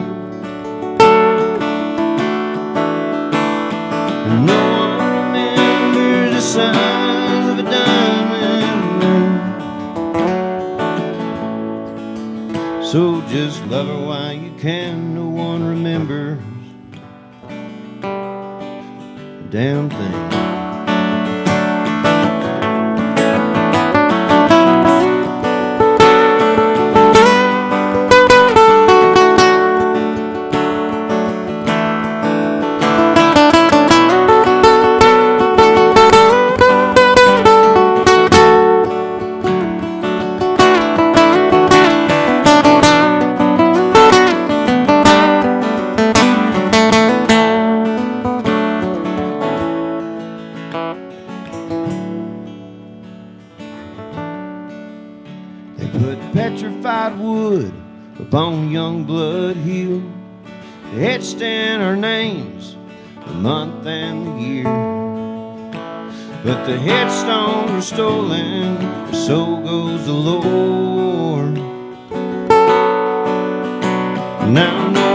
No one remembers the size of a diamond ring. So just love her while you can. No one remembers a damn thing. Petrified wood upon Youngblood Hill, etched in our names, the month and the year. But the headstones were stolen, so goes the Lord. Now no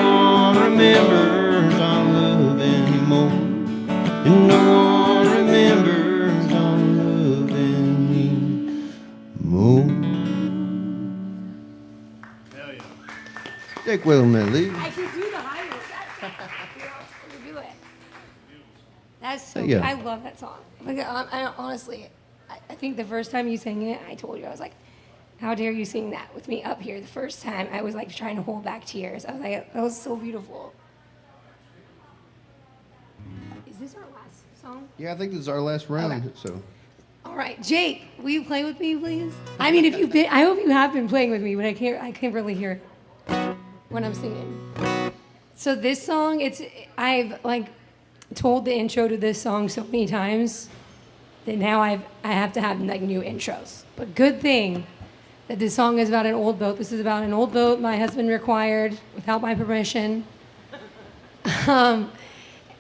one remembers our love anymore, and no one remembers our love anymore. Take with them, Lee. I can do the high notes. I can do it. That's so Yeah. good. I love that song. Like, I honestly, I think the first time you sang it, I told you, I was like, how dare you sing that with me up here the first time? I was like trying to hold back tears. I was like, that was so beautiful. Is this our last song? Yeah, I think this is our last round. Okay. So All right, Jake, will you play with me, please? I mean, if you've been, I hope you have been playing with me, but I can't really hear it when I'm singing. So this song, I've like told the intro to this song so many times that now I have to have like new intros. But good thing that this song is about an old boat. This is about an old boat my husband required without my permission. And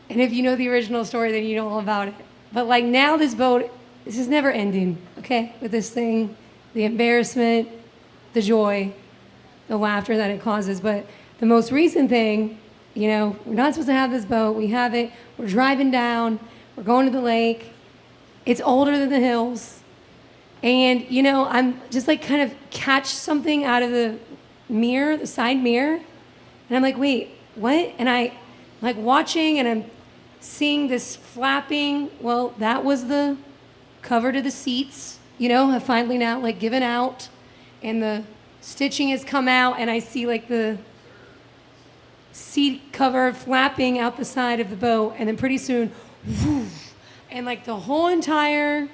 if you know the original story, then you know all about it. But like now this boat, this is never ending, okay? With this thing, the embarrassment, the joy, the laughter that it causes. But the most recent thing, you know, we're not supposed to have this boat. We have it. We're driving down. We're going to the lake. It's older than the hills. And, you know, I'm just like kind of catch something out of the mirror, the side mirror. And I'm like, wait, what? And I'm like watching and I'm seeing this flapping. Well, that was the cover to the seats, you know, have finally now like given out. And the stitching has come out and I see like the seat cover flapping out the side of the boat. And then pretty soon, whoosh, and like the whole entire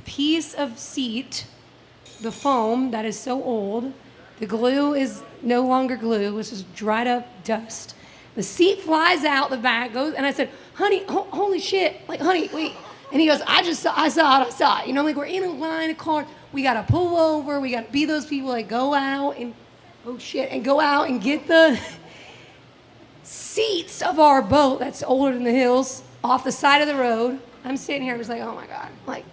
piece of seat, the foam that is so old, the glue is no longer glue, it's just dried up dust. The seat flies out the back, goes, and I said, honey, holy shit, like, honey, wait. And he goes, I saw it. You know, like we're in a line of cars, we gotta pull over, we gotta be those people that go out and, oh shit, and go out and get the seats of our boat that's older than the hills off the side of the road. I'm sitting here, I'm just like, oh my God, like,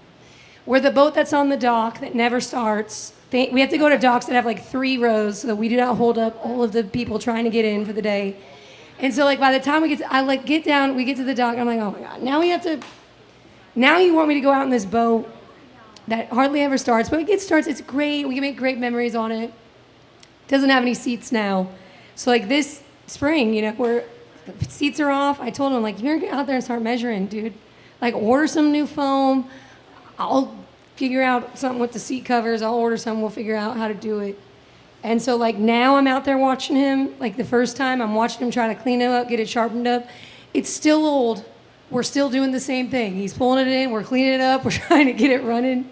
we're the boat that's on the dock that never starts. We have to go to docks that have like 3 rows so that we do not hold up all of the people trying to get in for the day. And so like by the time we get to the dock, I'm like, oh my God, now you want me to go out in this boat that hardly ever starts, but it starts, it's great, we can make great memories on it. Doesn't have any seats now. So like this spring, you know, where the seats are off, I told him like, you're gonna get out there and start measuring, dude. Like order some new foam. I'll figure out something with the seat covers. I'll order some. We'll figure out how to do it. And so, like, now I'm out there watching him. Like, the first time, I'm watching him try to clean it up, get it sharpened up. It's still old. We're still doing the same thing. He's pulling it in. We're cleaning it up. We're trying to get it running.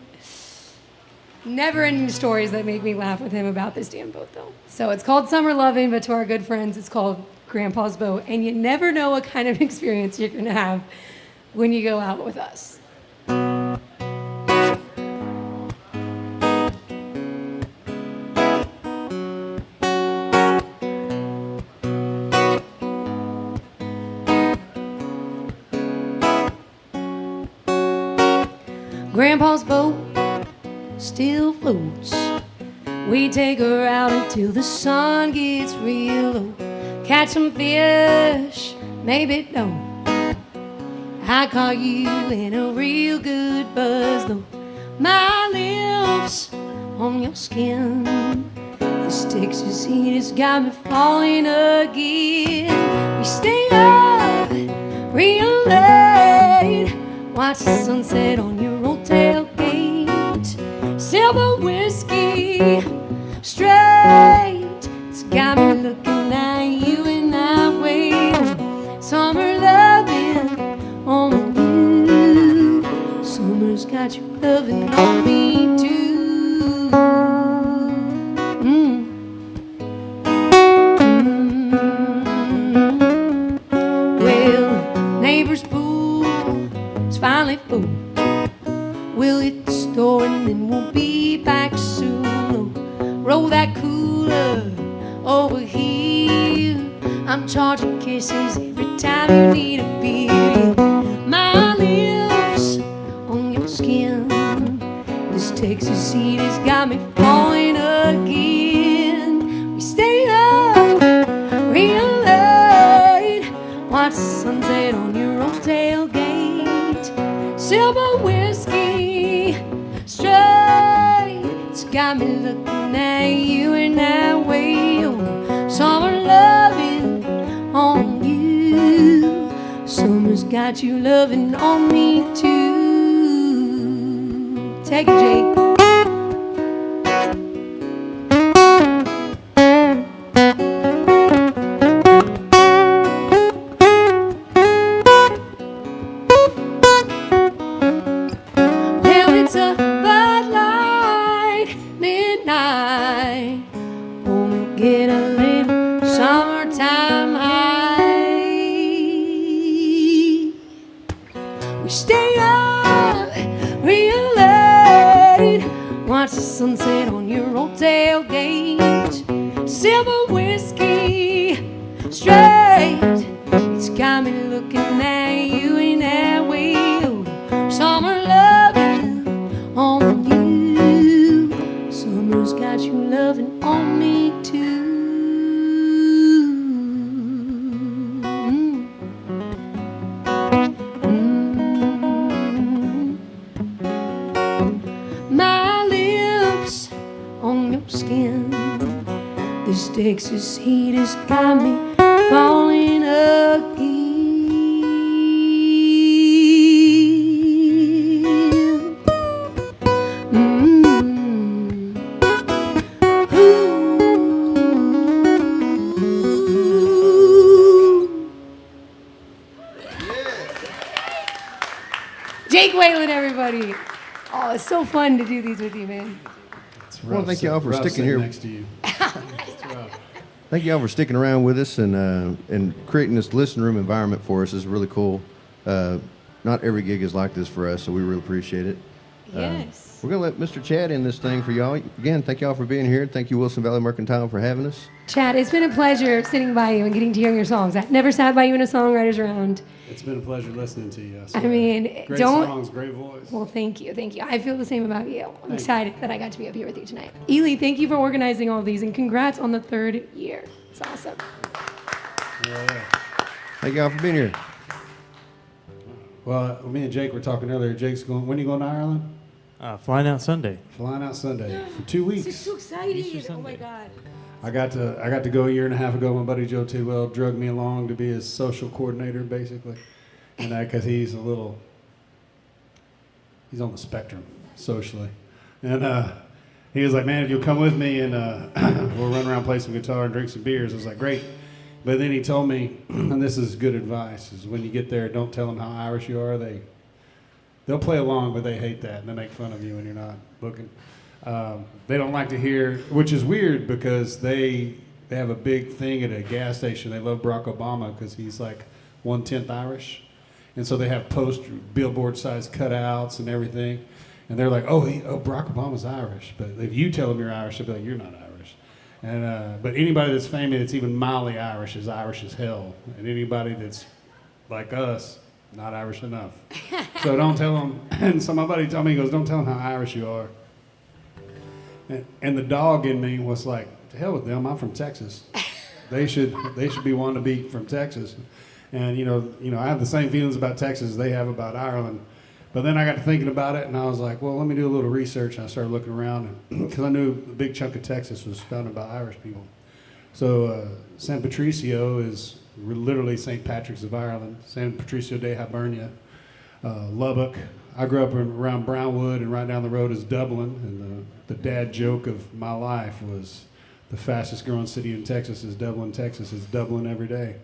Never-ending stories that make me laugh with him about this damn boat, though. So it's called Summer Lovin', but to our good friends, it's called Grandpa's Boat. And you never know what kind of experience you're going to have when you go out with us. Grandpa's boat still floats. We take her out until the sun gets real low. Catch some fish, maybe don't. I caught you in a real good buzz though. My lips on your skin. This Texas heat has got me falling again. We stay up real late. Watch the sunset on your old tailgate. Silver whiskey, straight. It's got me looking at you and I wait. Summer loving on you. Summer's got you loving on me too. Well, neighbor's pool is finally full. We'll hit the store and then we'll be back soon. Oh, roll that cooler over here. I'm charging kisses every time you need a beer. My lips on your skin. This Texas heat has got me falling again. We stay up real late. Watch the sunset on your old tailgate. Silver whiskey, straight. It's got me looking at you and I wait. Oh, summer loving on you. Summer's got you loving on me too. Take it, Jake. sunset on your old tailgate, silver whiskey straight. It's got me looking at you in that wheel. Summer loving on you. Summer's got you loving on me too. My lips on your skin. This Texas heat has got me falling again. Jake Waylon, everybody. Oh, it's so fun to do these with you, man. Well, thank y'all for sticking here. Next to you. Thank y'all for sticking around with us and creating this listen room environment for us. Is really cool. Not every gig is like this for us, so we really appreciate it. Yes. We're going to let Mr. Chad in this thing for y'all. Again, thank y'all for being here. Thank you, Wilson Valley Mercantile, for having us. Chad, it's been a pleasure sitting by you and getting to hear your songs. I've never sat by you in a Songwriters Round. It's been a pleasure listening to you. I mean, great don't... songs, great voice. Well, thank you. Thank you. I feel the same about you. I'm excited that I got to be up here with you tonight. Eley, thank you for organizing all of these, and congrats on the 3rd year. It's awesome. Yeah. Thank y'all for being here. Well, me and Jake were talking earlier. Jake's going. When are you going to Ireland? Flying out Sunday. Flying out Sunday for 2 weeks. This is so excited. Oh my God. I got to go a year and a half ago. My buddy Joe Tidwell drugged me along to be his social coordinator, basically, and because he's on the spectrum socially, and he was like, "Man, if you'll come with me and we'll run around, play some guitar, and drink some beers." I was like, "Great," but then he told me, and this is good advice: is when you get there, don't tell them how Irish you are. They'll play along, but they hate that, and they make fun of you when you're not looking. They don't like to hear, which is weird because they have a big thing at a gas station. They love Barack Obama because he's like 1/10 Irish. And so they have billboard-sized cutouts and everything. And they're like, oh, Barack Obama's Irish. But if you tell them you're Irish, they'll be like, you're not Irish. And but anybody that's famous that's even mildly Irish is Irish as hell. And anybody that's like us, not Irish enough. So don't tell them. And so my buddy told me, he goes, don't tell them how Irish you are. And the dog in me was like, to hell with them, I'm from Texas. They should be wanting to be from Texas. And you know, I have the same feelings about Texas as they have about Ireland. But then I got to thinking about it, and I was like, well, let me do a little research. And I started looking around, because I knew a big chunk of Texas was founded by Irish people. So San Patricio is literally St. Patrick's of Ireland. San Patricio de Hibernia, Lubbock. I grew up around Brownwood, and right down the road is Dublin. And the dad joke of my life was the fastest growing city in Texas is Dublin, Texas. It's Dublin every day.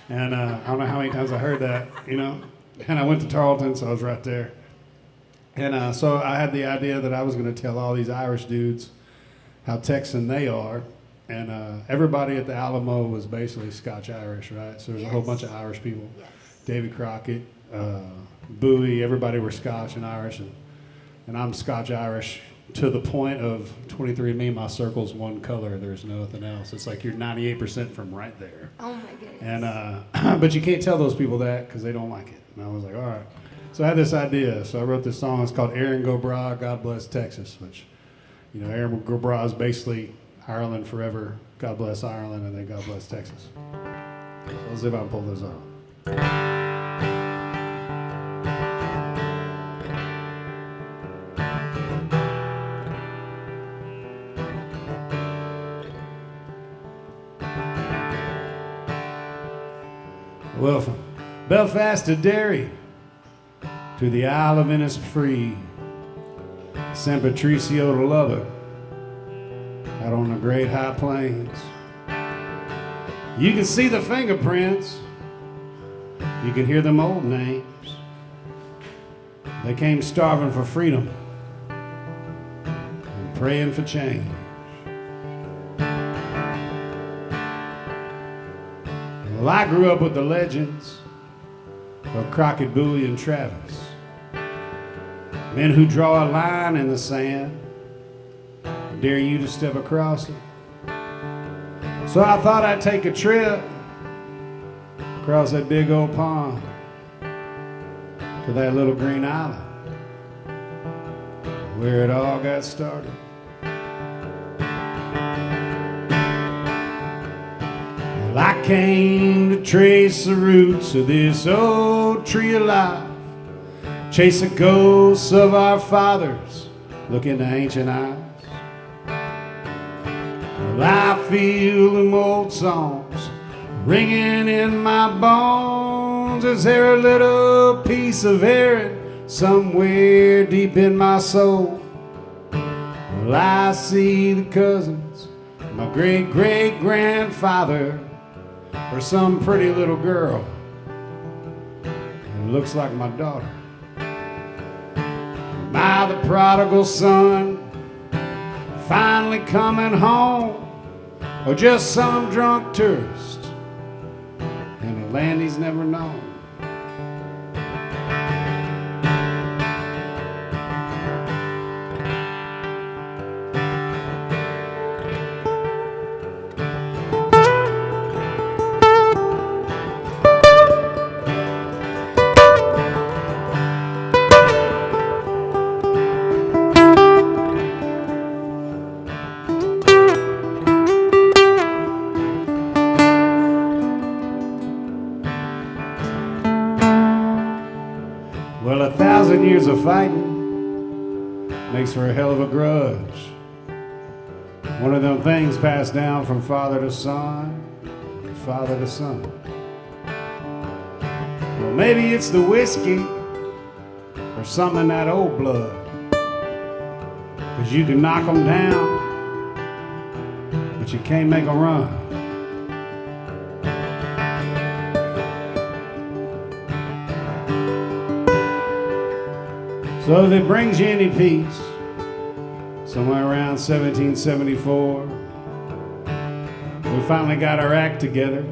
And I don't know how many times I heard that, you know. And I went to Tarleton, so I was right there. And so I had the idea that I was going to tell all these Irish dudes how Texan they are. And everybody at the Alamo was basically Scotch-Irish, right? So there's a whole bunch of Irish people. Yes. Davy Crockett, Bowie, everybody were Scotch and Irish. And I'm Scotch-Irish to the point of 23andMe, my circle's one color. There's nothing else. It's like you're 98% from right there. Oh, my goodness. And but you can't tell those people that because they don't like it. And I was like, all right. So I had this idea. So I wrote this song. It's called Erin Go Bragh, God Bless Texas, which, you know, Erin Go Bragh is basically Ireland forever. God bless Ireland, and then God bless Texas. So let's see if I can pull this off. Well, from Belfast to Derry, to the Isle of Innisfree, San Patricio to Lubbock, out on the great high plains. You can see the fingerprints, you can hear them old names. They came starving for freedom and praying for change. Well, I grew up with the legends of Crockett, Bowie, and Travis. Men who draw a line in the sand dare you to step across it. So I thought I'd take a trip across that big old pond to that little green island where it all got started. Well, I came to trace the roots of this old tree of life, chase the ghosts of our fathers, look into ancient eyes. Well, I feel them old songs ringing in my bones. Is there a little piece of Aaron somewhere deep in my soul? Well, I see the cousins, my great-great-grandfather, or some pretty little girl who looks like my daughter. Am I the prodigal son finally coming home, or just some drunk tourist in a land he's never known? Well, 1,000 years of fighting makes for a hell of a grudge. One of them things passed down from father to son, and father to son. Well, maybe it's the whiskey or something in that old blood, 'cause you can knock them down, but you can't make them run. So if it brings you any peace, somewhere around 1774, we finally got our act together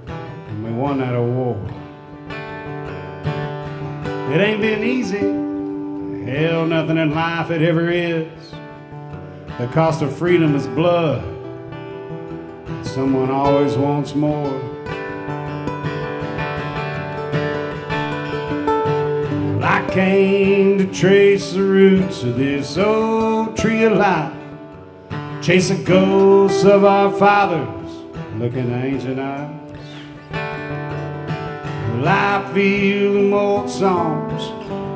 and we won that old war. It ain't been easy, hell, nothing in life it ever is. The cost of freedom is blood, someone always wants more. I came to trace the roots of this old tree of life, chase the ghosts of our fathers, look in ancient eyes. Well, I feel them old songs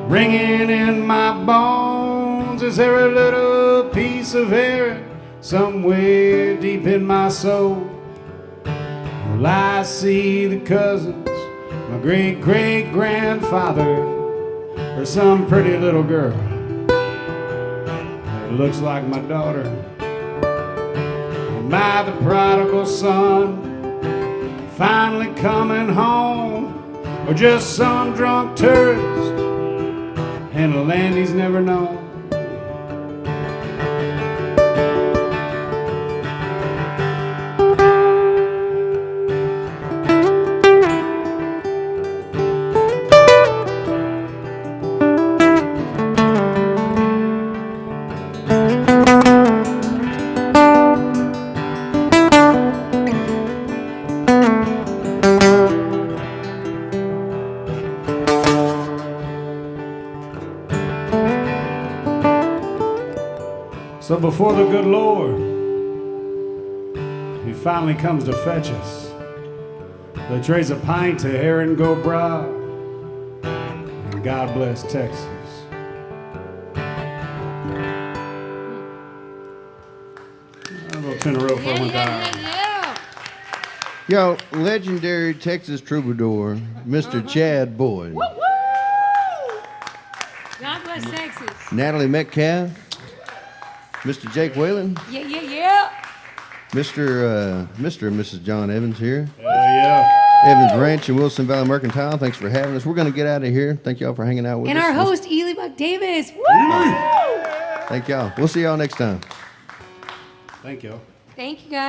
ringing in my bones. Is there a little piece of Aaron somewhere deep in my soul? Well, I see the cousins, my great-great-grandfather, or some pretty little girl that looks like my daughter. Am I the prodigal son finally coming home, or just some drunk tourist in a land he's never known? So before the good Lord, he finally comes to fetch us. They trades a pint to Aaron Go Bra, and God bless Texas. I'll go 10 in a row for one time. Yo, legendary Texas troubadour, Mr. Chad Boyd. Woo! God bless Texas. Natalie Metcalf, Mr. Jake Waylon, Yeah. Mr. and Mrs. John Evans here. Yeah. Evans Ranch and Wilson Valley Mercantile. Thanks for having us. We're going to get out of here. Thank y'all for hanging out with And us. our host, Eley Buck Davis. Woo! Thank y'all. We'll see y'all next time. Thank you. Thank you, guys.